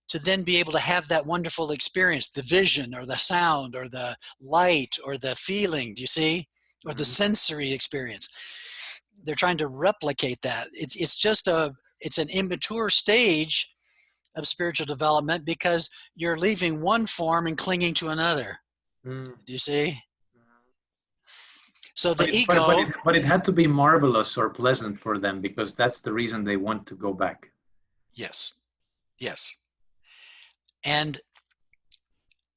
to then be able to have that wonderful experience, the vision or the sound or the light or the feeling, do you see? Or the sensory experience. They're trying to replicate that. It's an immature stage of spiritual development because you're leaving one form and clinging to another. Mm-hmm. Do you see? So But the it, but, but ego, it but it had to be marvelous or pleasant for them because that's the reason they want to go back. yes, yes. And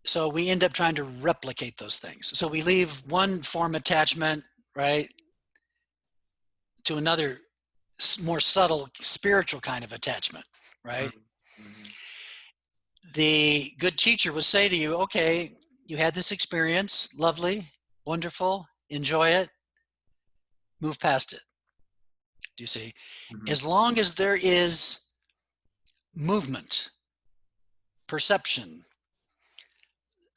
so we end up trying to replicate those things. So we leave one form attachment, right, to another more subtle spiritual kind of attachment, right? Mm-hmm. The good teacher would say to you, okay, you had this experience, lovely, wonderful, enjoy it, move past it. Do you see? Mm-hmm. As long as there is movement, perception,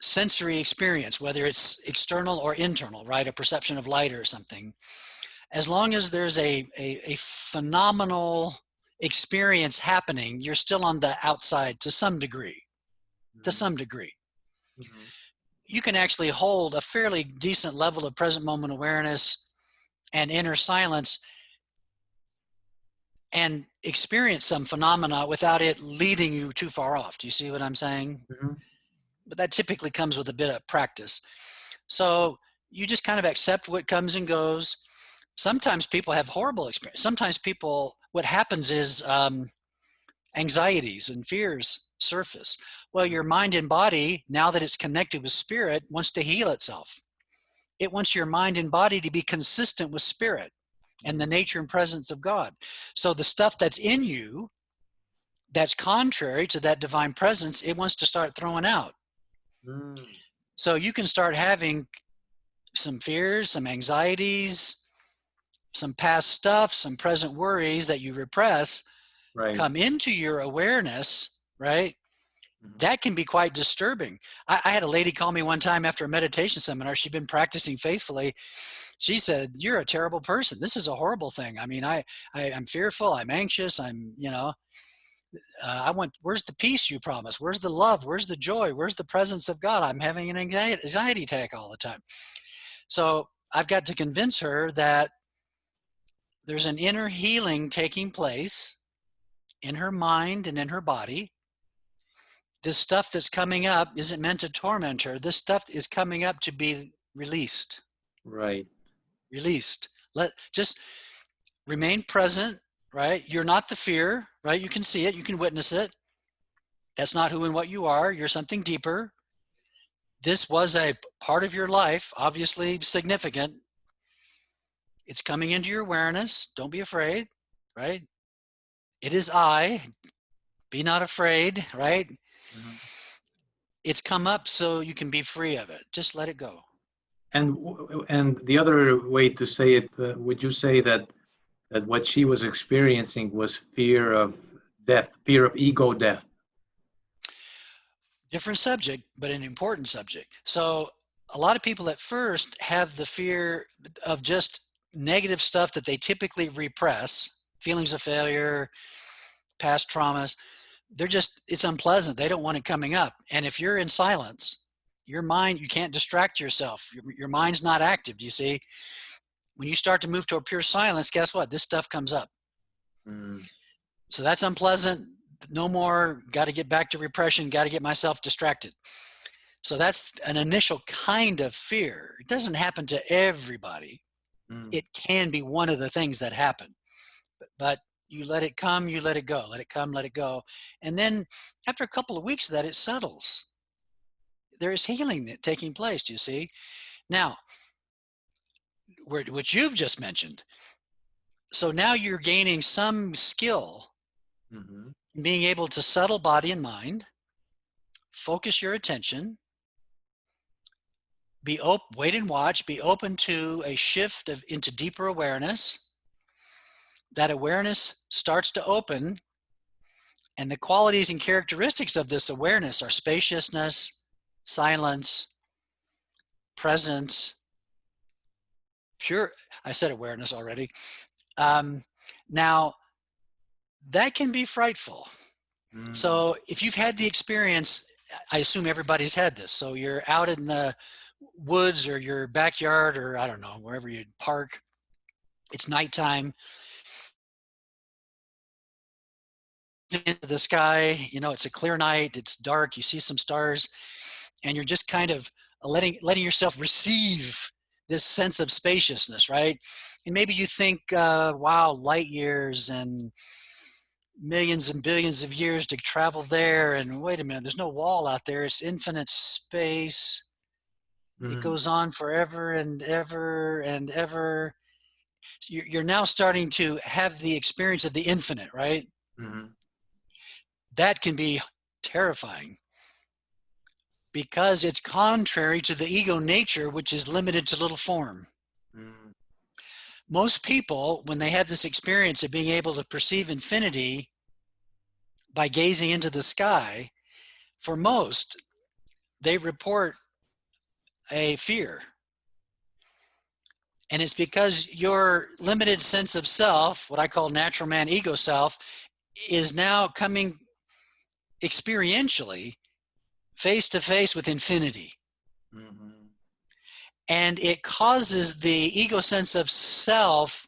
sensory experience, whether it's external or internal, right? A perception of light or something, as long as there's a phenomenal experience happening, you're still on the outside to some degree. To some degree. Mm-hmm. You can actually hold a fairly decent level of present moment awareness and inner silence and experience some phenomena without it leading you too far off. Do you see what I'm saying? Mm-hmm. But that typically comes with a bit of practice. So you just kind of accept what comes and goes. Sometimes people have horrible experience. Sometimes what happens is anxieties and fears surface. Well, your mind and body, now that it's connected with spirit, wants to heal itself. It wants your mind and body to be consistent with spirit and the nature and presence of God. So the stuff that's in you that's contrary to that divine presence, it wants to start throwing out. Mm-hmm. So you can start having some fears, some anxieties, some past stuff, some present worries that you repress Right. come into your awareness, right? That can be quite disturbing. I had a lady call me one time after a meditation seminar. She'd been practicing faithfully. She said, "You're a terrible person. This is a horrible thing. I mean, I'm fearful. I'm anxious. Where's the peace you promised? Where's the love? Where's the joy? Where's the presence of God? I'm having an anxiety attack all the time." So I've got to convince her that there's an inner healing taking place in her mind and in her body. This stuff that's coming up isn't meant to torment her. This stuff is coming up to be released. Right. Released. Just remain present, right? You're not the fear, right? You can see it. You can witness it. That's not who and what you are. You're something deeper. This was a part of your life, obviously significant. It's coming into your awareness. Don't be afraid, right? It is I. Be not afraid, right? Mm-hmm. It's come up so you can be free of it. Just let it go. And the other way to say it, would you say that what she was experiencing was fear of death, fear of ego death? Different subject, but an important subject. So a lot of people at first have the fear of just negative stuff that they typically repress, feelings of failure, past traumas. It's unpleasant. They don't want it coming up. And if you're in silence, your mind, you can't distract yourself. Your mind's not active. Do you see? When you start to move to a pure silence, guess what? This stuff comes up. So that's unpleasant. No more, got to get back to repression, got to get myself distracted. So that's an initial kind of fear. It doesn't happen to everybody. It can be one of the things that happen. But you let it come, you let it go. Let it come, let it go. And then after a couple of weeks of that, it settles. There is healing taking place, do you see? Now, what you've just mentioned. So now you're gaining some skill being able to settle body and mind, focus your attention, wait and watch, be open to a shift into deeper awareness. That awareness starts to open, and the qualities and characteristics of this awareness are spaciousness, silence, presence, pure. I said awareness already. Now, that can be frightful. So if you've had the experience, I assume everybody's had this. So you're out in the woods or your backyard or I don't know, wherever you park. It's nighttime. Into the sky, it's a clear night. It's dark. You see some stars, and you're just kind of letting yourself receive this sense of spaciousness, right? And maybe you think, wow, light years and millions and billions of years to travel there, and wait a minute, there's no wall out there. It's infinite space. It goes on forever and ever and ever. You're now starting to have the experience of the infinite, right? That can be terrifying because it's contrary to the ego nature, which is limited to little form. Most people, when they have this experience of being able to perceive infinity by gazing into the sky, for most, they report a fear. And it's because your limited sense of self, what I call natural man ego self, is now coming experientially face to face with infinity. And it causes the ego sense of self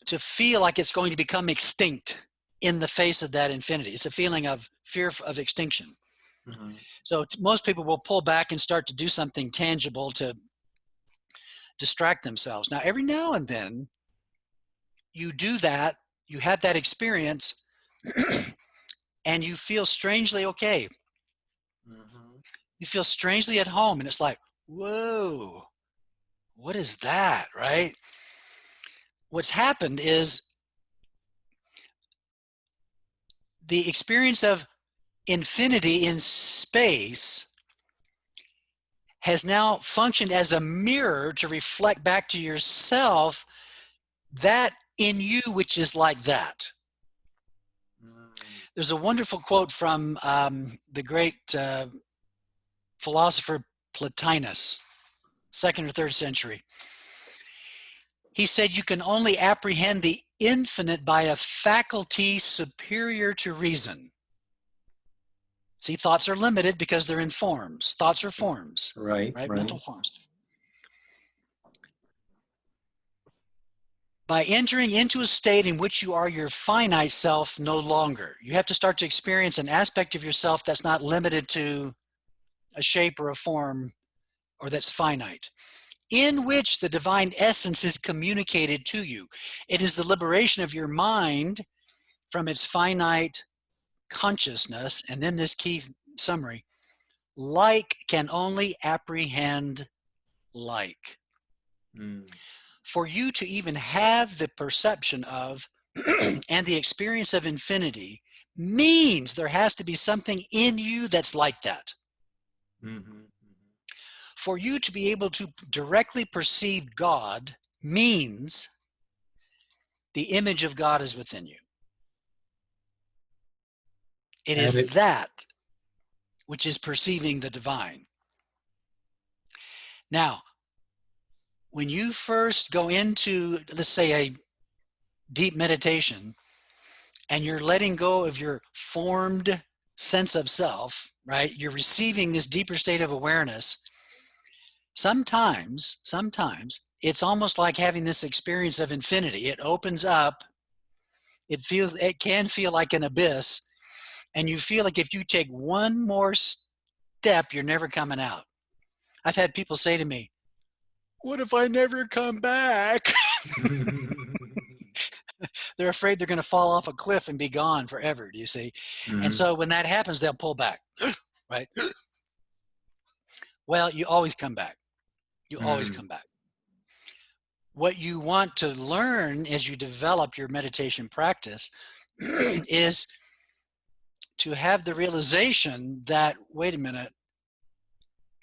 to feel like it's going to become extinct in the face of that infinity. It's a feeling of fear of extinction. So most people will pull back and start to do something tangible to distract themselves. Now, every now and then you do that, you have that experience, and you feel strangely okay. You feel strangely at home, and it's like, whoa, what is that, right? What's happened is the experience of infinity in space has now functioned as a mirror to reflect back to yourself that in you which is like that. There's a wonderful quote from the great philosopher Plotinus, 2nd or 3rd century. He said, "You can only apprehend the infinite by a faculty superior to reason." See, thoughts are limited because they're in forms. Thoughts are forms, Right. Mental forms. By entering into a state in which you are your finite self no longer. You have to start to experience an aspect of yourself that's not limited to a shape or a form, or that's finite, in which the divine essence is communicated to you. It is the liberation of your mind from its finite consciousness. And then this key summary: like can only apprehend like. For you to even have the perception of and the experience of infinity means there has to be something in you that's like that. For you to be able to directly perceive God means the image of God is within you. It is that which is perceiving the divine. Now, when you first go into, let's say, a deep meditation, and you're letting go of your formed sense of self, right? You're receiving this deeper state of awareness. Sometimes it's almost like having this experience of infinity. It opens up. It can feel like an abyss. And you feel like if you take one more step, you're never coming out. I've had people say to me, "What if I never come back?" They're afraid they're going to fall off a cliff and be gone forever, do you see? And so when that happens, they'll pull back, right? Well, you always come back. You always come back. What you want to learn as you develop your meditation practice is to have the realization that, wait a minute,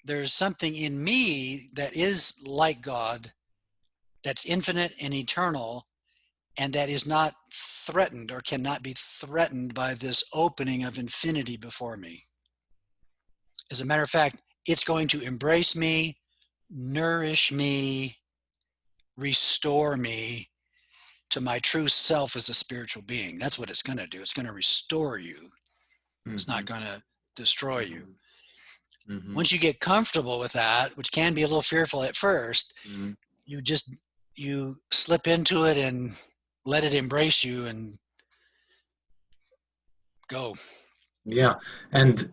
there's something in me that is like God, that's infinite and eternal, and that is not threatened or cannot be threatened by this opening of infinity before me. As a matter of fact, it's going to embrace me, nourish me, restore me to my true self as a spiritual being. That's what it's going to do. It's going to restore you. It's not going to destroy you. Once you get comfortable with that, which can be a little fearful at first, you slip into it and let it embrace you and go. Yeah. And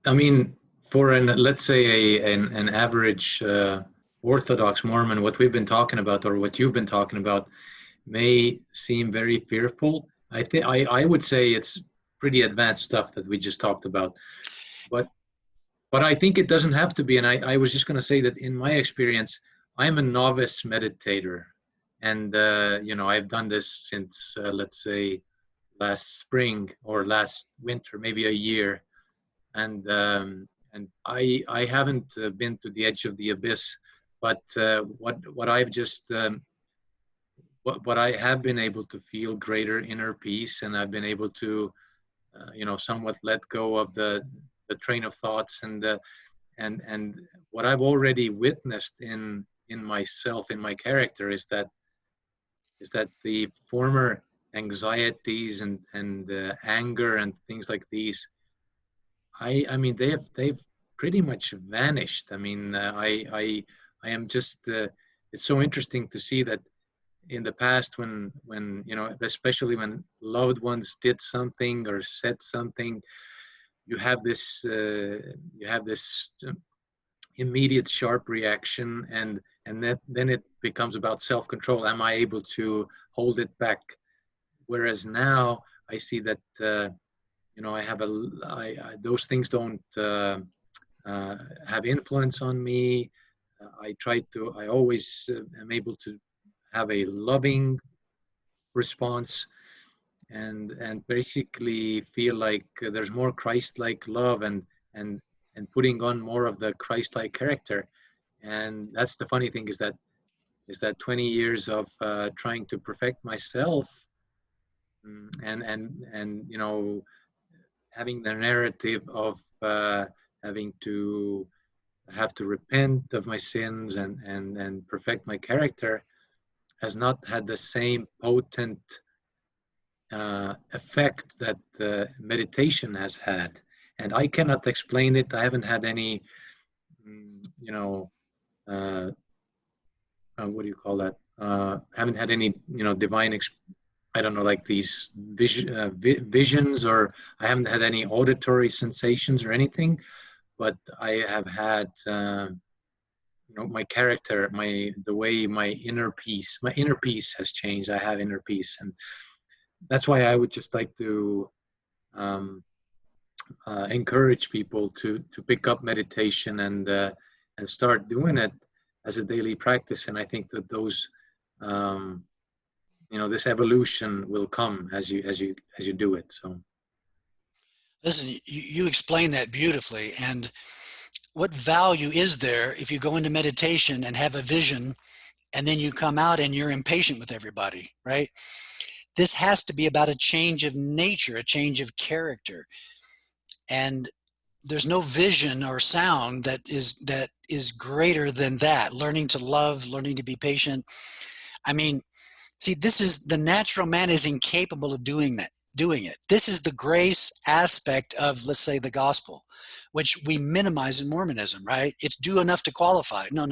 I mean, for let's say an average Orthodox Mormon, what we've been talking about, or what you've been talking about, may seem very fearful. I would say it's pretty advanced stuff that we just talked about, but I think it doesn't have to be. And I was just going to say that in my experience, I'm a novice meditator, and I've done this since let's say last spring or last winter, maybe a year, and I haven't been to the edge of the abyss, but what I've just what I have been able to feel greater inner peace, and I've been able to somewhat let go of the train of thoughts, and what I've already witnessed in myself, in my character, is that the former anxieties and anger and things like these, I mean they've pretty much vanished. I mean I am just it's so interesting to see that in the past when especially when loved ones did something or said something, you have this immediate sharp reaction, and then it becomes about self-control. Am I able to hold it back? Whereas now I see that I have those things don't have influence on me. I always am able to have a loving response, and basically feel like there's more Christ-like love and putting on more of the Christ-like character. And that's the funny thing, is that 20 years of trying to perfect myself and having the narrative of having to have to repent of my sins and perfect my character has not had the same potent effect that the meditation has had. And I cannot explain it. I haven't had any, you know, what do you call that? Haven't had any, divine, I don't know, like these visions, or I haven't had any auditory sensations or anything, but I have had, my character, the way my inner peace has changed. I have inner peace, and that's why I would just like to encourage people to pick up meditation and start doing it as a daily practice. And I think that those this evolution will come as you do it. So listen, you explain that beautifully. And what value is there if you go into meditation and have a vision and then you come out and you're impatient with everybody, right? This has to be about a change of nature, a change of character. And there's no vision or sound that is greater than that. Learning to love, learning to be patient. I mean, see, this is the natural man is incapable of doing it. This is the grace aspect of, let's say, the gospel, which we minimize in Mormonism, right? It's do enough to qualify. No.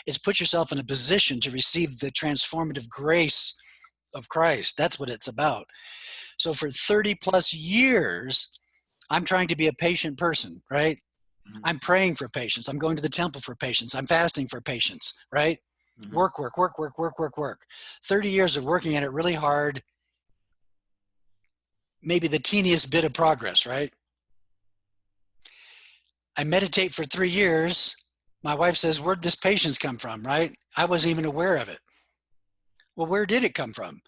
It's put yourself in a position to receive the transformative grace of Christ. That's what it's about. So for 30 plus years, I'm trying to be a patient person, right? mm-hmm. I'm praying for patience. I'm going to the temple for patience. I'm fasting for patience, right? Mm-hmm. Work. 30 years of working at it really hard. Maybe the teeniest bit of progress, right? I meditate for 3 years. My wife says, where'd this patience come from, right? I wasn't even aware of it. Well, where did it come from?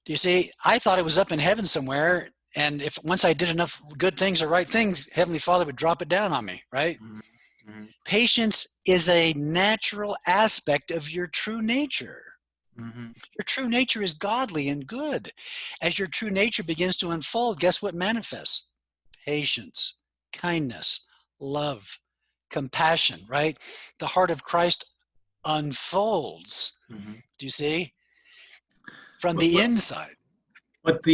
Do you see? I thought it was up in heaven somewhere. And if once I did enough good things or right things, Heavenly Father would drop it down on me, right? Mm-hmm. Patience is a natural aspect of your true nature. Mm-hmm. Your true nature is godly and good. As your true nature begins to unfold, guess what manifests? Patience, kindness, love, compassion, right? The heart of Christ unfolds. Mm-hmm. Do you see? From the inside. But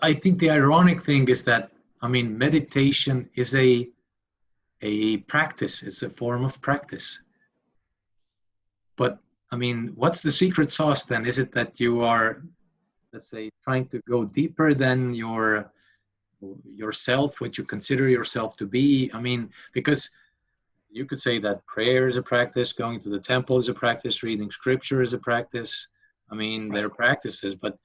I think the ironic thing is that, meditation is a practice. It's a form of practice. But what's the secret sauce then? Is it that you are, let's say, trying to go deeper than yourself, what you consider yourself to be? Because you could say that prayer is a practice, going to the temple is a practice, reading scripture is a practice. Right. They're practices, but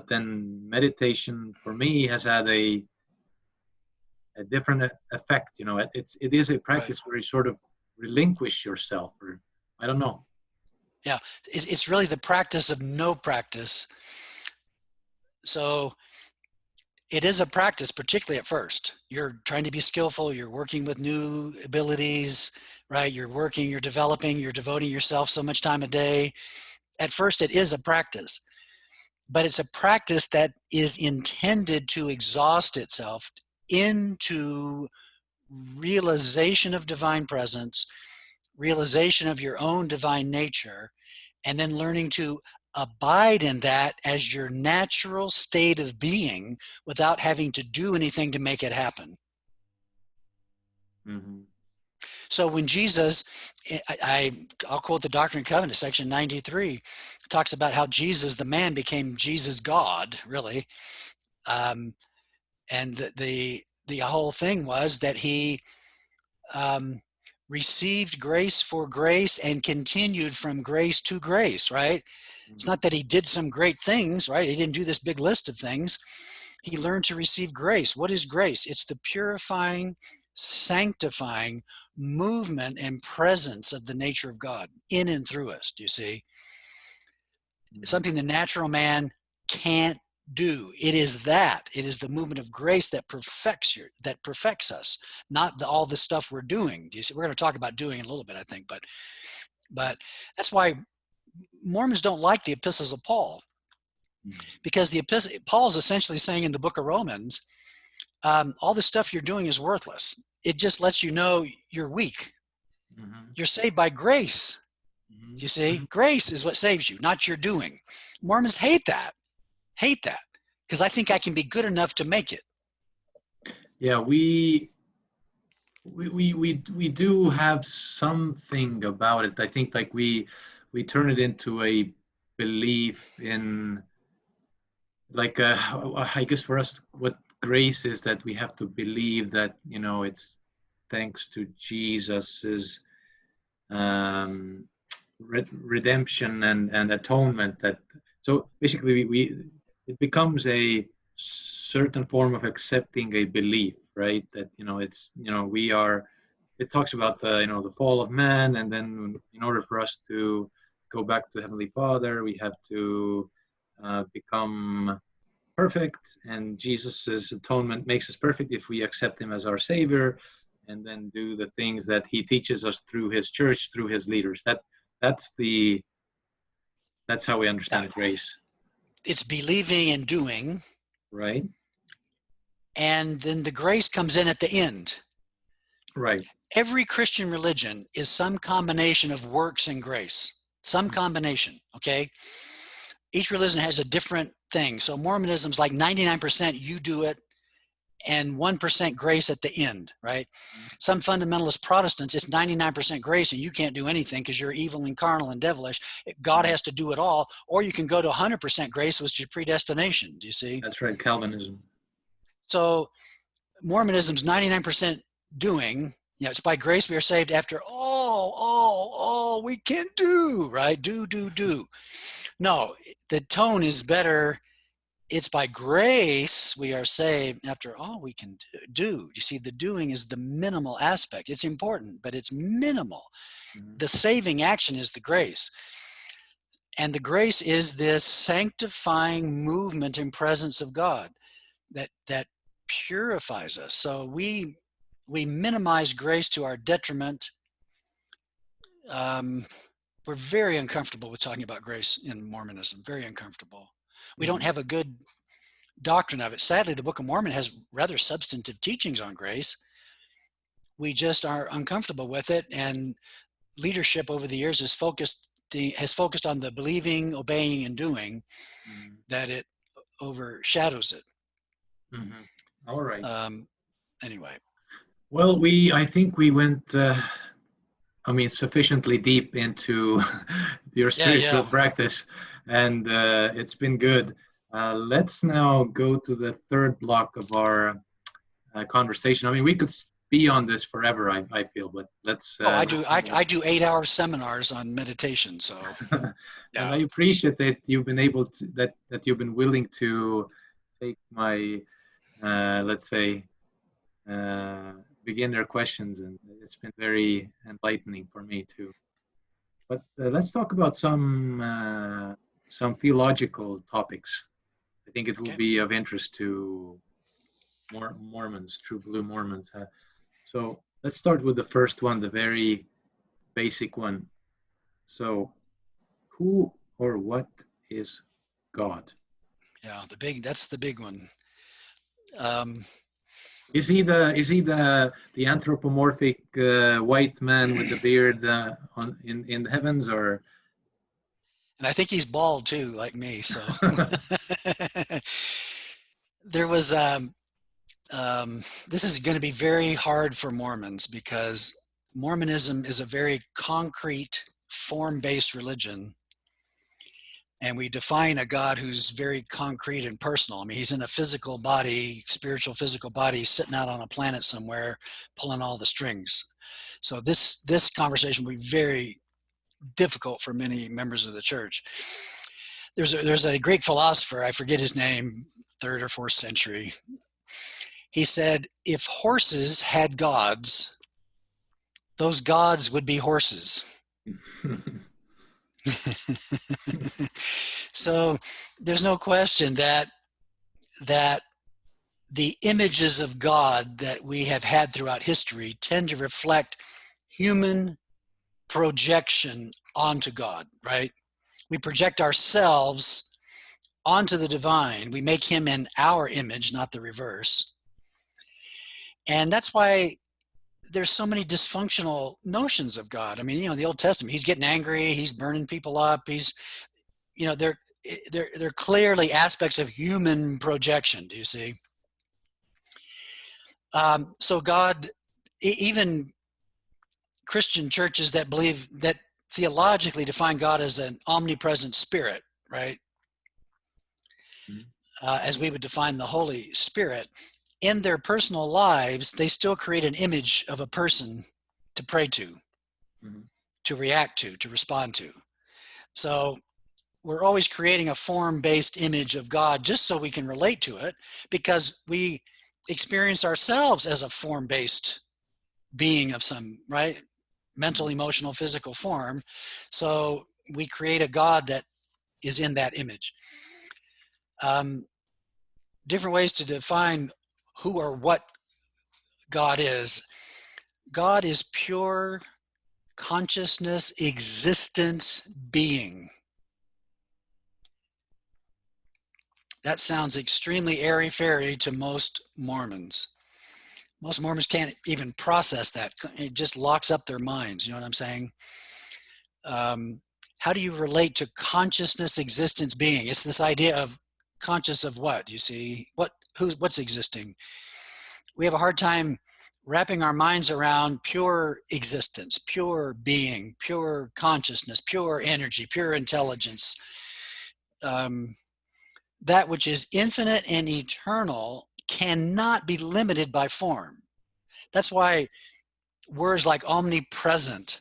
then meditation for me has had a different effect. It is a practice right. Where you sort of relinquish yourself, or I don't know. Yeah, it's really the practice of no practice. So it is a practice, particularly at first. You're trying to be skillful. You're working with new abilities, right? You're developing, you're devoting yourself so much time a day. At first, it is a practice, but it's a practice that is intended to exhaust itself into realization of divine presence, realization of your own divine nature, and then learning to abide in that as your natural state of being without having to do anything to make it happen. Mm-hmm. So when Jesus, I'll quote the Doctrine and Covenants, section 93, talks about how Jesus, the man, became Jesus God, really. And the whole thing was that he received grace for grace and continued from grace to grace, right? It's not that he did some great things, right? He didn't do this big list of things. He learned to receive grace. What is grace? It's the purifying, sanctifying movement and presence of the nature of God in and through us, do you see? Something the natural man can't do. It is the movement of grace that perfects us, not all the stuff we're doing. Do you see? We're going to talk about doing in a little bit, I think, but that's why Mormons don't like the epistles of Paul, because Paul's essentially saying in the book of Romans, all the stuff you're doing is worthless. It just lets you know you're weak. You're saved by grace. You see, grace is what saves you, not your doing. Mormons hate that, because I think I can be good enough to make it. Yeah, we do have something about it. I think like we turn it into a belief in, like, I guess for us, what grace is, that we have to believe that, you know, it's thanks to Jesus's redemption and atonement, that, so basically it becomes a certain form of accepting a belief, right? That, you know, it's, you know, it talks about the, you know, the fall of man, and then in order for us to go back to Heavenly Father, we have to become perfect, and Jesus's atonement makes us perfect if we accept him as our savior, and then do the things that he teaches us through his church, through his leaders. That's how we understand grace. It's believing and doing, right? And then the grace comes in at the end. Right. Every Christian religion is some combination of works and grace, some combination, okay? Each religion has a different thing. So Mormonism's like 99% you do it and 1% grace at the end, right? Some fundamentalist Protestants, it's 99% grace and you can't do anything because you're evil and carnal and devilish. God has to do it all. Or you can go to 100% grace, which is predestination. Do you see? That's right, Calvinism. So Mormonism's 99% doing. You know, it's by grace we are saved after all we can do, right? Do. No, the tone is better. It's by grace we are saved after all we can do. You see, the doing is the minimal aspect. It's important, but it's minimal. The saving action is the grace. And the grace is this sanctifying movement and presence of God that purifies us. So we minimize grace to our detriment. We're very uncomfortable with talking about grace in Mormonism, very uncomfortable. We don't have a good doctrine of it. Sadly, the Book of Mormon has rather substantive teachings on grace. We just are uncomfortable with it, and leadership over the years has focused on the believing, obeying, and doing, that it overshadows it. All right. Anyway. Well, I think we went, sufficiently deep into your spiritual practice, and it's been good. Let's now go to the third block of our conversation. I mean, we could be on this forever, I feel, but let's. I do 8-hour seminars on meditation, so. And I appreciate that you've been able to, that you've been willing to take my, let's say, beginner questions, and it's been very enlightening for me too. But let's talk about some theological topics. I think it will be of interest to Mormons, true blue Mormons. So let's start with the first one, the very basic one. So, who or what is God? Yeah, that's the big one. Is he the anthropomorphic white man with the beard in the heavens, or? And I think he's bald too, like me. So there was. This is going to be very hard for Mormons because Mormonism is a very concrete, form-based religion. And we define a God who's very concrete and personal. I mean, he's in a physical body, spiritual physical body, sitting out on a planet somewhere, pulling all the strings. So this conversation will be very difficult for many members of the church. There's a great philosopher, I forget his name, 3rd or 4th century. He said, if horses had gods, those gods would be horses. So there's no question that the images of God that we have had throughout history tend to reflect human projection onto God, right? We project ourselves onto the divine. We make him in our image, not the reverse. And that's why there's so many dysfunctional notions of God. I mean, the Old Testament, he's getting angry, he's burning people up, they're clearly aspects of human projection. Do you see? So God, even Christian churches that believe that theologically define God as an omnipresent spirit, right? As we would define the Holy Spirit, in their personal lives, they still create an image of a person to pray to, to react to respond to. So we're always creating a form-based image of God just so we can relate to it, because we experience ourselves as a form-based being of some, right? Mental, emotional, physical form. So we create a God that is in that image. Different ways to define who or what God is. God is pure consciousness, existence, being. That sounds extremely airy-fairy to most Mormons. Most Mormons can't even process that. It just locks up their minds. You know what I'm saying? How do you relate to consciousness, existence, being? It's this idea of conscious of what? You see, what's existing? We have a hard time wrapping our minds around pure existence, pure being, pure consciousness, pure energy, pure intelligence. That which is infinite and eternal cannot be limited by form. That's why words like omnipresent,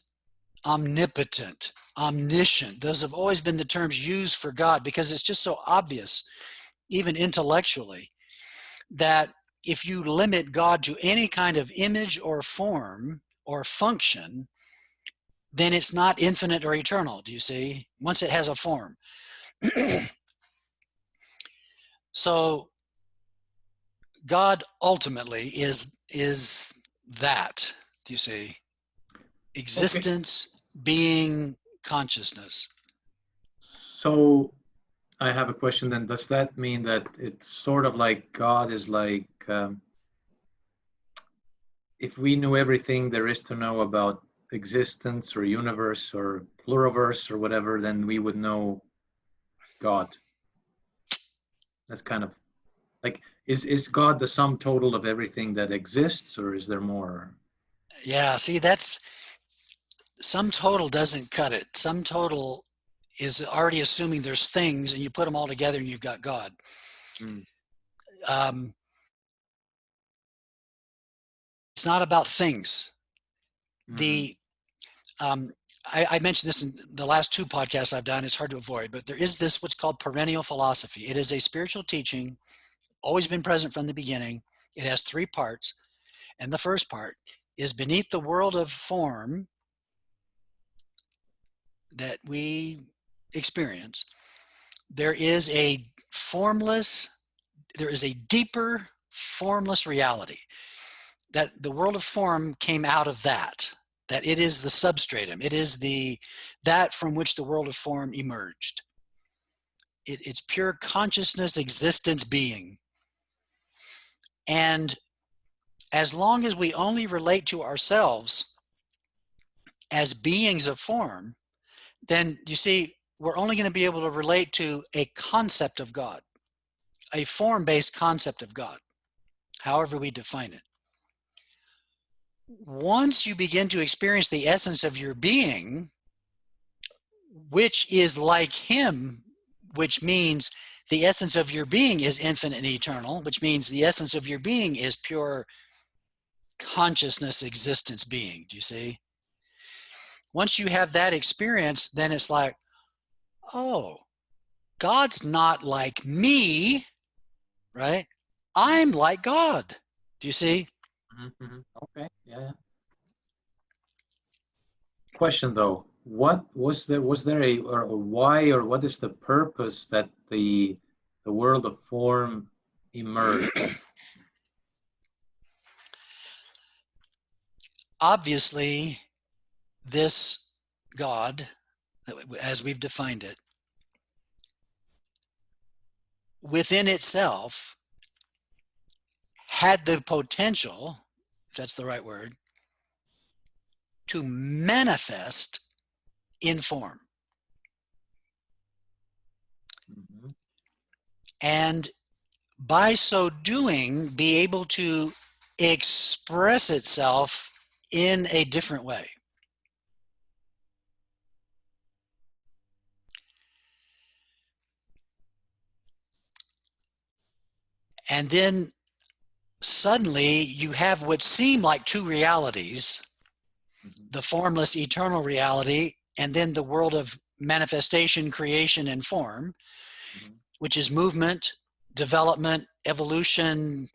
omnipotent, omniscient, those have always been the terms used for God, because it's just so obvious, even intellectually, that if you limit God to any kind of image or form or function, then it's not infinite or eternal. Do you see? Once it has a form. So God ultimately is that. Do you see? Existence, being, consciousness. So I have a question then. Does that mean that it's sort of like God is like, if we knew everything there is to know about existence or universe or pluriverse or whatever, then we would know God? That's kind of like, is God the sum total of everything that exists, or is there more? Yeah, see, that's sum total doesn't cut it. Sum total is already assuming there's things, and you put them all together and you've got God. It's not about things. I mentioned this in the last two podcasts I've done. It's hard to avoid, but there is this what's called perennial philosophy. It is a spiritual teaching, always been present from the beginning. It has three parts, and the first part is beneath the world of form that we experience, there is a deeper formless reality. That the world of form came out of that it is the substratum. It is that from which the world of form emerged. It's pure consciousness, existence, being. And as long as we only relate to ourselves as beings of form, then you see, we're only going to be able to relate to a concept of God, a form-based concept of God, however we define it. Once you begin to experience the essence of your being, which is like Him, which means the essence of your being is infinite and eternal, which means the essence of your being is pure consciousness, existence, being. Do you see? Once you have that experience, then it's like, oh, God's not like me, right? I'm like God. Do you see? Okay, yeah. Question though, what was there a, or why, or what is the purpose that the world of form emerged? Obviously, this God, as we've defined it, within itself had the potential, that's the right word, to manifest in form. Mhm. And by so doing, be able to express itself in a different way. And then suddenly you have what seem like two realities, Mhm. the formless eternal reality, and then the world of manifestation, creation, and form, Mhm. which is movement, development, evolution,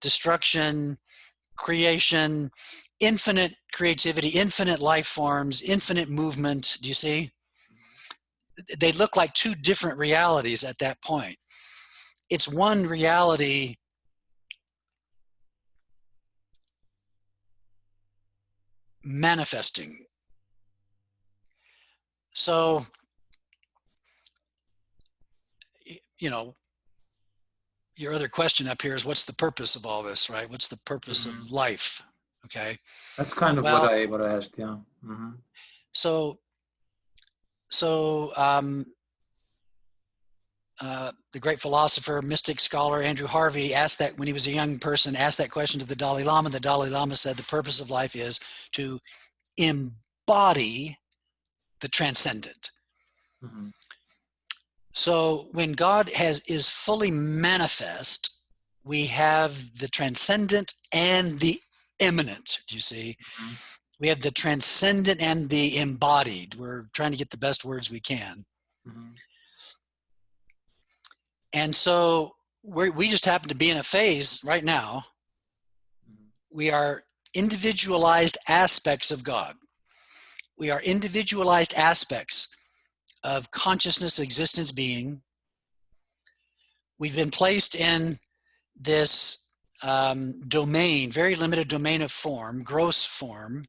destruction, creation, infinite creativity, infinite life forms, infinite movement. Do you see? They look like two different realities at that point. It's one reality manifesting. So, you know, your other question up here is, what's the purpose of all this, right? What's the purpose Mhm. of life? Okay. That's kind of what Well, I asked. Yeah. Hmm. so so the great philosopher, mystic scholar Andrew Harvey asked that when he was a young person, asked that question to the Dalai Lama. The Dalai Lama said the purpose of life is to embody the transcendent. Hmm. So when God is fully manifest, we have the transcendent and the immanent. Do you see? Hmm. We have the transcendent and the embodied. We're trying to get the best words we can. Hmm. And so we just happen to be in a phase right now. We are individualized aspects of God. We are individualized aspects of consciousness, existence, being. We've been placed in this domain, very limited domain of form, gross form.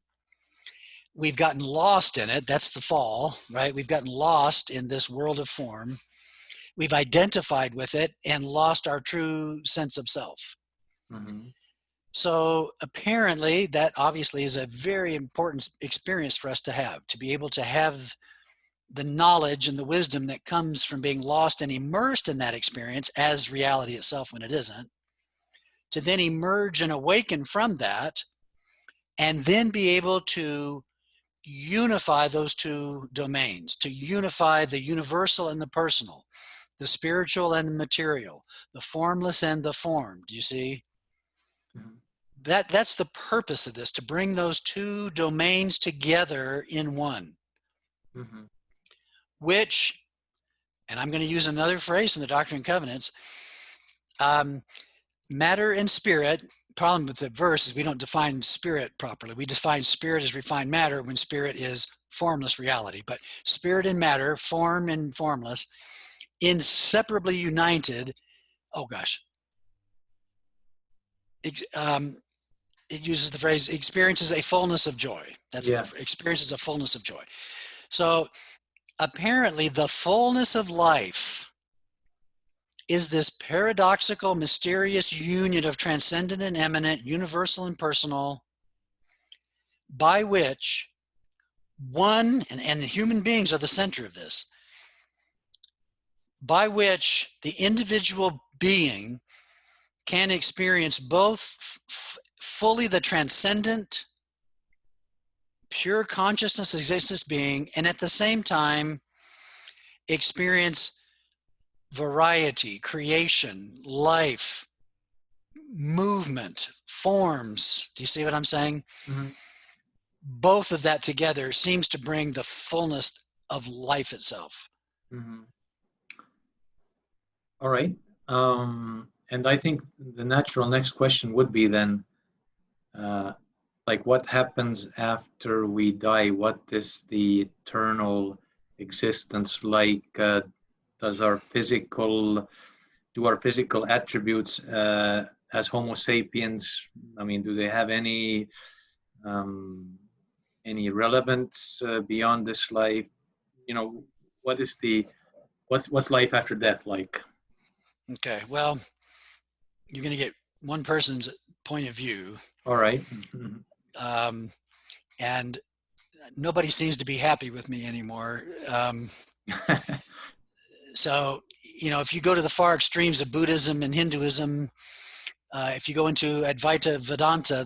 We've gotten lost in it. That's the fall, right? We've gotten lost in this world of form. We've identified with it and lost our true sense of self. Hmm. So apparently that obviously is a very important experience for us to be able to have the knowledge and the wisdom that comes from being lost and immersed in that experience as reality itself when it isn't, to then emerge and awaken from that, and then be able to unify those two domains, to unify the universal and the personal, the spiritual and the material, the formless and the formed. Do you see? Hmm. That's the purpose of this, to bring those two domains together in one, Hmm. which, and I'm going to use another phrase in the Doctrine and Covenants, um, matter and spirit. Problem with the verse is we don't define spirit properly. We define spirit as refined matter when spirit is formless reality. But spirit and matter, form and formless, inseparably united. Oh gosh. It uses the phrase experiences a fullness of joy. That's Yeah. the experiences a fullness of joy. So apparently the fullness of life is this paradoxical, mysterious union of transcendent and immanent, universal and personal, by which one, and human beings are the center of this, by which the individual being can experience both fully the transcendent, pure consciousness, existence being, and at the same time experience variety, creation, life, movement, forms. Do you see what I'm saying? Hmm. Both of that together seems to bring the fullness of life itself. Hmm. All right. And I think the natural next question would be then, uh, like, what happens after we die? What is the eternal existence like? Does our physical, do our physical attributes as Homo sapiens, I mean, do they have um, any relevance beyond this life? You know, what is the what's life after death like? Okay, well, you're going to get one person's point of view. All right. And nobody seems to be happy with me anymore. So, if you go to the far extremes of Buddhism and Hinduism, if you go into Advaita Vedanta,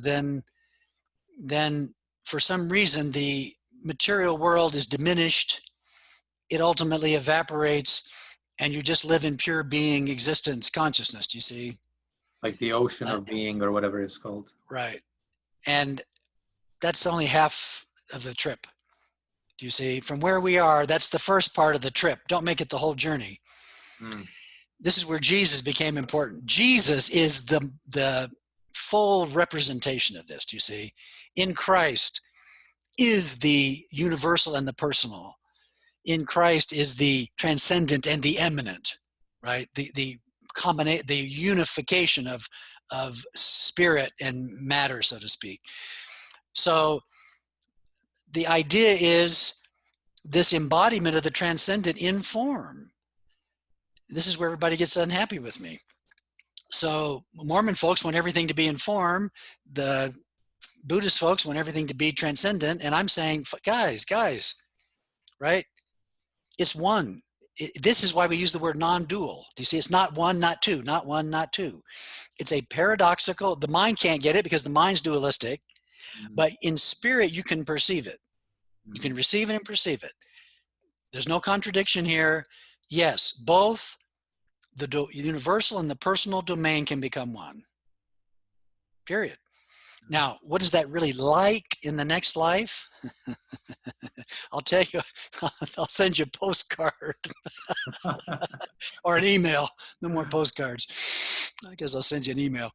then for some reason the material world is diminished. It ultimately evaporates, and you just live in pure being, existence, consciousness. You see, like the ocean of being, or whatever it's called. right? And that's only half of the trip. Do you see? From where we are, that's the first part of the trip. Don't make it the whole journey. This is where Jesus became important. Jesus is the full representation of this. Do you see? In Christ is the universal and the personal. In Christ is the transcendent and the eminent, right? The unification of spirit and matter, so to speak. So the idea is this embodiment of the transcendent in form. This is where everybody gets unhappy with me. So Mormon folks want everything to be in form. The Buddhist folks want everything to be transcendent. And I'm saying, guys, right? It's one. This is why we use the word non-dual. Do you see? It's not one, not two, not one, not two. It's a paradoxical, the mind can't get it because the mind's dualistic, but in spirit, you can perceive it. You can receive it and perceive it. There's no contradiction here. Yes, both the universal and the personal domain can become one. Period. Now, what is that really like in the next life? I'll tell you, I'll send you a postcard or an email. No more postcards. I guess I'll send you an email.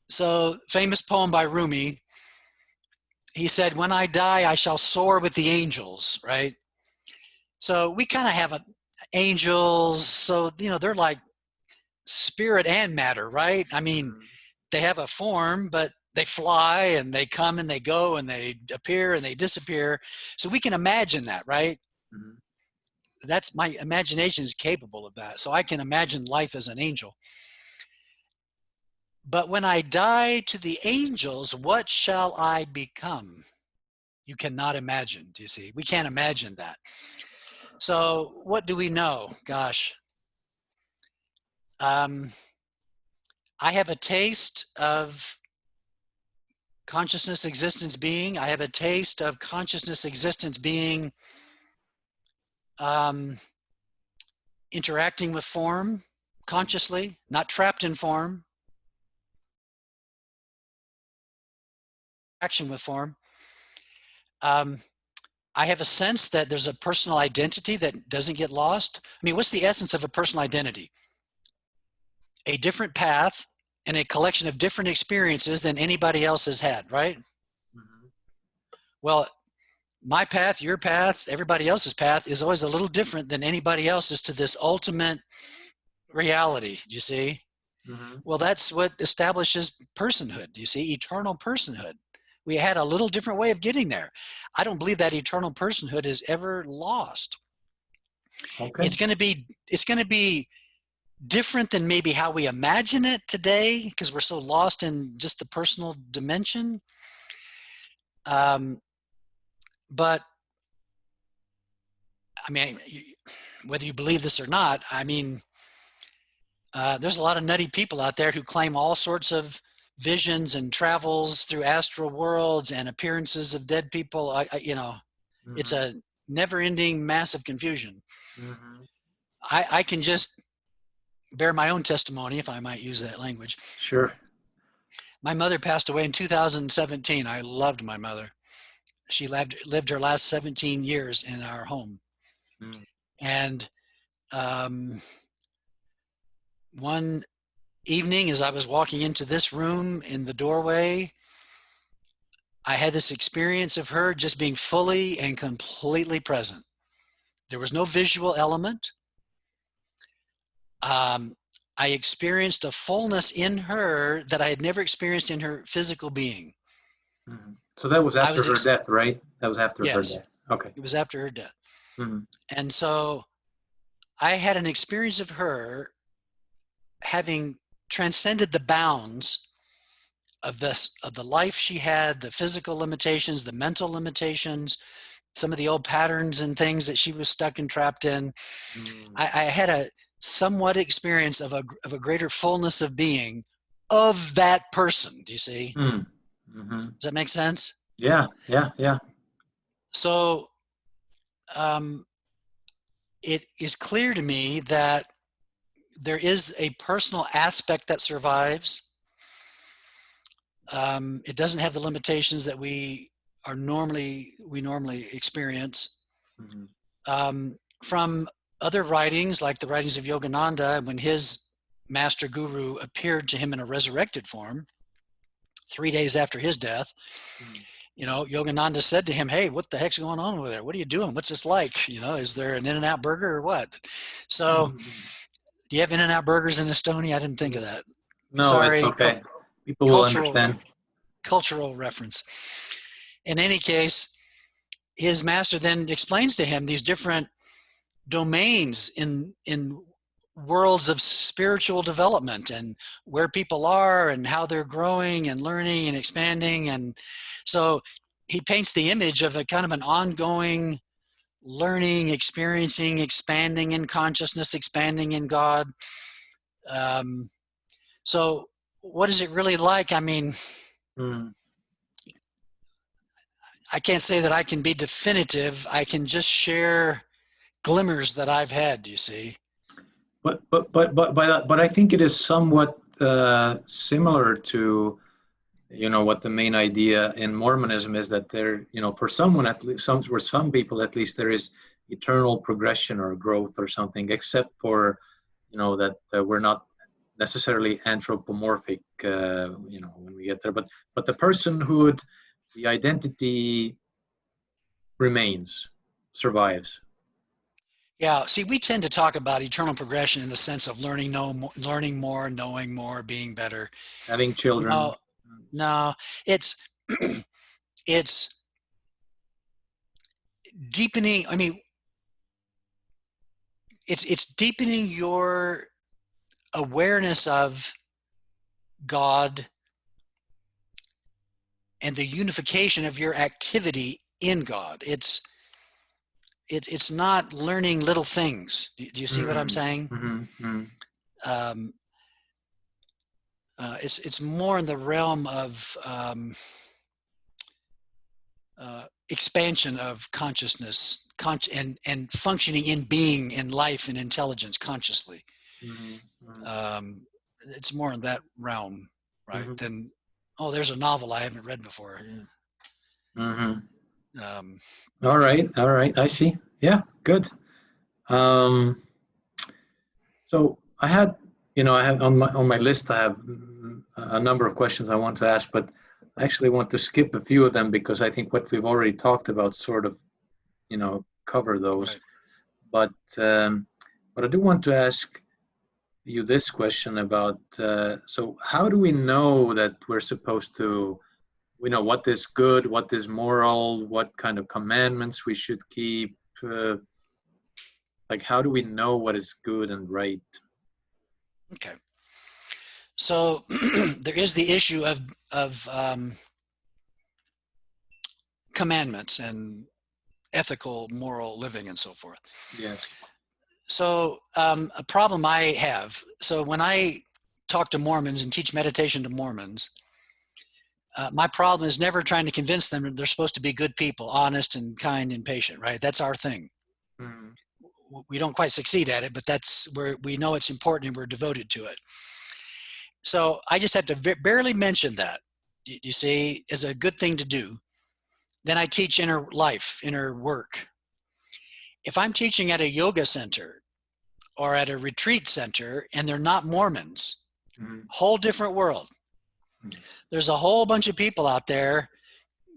So, famous poem by Rumi. He said, when I die, I shall soar with the angels, right? So we kind of have angels. So, they're like spirit and matter, right? I mean, they have a form, but they fly and they come and they go and they appear and they disappear. So we can imagine that, right? That's my imagination is capable of that. So I can imagine life as an angel. But when I die to the angels, what shall I become? You cannot imagine, do you see? We can't imagine that. So what do we know? Gosh. I have a taste of consciousness, existence, being. I have a taste of consciousness, existence, being, interacting with form consciously, not trapped in form. Action with form. I have a sense that there's a personal identity that doesn't get lost. I mean, what's the essence of a personal identity? A different path and a collection of different experiences than anybody else has had, right? Well, my path, your path, everybody else's path is always a little different than anybody else's to this ultimate reality, do you see? Well, that's what establishes personhood, do you see? Eternal personhood. We had a little different way of getting there. I don't believe that eternal personhood is ever lost. Okay. It's going to be different than maybe how we imagine it today because we're so lost in just the personal dimension. But I mean, whether you believe this or not, I mean, there's a lot of nutty people out there who claim all sorts of visions and travels through astral worlds and appearances of dead people. It's a never-ending massive confusion. I can just bear my own testimony, if I might use that language. Sure. My mother passed away in 2017. I loved my mother. She lived her last 17 years in our home. And one evening, as I was walking into this room in the doorway, I had this experience of her just being fully and completely present. There was no visual element. I experienced a fullness in her that I had never experienced in her physical being. So that was after her death, right? That was after her death. Okay. It was after her death. And so I had an experience of her having transcended the bounds of the life she had, the physical limitations, the mental limitations, some of the old patterns and things that she was stuck and trapped in. I had a somewhat experience of a greater fullness of being of that person. Do you see? Mm-hmm. Does that make sense? Yeah, yeah, yeah. So it is clear to me that there is a personal aspect that survives. It doesn't have the limitations that we normally experience. Mm-hmm. From other writings, like the writings of Yogananda, when his master guru appeared to him in a resurrected form 3 days after his death, Yogananda said to him, "Hey, what the heck's going on over there? What are you doing? What's this like? Is there an In-N-Out burger or what?" So, do you have In-N-Out burgers in Estonia? I didn't think of that. No, it's Sorry, okay. People will understand. Cultural reference. In any case, his master then explains to him these different domains in worlds of spiritual development and where people are and how they're growing and learning and expanding. And so he paints the image of a kind of an ongoing learning, experiencing, expanding in consciousness, expanding in God. So what is it really like? I mean, I can't say that I can be definitive. I can just share glimmers that I've had, you see. But I think it is somewhat similar to what the main idea in Mormonism is, that there, for someone at least, for some people at least, there is eternal progression or growth or something, except for that we're not necessarily anthropomorphic when we get there, but the personhood, the identity remains, survives. Yeah, see, we tend to talk about eternal progression in the sense of learning more, knowing more, being better. Having children. No, it's it's deepening. I mean, it's deepening your awareness of God and the unification of your activity in God. It's not learning little things. Do you see what I'm saying? It's more in the realm of expansion of consciousness, and functioning in being, in life, and intelligence consciously. It's more in that realm, right? Than, there's a novel I haven't read before. All right, I see. Yeah, good. So I have on my list, I have a number of questions I want to ask, but I actually want to skip a few of them because I think what we've already talked about sort of, cover those. Right. But I do want to ask you this question about, so how do we know that we're supposed to, what is good, what is moral, what kind of commandments we should keep? Like, how do we know what is good and right? Okay. So there is the issue of commandments and ethical, moral living and so forth. Yes. So a problem I have, so when I talk to Mormons and teach meditation to Mormons, my problem is never trying to convince them that they're supposed to be good people, honest and kind and patient, right? That's our thing. We don't quite succeed at it, but that's where we know it's important and we're devoted to it. So I just have to barely mention that, you see, is a good thing to do. Then I teach inner life, inner work. If I'm teaching at a yoga center or at a retreat center and they're not Mormons, whole different world. There's a whole bunch of people out there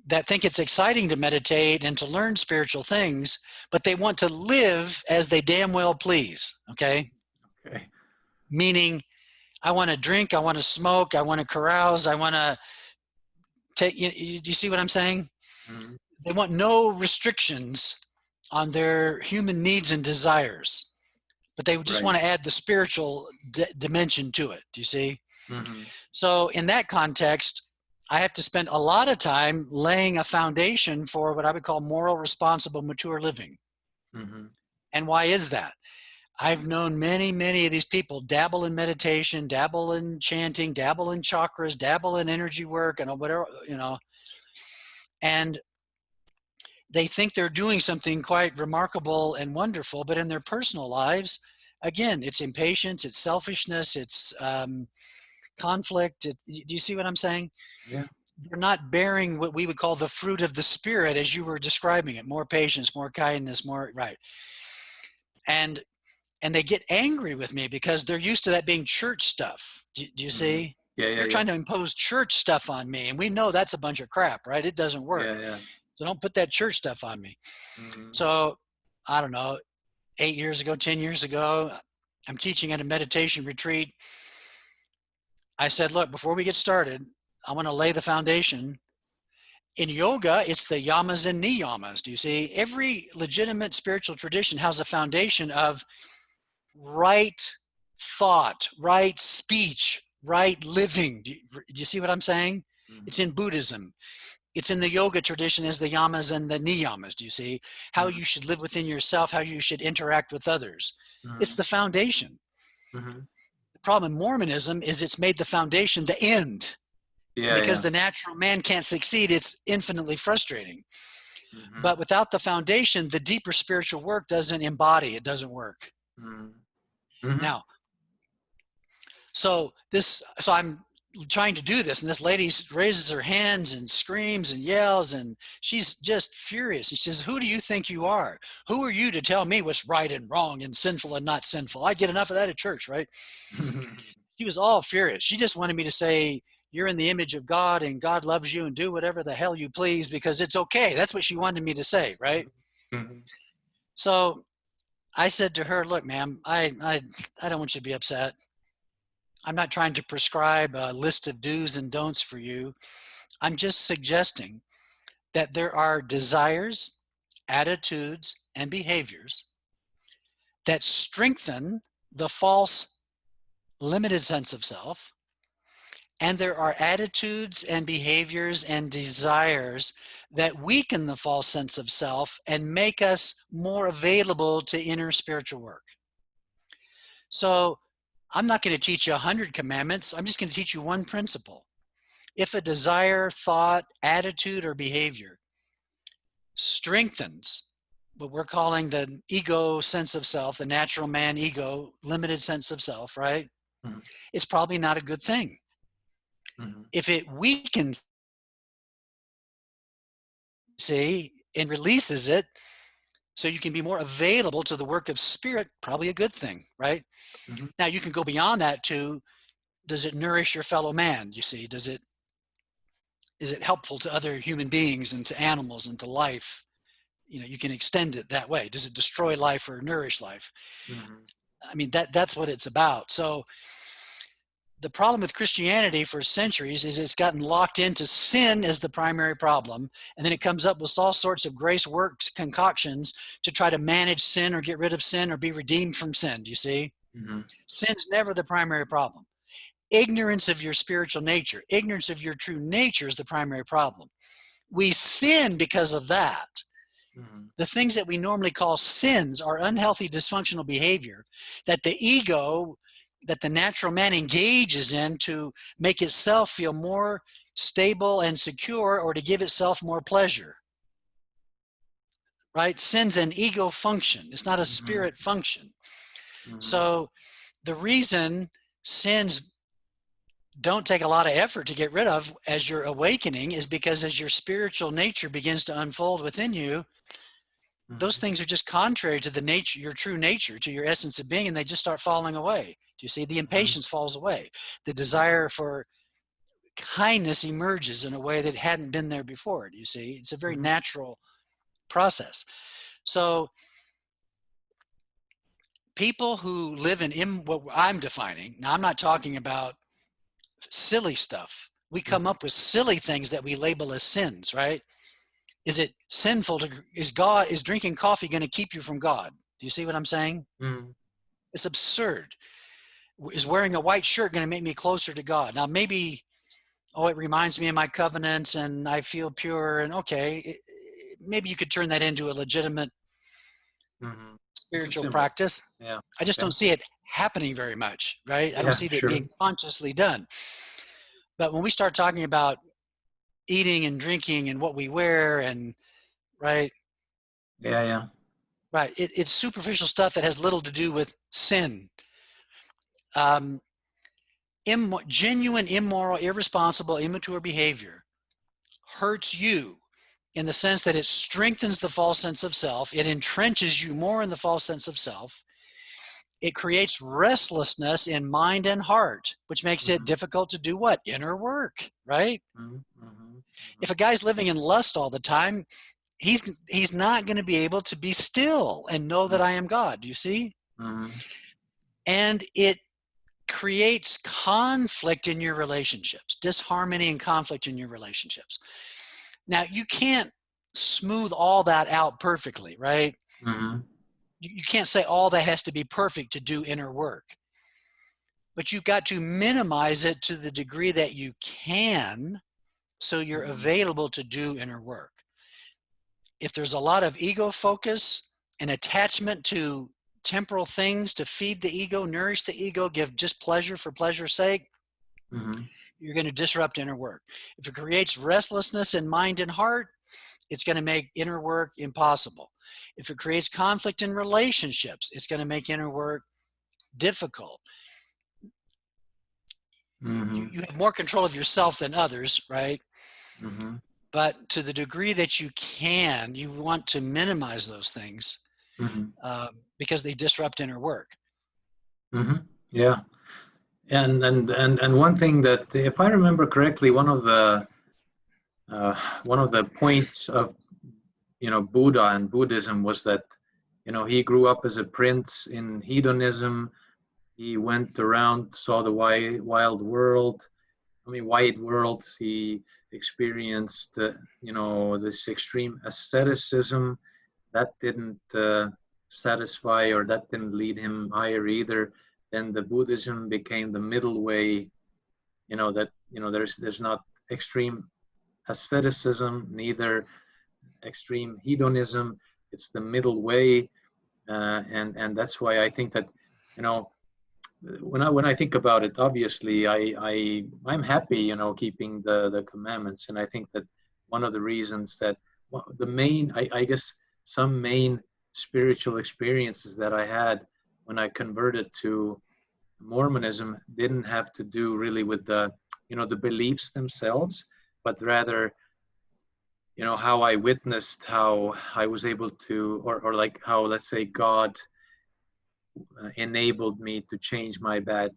that think it's exciting to meditate and to learn spiritual things, but they want to live as they damn well please, okay? Meaning, I want to drink, I want to smoke, I want to carouse, I want to take, do you see what I'm saying? They want no restrictions on their human needs and desires, but they just want to add the spiritual dimension to it. Do you see? Mm-hmm. So in that context, I have to spend a lot of time laying a foundation for what I would call moral, responsible, mature living. Mm-hmm. And why is that? I've known many, many of these people dabble in meditation, dabble in chanting, dabble in chakras, dabble in energy work, and whatever, and they think they're doing something quite remarkable and wonderful, but in their personal lives, again, it's impatience, it's selfishness, it's conflict. Do you see what I'm saying? Yeah. They're not bearing what we would call the fruit of the Spirit, as you were describing it: more patience, more kindness, more right. And they get angry with me because they're used to that being church stuff. Do you Mm-hmm. see? Yeah. Yeah. They're Yeah. trying to impose church stuff on me, and we know that's a bunch of crap, right? It doesn't work. Yeah. Yeah. So don't put that church stuff on me. Mm-hmm. So I don't know, 8 years ago, 10 years ago, I'm teaching at a meditation retreat. I said, look, before we get started, I want to lay the foundation. In yoga, it's the yamas and niyamas. Do you see? Every legitimate spiritual tradition has a foundation of right thought, right speech, right living. Do you see what I'm saying? It's in Buddhism. It's in the yoga tradition as the yamas and the niyamas. Do you see? How Mm-hmm. you should live within yourself, how you should interact with others. Mm-hmm. It's the foundation. Mm-hmm. The problem in Mormonism is it's made the foundation the end. And Yeah. because Yeah. the natural man can't succeed, it's infinitely frustrating. Mm-hmm. But without the foundation, the deeper spiritual work doesn't embody, it doesn't work. Mm-hmm. Mm-hmm. Now, so I'm trying to do this, and this lady raises her hands and screams and yells, and she's just furious. She says, who do you think you are? Who are you to tell me what's right and wrong and sinful and not sinful? I get enough of that at church, right? She was all furious. She just wanted me to say, you're in the image of God and God loves you and do whatever the hell you please because it's okay. That's what she wanted me to say, right? Mm-hmm. So I said to her, look, ma'am, I don't want you to be upset. I'm not trying to prescribe a list of do's and don'ts for you. I'm just suggesting that there are desires, attitudes, and behaviors that strengthen the false limited sense of self. And there are attitudes and behaviors and desires that weaken the false sense of self and make us more available to inner spiritual work. So I'm not going to teach you 100 commandments. I'm just going to teach you one principle. If a desire, thought, attitude, or behavior strengthens what we're calling the ego sense of self, the natural man ego, limited sense of self, right? Mm-hmm. It's probably not a good thing. Mm-hmm. If it weakens, see, and releases it so you can be more available to the work of spirit, probably a good thing, right? Mm-hmm. Now you can go beyond that to, does it nourish your fellow man? You see, is it helpful to other human beings and to animals and to life? You can extend it that way. Does it destroy life or nourish life? Mm-hmm. I mean, that's what it's about. So the problem with Christianity for centuries is it's gotten locked into sin as the primary problem. And then it comes up with all sorts of grace works concoctions to try to manage sin or get rid of sin or be redeemed from sin. Do you see? Mm-hmm. Sin's never the primary problem. Ignorance of your spiritual nature, ignorance of your true nature is the primary problem. We sin because of that. Mm-hmm. The things that we normally call sins are unhealthy, dysfunctional behavior that the ego, that the natural man engages in to make itself feel more stable and secure or to give itself more pleasure. Right? Sin's an ego function. It's not a spirit function. Mm-hmm. So the reason sins don't take a lot of effort to get rid of as you're awakening is because as your spiritual nature begins to unfold within you, those things are just contrary to the nature, your true nature, to your essence of being, and they just start falling away. Do you see? The impatience falls away. The desire for kindness emerges in a way that hadn't been there before. Do you see? It's a very natural process. So people who live in what I'm defining, now I'm not talking about silly stuff. We come up with silly things that we label as sins, right? Is it sinful is drinking coffee going to keep you from God? Do you see what I'm saying? Mm-hmm. It's absurd. is wearing a white shirt going to make me closer to God? Now, maybe, oh, it reminds me of my covenants and I feel pure, and okay, maybe you could turn that into a legitimate Mm-hmm. It's a spiritual symbol. practice. Yeah. I just Okay. don't see it happening very much, right? I don't Yeah, see that sure. being consciously done. But when we start talking about eating and drinking and what we wear, and right, Yeah, yeah. right, it's superficial stuff that has little to do with sin. Um, Genuine, immoral, irresponsible, immature behavior hurts you in the sense that it strengthens the false sense of self. It entrenches you more in the false sense of self. It creates restlessness in mind and heart, which makes it Mm-hmm. difficult to do what? Inner work, right? Mm-hmm. Mm-hmm. If a guy's living in lust all the time, he's not going to be able to be still and know that I am God. Do you see? Mm-hmm. And it creates conflict in your relationships, disharmony and conflict in your relationships. Now, you can't smooth all that out perfectly, right? Mm-hmm. You can't say all that has to be perfect to do inner work, but you've got to minimize it to the degree that you can, so you're Mm-hmm. available to do inner work. If there's a lot of ego focus and attachment to temporal things to feed the ego, nourish the ego, give just pleasure for pleasure's sake, Mm-hmm. you're going to disrupt inner work. If it creates restlessness in mind and heart, it's going to make inner work impossible. If it creates conflict in relationships, it's going to make inner work difficult. Mm-hmm. You have more control of yourself than others, right? Mm-hmm. But to the degree that you can, you want to minimize those things Mm-hmm. because they disrupt inner work. Mm-hmm. Yeah. And one thing that, if I remember correctly, one of the points of Buddha and Buddhism was that he grew up as a prince in hedonism. He went around, saw the wild world. I mean, wide world. He experienced this extreme asceticism that didn't satisfy, or that didn't lead him higher either. Then the Buddhism became the middle way. There's not extreme asceticism, neither extreme hedonism. It's the middle way, and that's why I think that when I think about it, obviously I'm happy, keeping the commandments, and I think that one of the reasons that the main, I guess, some main spiritual experiences that I had when I converted to Mormonism didn't have to do really with the beliefs themselves, but rather how I witnessed how I was able to, or like how, let's say, God enabled me to change my bad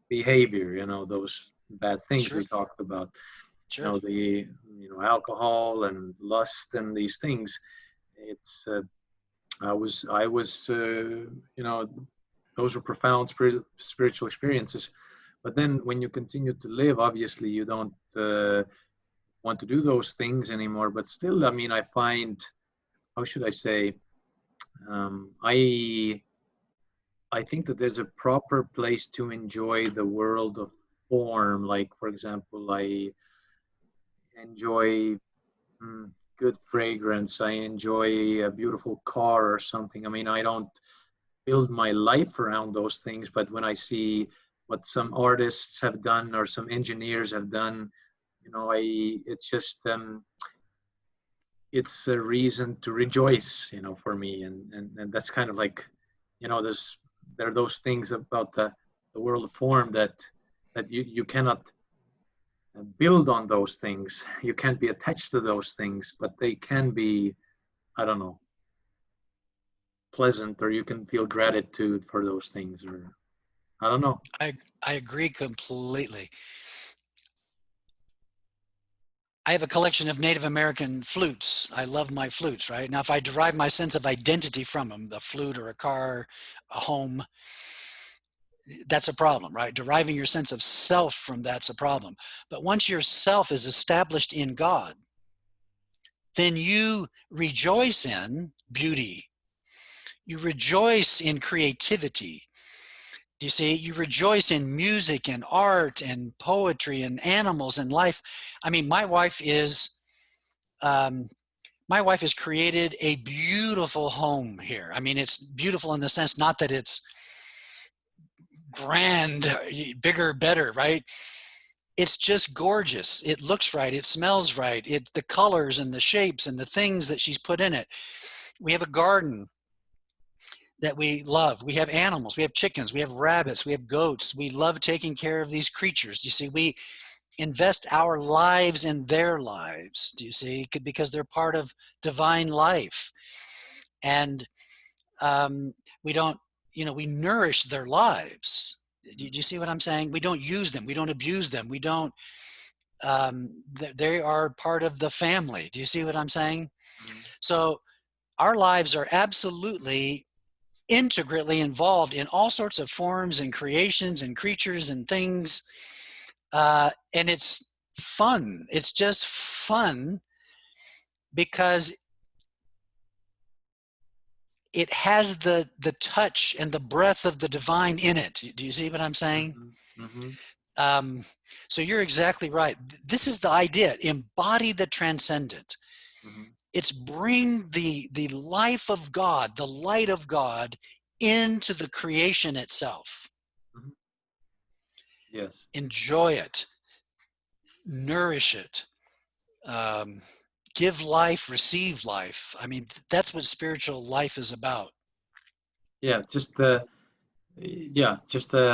behavior, those bad things Sure, we talked about, sure. the alcohol and lust and these things. It's I was those were profound spiritual experiences. But then when you continue to live, obviously you don't want to do those things anymore. But still, I mean, I find, how should I say, um, I I think that there's a proper place to enjoy the world of form. Like, for example, I enjoy good fragrance. I enjoy a beautiful car or something. I mean, I don't build my life around those things, but when I see what some artists have done or some engineers have done, it's just, it's a reason to rejoice, for me. And that's kind of like, there are those things about the world of form that you cannot build on those things. You can't be attached to those things, but they can be, I don't know, pleasant, or you can feel gratitude for those things, or I don't know. I agree completely. I have a collection of Native American flutes. I love my flutes, right? Now, if I derive my sense of identity from them, a flute or a car, a home, that's a problem, right? Deriving your sense of self from that's a problem. But once your self is established in God, then you rejoice in beauty. You rejoice in creativity. Do you see? You rejoice in music and art and poetry and animals and life. I mean, my wife has created a beautiful home here. I mean, it's beautiful in the sense not that it's grand, bigger, better, right? It's just gorgeous. It looks right. It smells right. The colors and the shapes and the things that she's put in it. We have a garden that we love. We have animals. We have chickens. We have rabbits. We have goats. We love taking care of these creatures. You see, we invest our lives in their lives. Do you see? Because they're part of divine life. And we don't, we nourish their lives. Do you see what I'm saying? We don't use them. We don't abuse them. We don't, they are part of the family. Do you see what I'm saying? Mm-hmm. So our lives are absolutely integrally involved in all sorts of forms and creations and creatures and things. And it's fun. It's just fun because it has the touch and the breath of the divine in it. Do you see what I'm saying? Mm-hmm. Mm-hmm. So you're exactly right. This is the idea. Embody the transcendent. Mm-hmm. It's bring the life of God, the light of God into the creation itself. Mm-hmm. Yes. Enjoy it. Nourish it. Give life, receive life. I mean, that's what spiritual life is about. Yeah,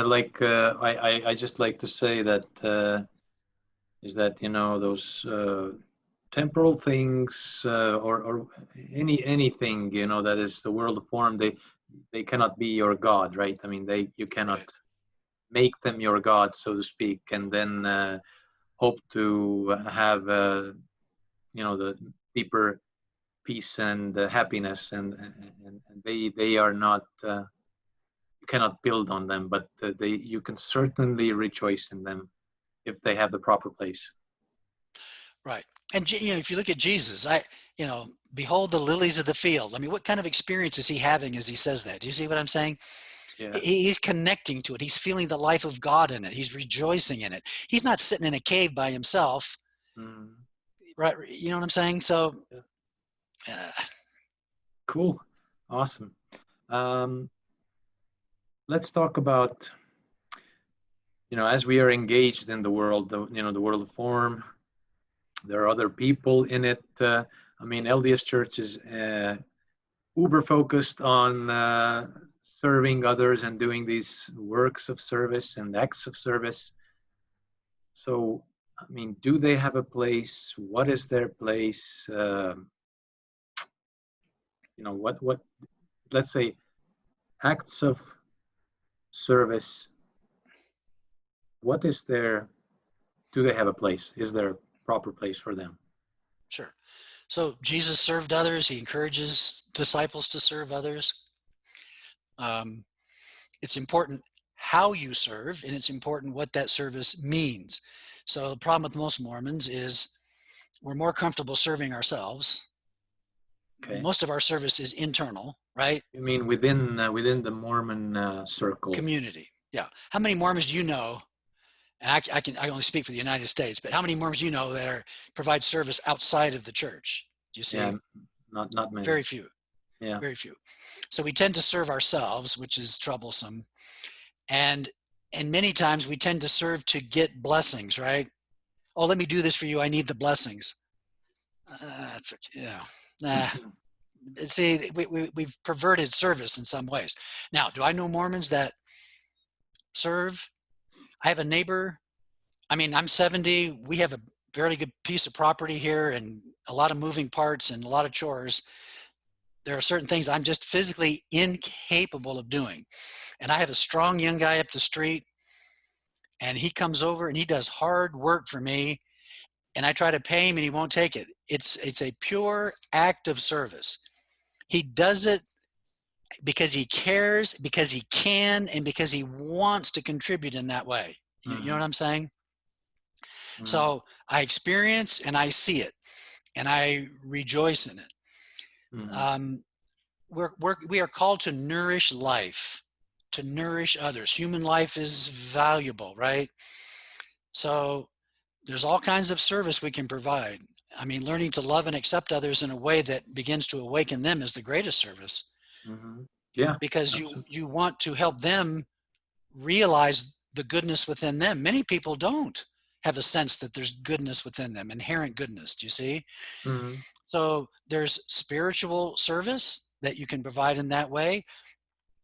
like I just like to say that is that those temporal things or anything that is the world of form, they cannot be your God, right? I mean, you cannot Right. make them your God, so to speak, and then hope to have the deeper peace and happiness, and they are not. You cannot build on them, but you can certainly rejoice in them if they have the proper place. Right. And if you look at Jesus, behold the lilies of the field. I mean, what kind of experience is he having as he says that? Do you see what I'm saying? Yeah. He's connecting to it. He's feeling the life of God in it. He's rejoicing in it. He's not sitting in a cave by himself. Mm. Right. You know what I'm saying? So, Yeah. uh, Cool. Awesome. Um, let's talk about, as we are engaged in the world, the world of form, there are other people in it. I mean, LDS Church is uber focused on serving others and doing these works of service and acts of service. So, I mean, do they have a place? What is their place? What, let's say, acts of service. What is their, do they have a place? Is there a proper place for them? sure. So Jesus served others. He encourages disciples to serve others. It's important how you serve, and it's important what that service means. So the problem with most Mormons is we're more comfortable serving ourselves. Okay. Most of our service is internal, right? You mean within the Mormon circle? Community. Yeah. How many Mormons do you know? And I only speak for the United States, but how many Mormons do you know that provide service outside of the church? Do you Yeah, see? not many. Very few. Yeah. Very few. So we tend to serve ourselves, which is troublesome. And many times we tend to serve to get blessings, right? Oh, let me do this for you. I need the blessings. That's okay. Yeah. Nah. See, we've perverted service in some ways. Now, do I know Mormons that serve? I have a neighbor. I mean, I'm 70. We have a fairly good piece of property here and a lot of moving parts and a lot of chores. There are certain things I'm just physically incapable of doing. And I have a strong young guy up the street, and he comes over and he does hard work for me, and I try to pay him and he won't take it. It's a pure act of service. He does it because he cares, because he can, and because he wants to contribute in that way. You know Mm-hmm. what I'm saying? Mm-hmm. So I experience and I see it, and I rejoice in it. Mm-hmm. Um, we are called to nourish life, to nourish others. Human life is valuable, right? So there's all kinds of service we can provide. I mean, learning to love and accept others in a way that begins to awaken them is the greatest service, Mm-hmm. Yeah. because Absolutely. you want to help them realize the goodness within them. Many people don't have a sense that there's goodness within them, inherent goodness. Do you see? Mm-hmm. So there's spiritual service that you can provide in that way.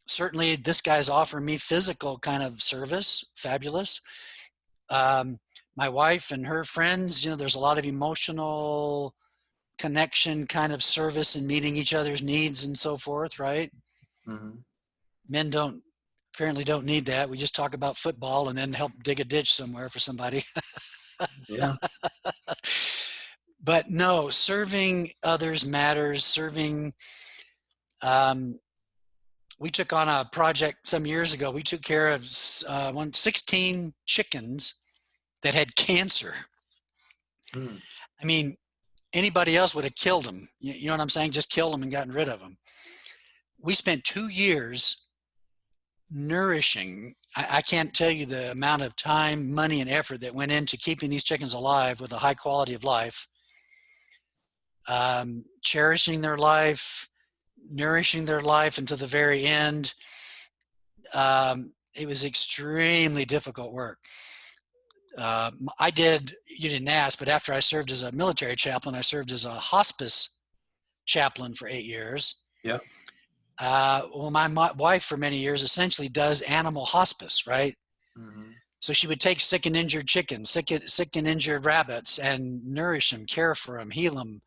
Certainly, this guy's offering me physical kind of service, fabulous. Um, my wife and her friends, there's a lot of emotional connection kind of service and meeting each other's needs and so forth, right? Mm-hmm. Men apparently don't need that. We just talk about football and then help dig a ditch somewhere for somebody. Yeah. But no, serving others matters. We took on a project some years ago. We took care of 16 chickens that had cancer. Mm. I mean, anybody else would have killed them. You know what I'm saying? Just killed them and gotten rid of them. We spent 2 years nourishing. I can't tell you the amount of time, money, and effort that went into keeping these chickens alive with a high quality of life, cherishing their life, nourishing their life until the very end. It was extremely difficult work. You didn't ask, but after I served as a military chaplain, I served as a hospice chaplain for 8 years. Yeah. Well, my wife for many years essentially does animal hospice, right? Mm-hmm. So she would take sick and injured chickens, sick and injured rabbits, and nourish them, care for them, heal them,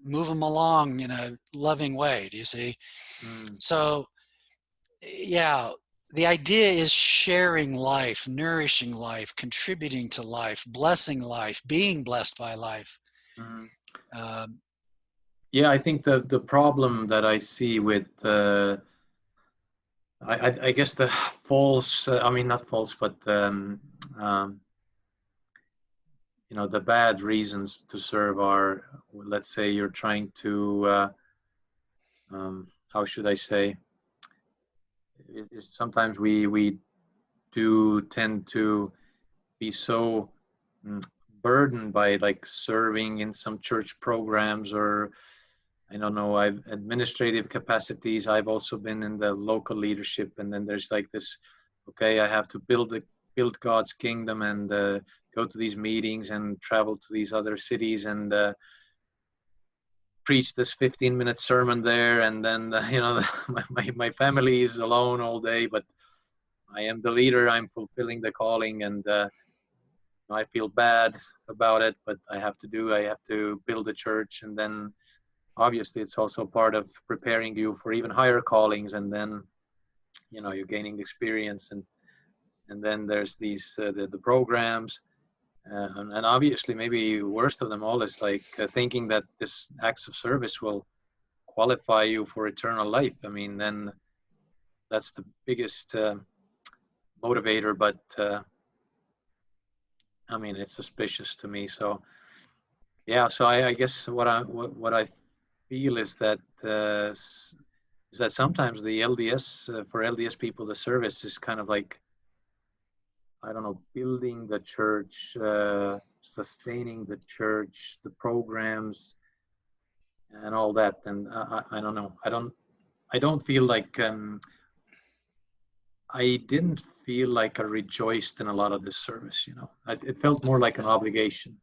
move them along in a loving way. Do you see? Mm. So, yeah, the idea is sharing life, nourishing life, contributing to life, blessing life, being blessed by life. Mm-hmm. Um, Yeah, I think the problem that I see with I guess the false, I mean not false, but um, the bad reasons to serve are, let's say you're trying to, how should I say, sometimes we do tend to be so mm, burdened by like serving in some church programs, or I don't know, I've administrative capacities. I've also been in the local leadership, and then there's like this, okay, I have to build God's kingdom and go to these meetings and travel to these other cities and preach this 15-minute sermon there, and then my family is alone all day, but I am the leader. I'm fulfilling the calling, and I feel bad about it, but I have to build a church, and then obviously it's also part of preparing you for even higher callings, and then you're gaining experience, and then there's these the programs, and obviously maybe worst of them all is like thinking that this acts of service will qualify you for eternal life. I mean, then that's the biggest motivator, but I mean, it's suspicious to me. So yeah, so I guess what I feel is that sometimes the LDS for LDS people, the service is kind of like, I don't know, building the church, sustaining the church, the programs, and all that. And I don't know. I don't feel like I didn't feel like I rejoiced in a lot of this service. It felt more like an obligation.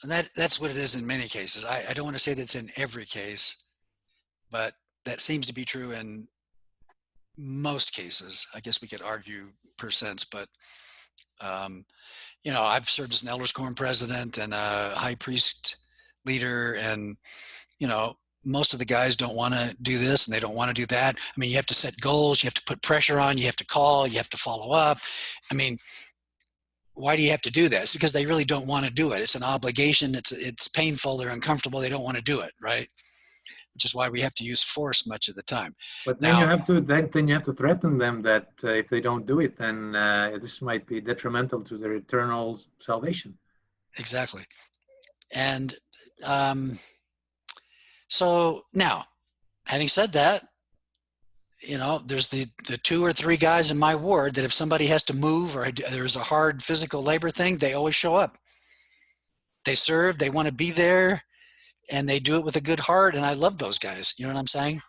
and that's what it is in many cases. I don't want to say that's in every case, but that seems to be true in most cases. I guess we could argue percents, but I've served as an elders quorum president and a high priest leader, and most of the guys don't want to do this and they don't want to do that. I mean, you have to set goals, you have to put pressure on, you have to call, you have to follow up. I mean, why do you have to do this? Because they really don't want to do it. It's an obligation. It's painful. They're uncomfortable. They don't want to do it, right? Which is why we have to use force much of the time. But then Now, you have to threaten them that if they don't do it, then this might be detrimental to their eternal salvation. exactly. And so now, having said that, you know, there's the 2 or 3 guys in my ward that if somebody has to move or there's a hard physical labor thing, they always show up. They serve, they want to be there, and they do it with a good heart. And I love those guys. You know what I'm saying?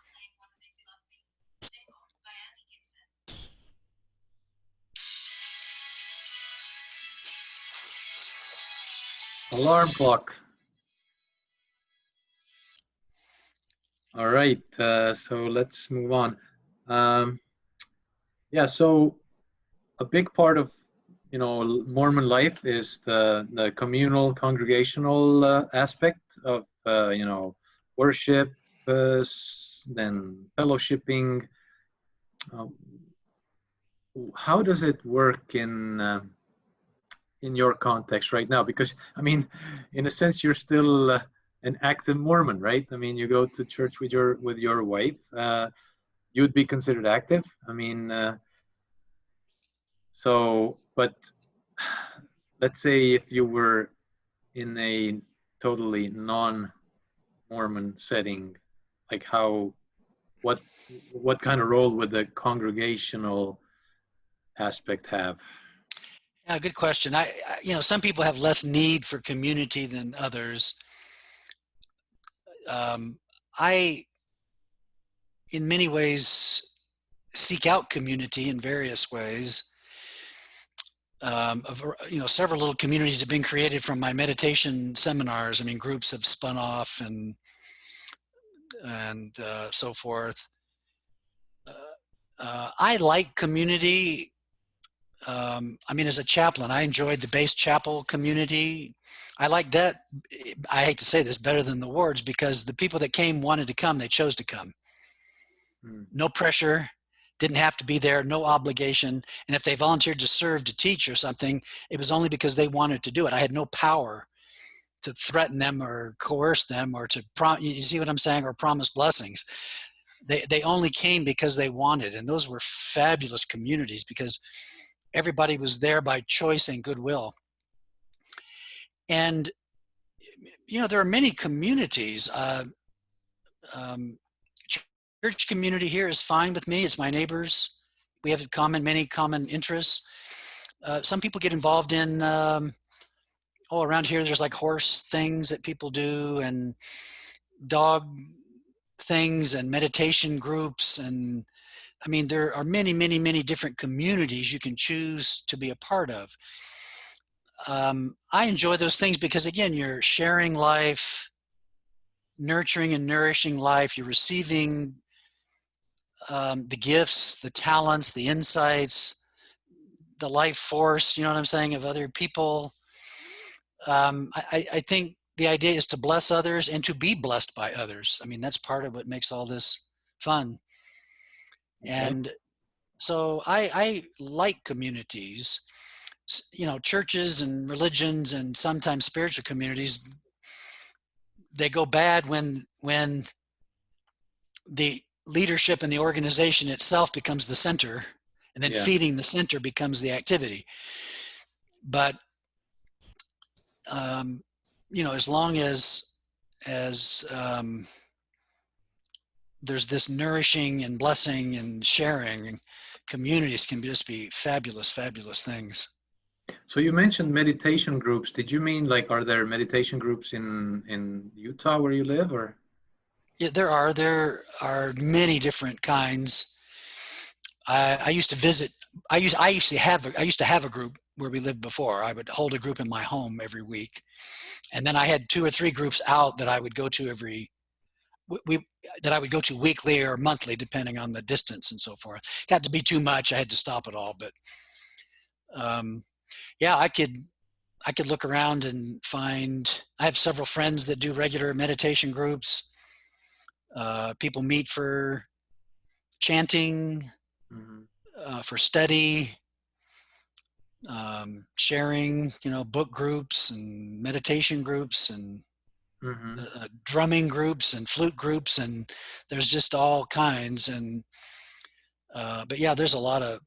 Alarm clock. All right, so let's move on. Yeah, so a big part of Mormon life is the communal, congregational aspect of worship, then fellowshipping. Um, how does it work in your context right now? Because I mean, in a sense, you're still an active Mormon, right? I mean, you go to church with your wife. You'd be considered active. I mean, but let's say if you were in a totally non-Mormon setting, like what kind of role would the congregational aspect have? Yeah, good question. Some people have less need for community than others. I, in many ways, seek out community in various ways. Several little communities have been created from my meditation seminars. I mean, groups have spun off and so forth. I like community. I mean, as a chaplain, I enjoyed the base chapel community. I like that. I hate to say this, better than the wards, because the people that came wanted to come. They chose to come. No pressure, didn't have to be there, no obligation. And if they volunteered to serve, to teach or something, it was only because they wanted to do it. I had no power to threaten them or coerce them or to you see what I'm saying, or promise blessings. They only came because they wanted. And those were fabulous communities because everybody was there by choice and goodwill. And, there are many communities. Church community here is fine with me. It's my neighbors. We have many common interests. Some people get involved in, around here there's like horse things that people do and dog things and meditation groups. And I mean, there are many, many, many different communities you can choose to be a part of. I enjoy those things because, again, you're sharing life, nurturing and nourishing life. You're receiving the gifts, the talents, the insights, the life force, you know what I'm saying, of other people. I think the idea is to bless others and to be blessed by others. I mean, that's part of what makes all this fun. Okay. And so I like communities. Churches and religions and sometimes spiritual communities, they go bad when the leadership and the organization itself becomes the center, and then feeding the center becomes the activity. But as long as there's this nourishing and blessing and sharing, communities can just be fabulous, fabulous things. So you mentioned meditation groups. Did you mean like, are there meditation groups in Utah where you live, or? Yeah, there are many different kinds. I used to visit. I used to have a group where we lived before. I would hold a group in my home every week, and then I had 2 or 3 groups out that I would go to that I would go to weekly or monthly, depending on the distance and so forth. Got to be too much. I had to stop it all. But yeah, I could look around and find. I have several friends that do regular meditation groups. People meet for chanting, for study, sharing, book groups and meditation groups and drumming groups and flute groups, and there's just all kinds. And but yeah, there's a lot of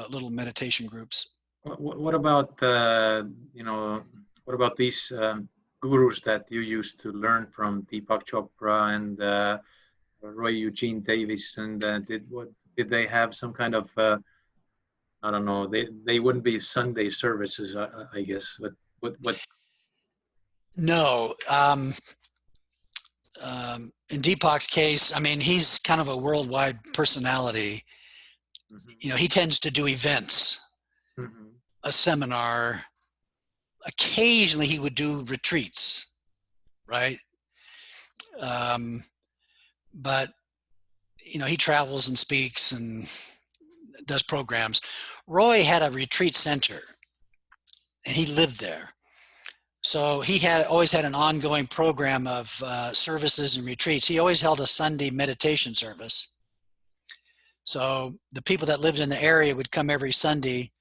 little meditation groups. What about what about these gurus that you used to learn from, Deepak Chopra and Roy Eugene Davis, and did they have some kind of I don't know, they wouldn't be Sunday services, I guess, but what No. In Deepak's case, I mean, he's kind of a worldwide personality. Mhm. You know, he tends to do events, Mhm. a seminar. Occasionally, he would do retreats, right? Um, but you know, he travels and speaks and does programs. Roy had a retreat center, and he lived there. So he had always had an ongoing program of services and retreats. He always held a Sunday meditation service. So the people that lived in the area would come every Sunday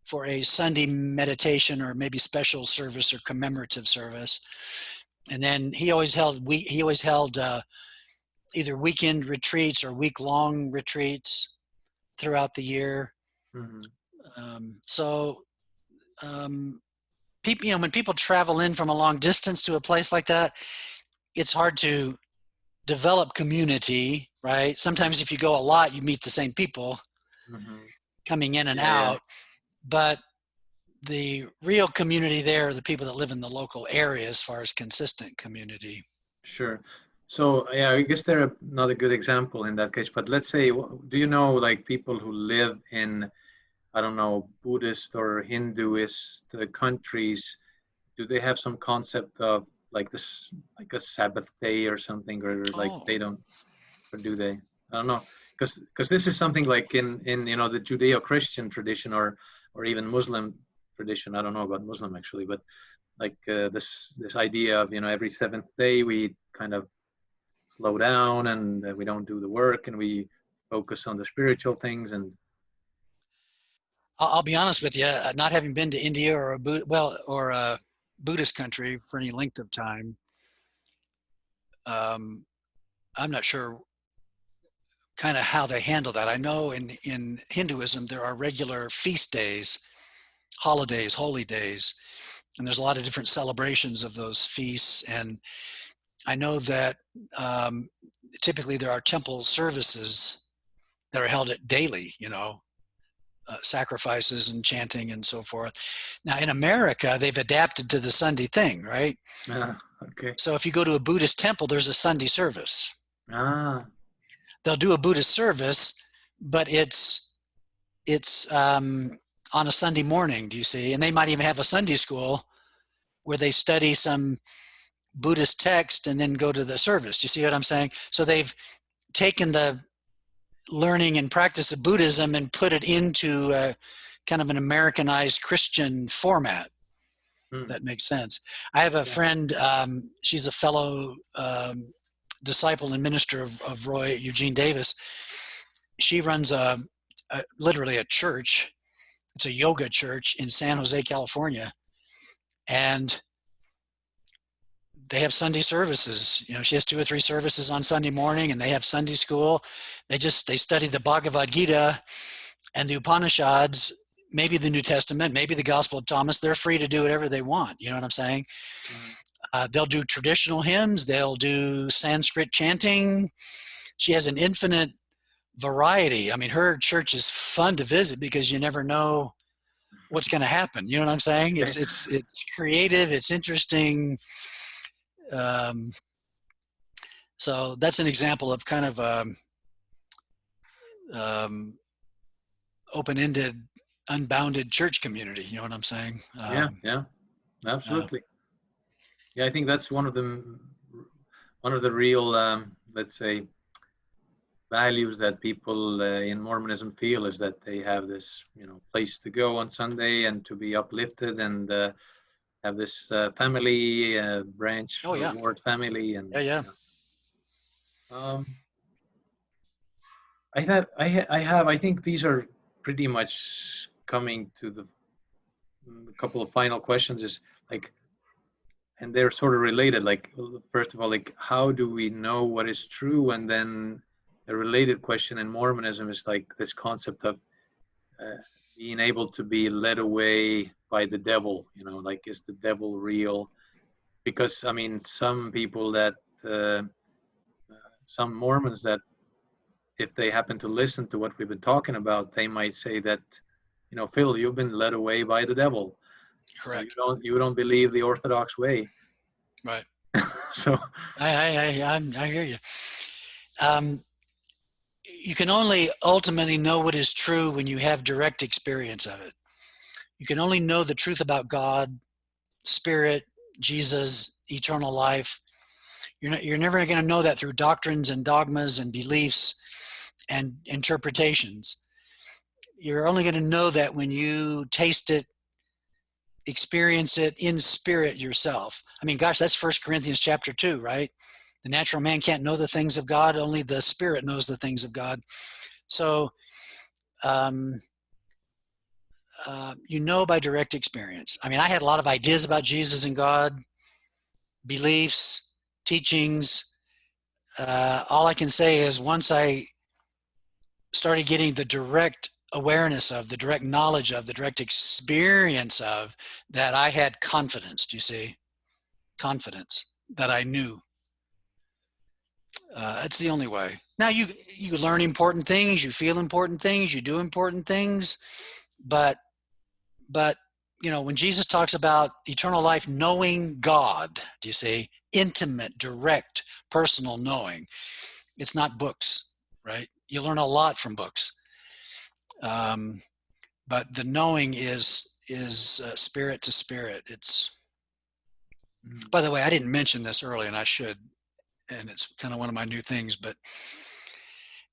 for a Sunday meditation or maybe special service or commemorative service. And then he always held either weekend retreats or week-long retreats throughout the year. Mhm. So people, you know, when people travel in from a long distance to a place like that, it's hard to develop community, right? Sometimes if you go a lot, you meet the same people Mhm. coming in and Yeah, yeah, out. But the real community there are the people that live in the local area as far as consistent community. sure. So yeah, I guess they're not a good example in that case. But let's say, do you know like people who live in, I don't know, Buddhist or Hinduist countries? Do they have some concept of like this, like a Sabbath day or something, or like Oh, they don't, or do they? I don't know, because this is something like in you know the Judeo-Christian tradition or even Muslim tradition. I don't know about Muslim actually, but like this idea of, you know, every seventh day we kind of slow down and we don't do the work and we focus on the spiritual things. And I'll be honest with you, not having been to India or a Buddhist country for any length of time, um, I'm not sure kind of how they handle that. I know in Hinduism there are regular feast days, holidays, holy days, and there's a lot of different celebrations of those feasts. And I know that um, typically there are temple services that are held at daily, you know, sacrifices and chanting and so forth. Now in America, they've adapted to the Sunday thing, right? okay. So if you go to a Buddhist temple, there's a Sunday service. Ah. They'll do a Buddhist service, but it's on a Sunday morning. Do you see? And they might even have a Sunday school where they study some Buddhist text and then go to the service. Do you see what I'm saying? So they've taken the learning and practice of Buddhism and put it into kind of an Americanized Christian format. Hmm. That makes sense. I have a Yeah. friend, she's a fellow disciple and minister of Roy Eugene Davis. She runs literally a church. It's a yoga church in San Jose, California. And they have Sunday services. You know, she has 2 or 3 services on Sunday morning, and they have Sunday school. They study the Bhagavad Gita and the Upanishads, maybe the New Testament, maybe the Gospel of Thomas. They're free to do whatever they want. You know what I'm saying? Mhm. They'll do traditional hymns. They'll do Sanskrit chanting. She has an infinite variety. I mean, her church is fun to visit because you never know what's going to happen. You know what I'm saying? Okay. It's creative. It's interesting. Um, so that's an example of kind of um, open-ended, unbounded church community. You know what I'm saying? Yeah. Yeah. Uh, Absolutely. Yeah, I think that's one of the real, let's say, values that people in Mormonism feel is that they have this, you know, place to go on Sunday and to be uplifted and have this family branch oh yeah, reward family and yeah, yeah. yeah. Um, I think these are pretty much coming to the a couple of final questions is like, and they're sort of related. Like, first of all, like, how do we know what is true? And then a related question in Mormonism is like this concept of uh, being able to be led away by the devil. You know, like, is the devil real? Because I mean, some people that some Mormons that, if they happen to listen to what we've been talking about, they might say that, Phil, you've been led away by the devil. Correct. You don't believe the Orthodox way. Right. So I hear you. You can only ultimately know what is true when you have direct experience of it. You can only know the truth about God, Spirit, Jesus, eternal life. You're never going to know that through doctrines and dogmas and beliefs and interpretations. You're only going to know that when you taste it, experience it in spirit yourself. I mean, gosh, that's 1 Corinthians chapter 2, right? The natural man can't know the things of God. Only the Spirit knows the things of God. So, you know by direct experience. I mean, I had a lot of ideas about Jesus and God, beliefs, teachings. All I can say is once I started getting the direct awareness of, the direct knowledge of, the direct experience of, that I had confidence, do you see? Confidence that I knew. It's the only way. Now you learn important things, you feel important things, you do important things, but when Jesus talks about eternal life, knowing God, do you see? Intimate, direct, personal knowing. It's not books, right? You learn a lot from books, but the knowing is spirit to spirit. It's. By the way, I didn't mention this earlier, and I should, and it's kind of one of my new things. But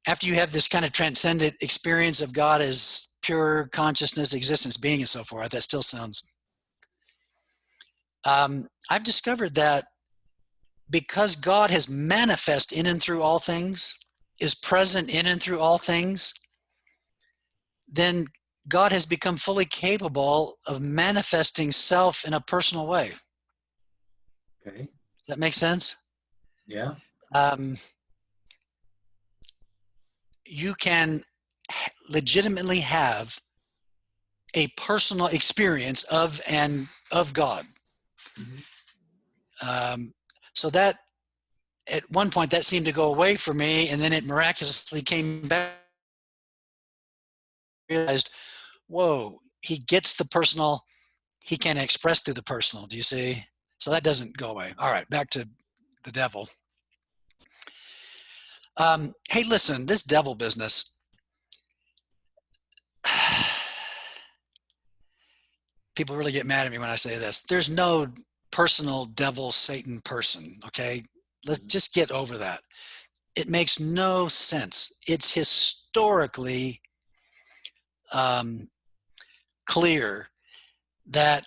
after you have this kind of transcendent experience of God as pure consciousness, existence, being, and so forth, that still sounds. I've discovered that because God has manifest in and through all things, is present in and through all things, then God has become fully capable of manifesting self in a personal way. okay, Does that make sense? yeah, You can legitimately have a personal experience of God. So that at one point that seemed to go away for me, and then it miraculously came back. I realized, whoa, he gets the personal, he can express through the personal. Do you see? So that doesn't go away. All right, back to the devil. Hey, listen, this devil business. People really get mad at me when I say this. There's no personal devil Satan person, okay? Let's just get over that. It makes no sense. It's historically clear that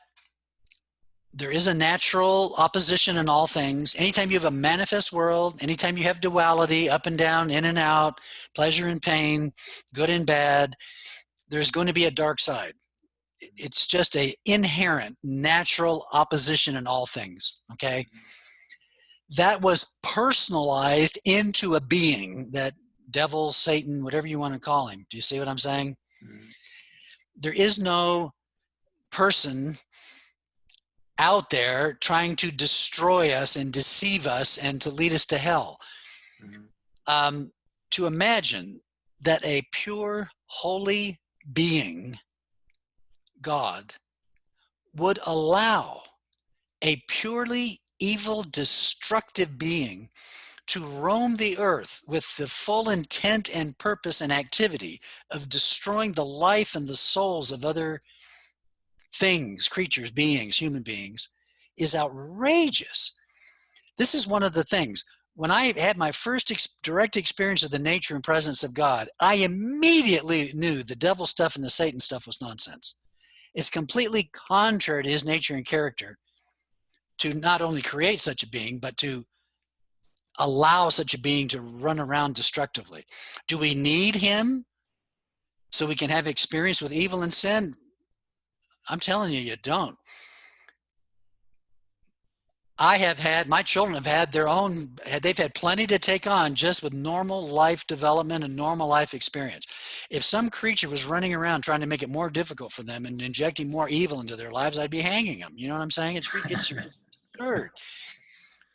there is a natural opposition in all things. Anytime you have a manifest world, anytime you have duality, up and down, in and out, pleasure and pain, good and bad, there's going to be a dark side. It's just an inherent natural opposition in all things, okay? That was personalized into a being, that devil, Satan, whatever you want to call him. Do you see what I'm saying? There is no person out there trying to destroy us and deceive us and to lead us to hell. To imagine that a pure, holy being, God, would allow a purely evil, destructive being to roam the earth with the full intent and purpose and activity of destroying the life and the souls of other things, creatures, beings, human beings, is outrageous. This is one of the things. When I had my first direct experience of the nature and presence of God, I immediately knew the devil stuff and the Satan stuff was nonsense. It's completely contrary to his nature and character to not only create such a being, but to allow such a being to run around destructively. Do we need him so we can have experience with evil and sin? I'm telling you, you don't. My children have had their own, they've had plenty to take on just with normal life development and normal life experience. If some creature was running around trying to make it more difficult for them and injecting more evil into their lives, I'd be hanging them. You know what I'm saying? It's absurd.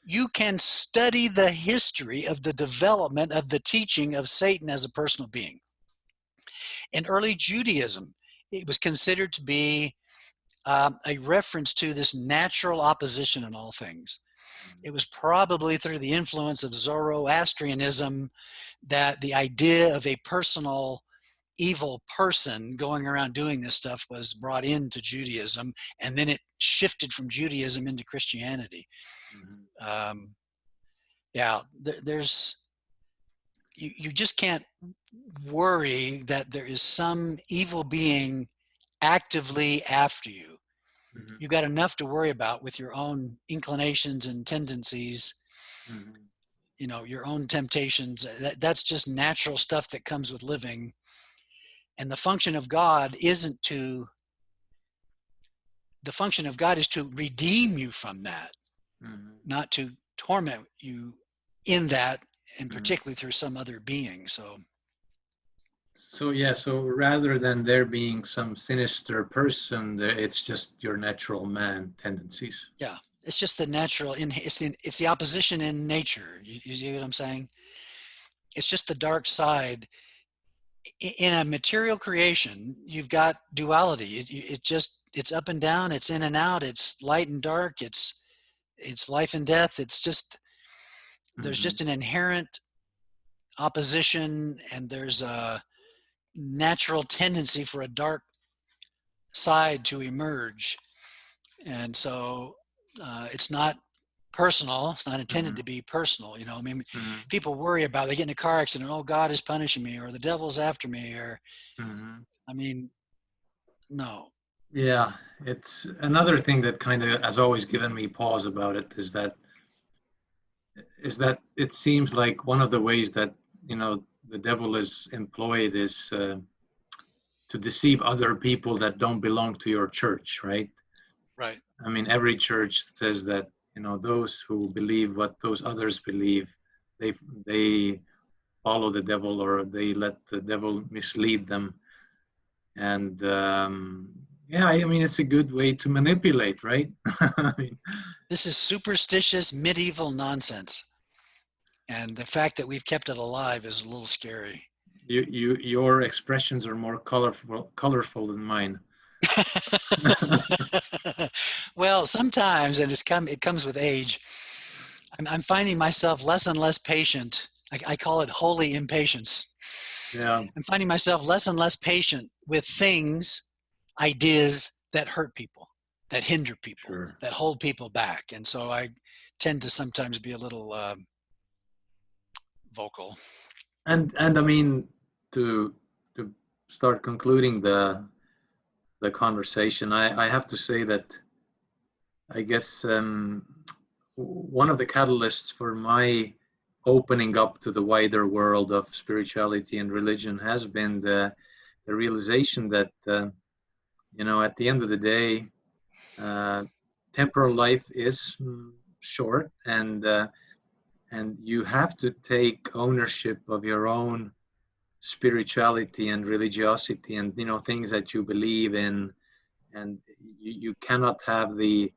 you can study the history of the development of the teaching of Satan as a personal being. In early Judaism, it was considered to be a reference to this natural opposition in all things. It was probably through the influence of Zoroastrianism that the idea of a personal evil person going around doing this stuff was brought into Judaism, and then it shifted from Judaism into Christianity. Yeah, there's you just can't worry that there is some evil being actively after you. You got enough to worry about with your own inclinations and tendencies, you know, your own temptations. That's just natural stuff that comes with living. And the function of God is to redeem you from that, not to torment you in that, and particularly through some other being. So yeah, so rather than there being some sinister person, it's just your natural man tendencies. Yeah, it's just the natural. It's the opposition in nature. You see what I'm saying? It's just the dark side. In a material creation, you've got duality. It's up and down. It's in and out. It's light and dark. It's life and death. It's just there's just an inherent opposition, and there's a natural tendency for a dark side to emerge. And so it's not personal. It's not intended to be personal. You know, I mean, people worry about, they get in a car accident, oh, God is punishing me, or the devil's after me, or, I mean, no. Yeah, it's another thing that kind of has always given me pause about it is that it seems like one of the ways that, you know, the devil is employed is to deceive other people that don't belong to your church, right? Right. I mean, every church says that, you know, those who believe what those others believe, they follow the devil, or they let the devil mislead them. And yeah, I mean, it's a good way to manipulate, right? I mean, this is superstitious medieval nonsense. And the fact that we've kept it alive is a little scary. Your expressions are more colorful than mine. Well, sometimes, and it comes with age, I'm finding myself less and less patient. I call it holy impatience. Yeah. I'm finding myself less and less patient with things, ideas that hurt people, that hinder people, Sure. that hold people back. And so I tend to sometimes be a little vocal. And I mean, to start concluding the conversation, I have to say that I guess one of the catalysts for my opening up to the wider world of spirituality and religion has been the realization that you know, at the end of the day, temporal life is short, and you have to take ownership of your own spirituality and religiosity, and, you know, things that you believe in. And you cannot have the,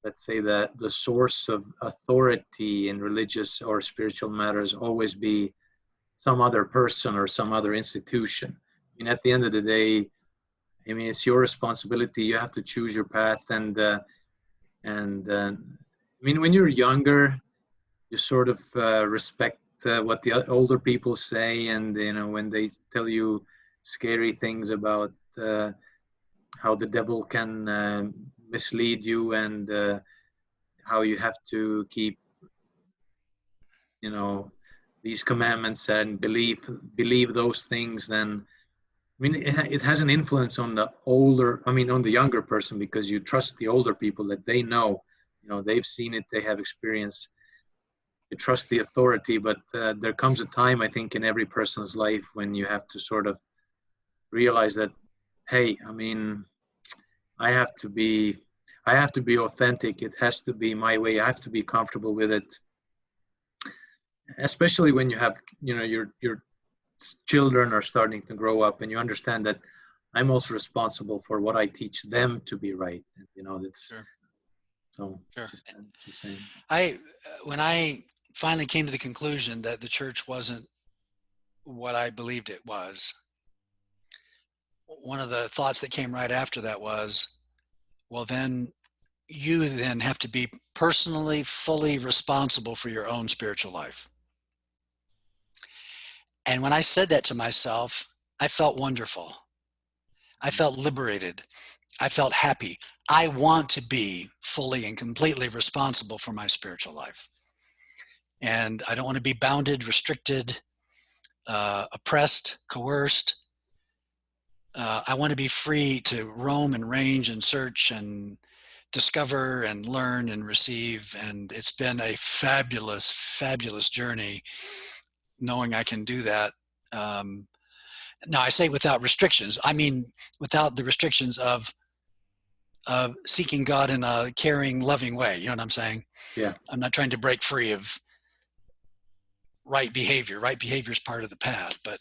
let's say, the source of authority in religious or spiritual matters always be some other person or some other institution. I mean, at the end of the day, I mean, it's your responsibility. You have to choose your path, and I mean, when you're younger, you sort of respect what the older people say, and, you know, when they tell you scary things about how the devil can mislead you, and how you have to keep, you know, these commandments and believe those things, then I mean, it has an influence on the on the younger person, because you trust the older people, that they know, you know, they've seen it, they have experience. You trust the authority, but there comes a time, I think, in every person's life when you have to sort of realize that, hey, I mean, I have to be authentic. It has to be my way. I have to be comfortable with it. Especially when you have, you know, your children are starting to grow up, and you understand that I'm also responsible for what I teach them to be right. And, you know, that's, Sure. So Sure. just saying. When I finally came to the conclusion that the church wasn't what I believed it was, one of the thoughts that came right after that was, well, then you then have to be personally, fully responsible for your own spiritual life. And when I said that to myself, I felt wonderful. I felt liberated. I felt happy. I want to be fully and completely responsible for my spiritual life. And I don't want to be bounded, restricted, oppressed, coerced. I want to be free to roam and range and search and discover and learn and receive. And it's been a fabulous, fabulous journey knowing I can do that. Now, I say without restrictions. I mean, without the restrictions of seeking God in a caring, loving way. You know what I'm saying? Yeah. I'm not trying to break free of right behavior. Right behavior is part of the path. But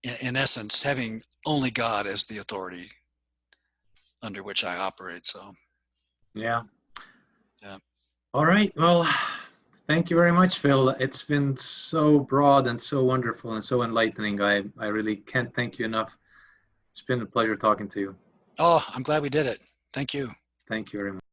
in essence, having only God as the authority under which I operate. So, yeah. Yeah. All right. Well, thank you very much, Phil. It's been so broad and so wonderful and so enlightening. I really can't thank you enough. It's been a pleasure talking to you. Oh, I'm glad we did it. Thank you. Thank you very much.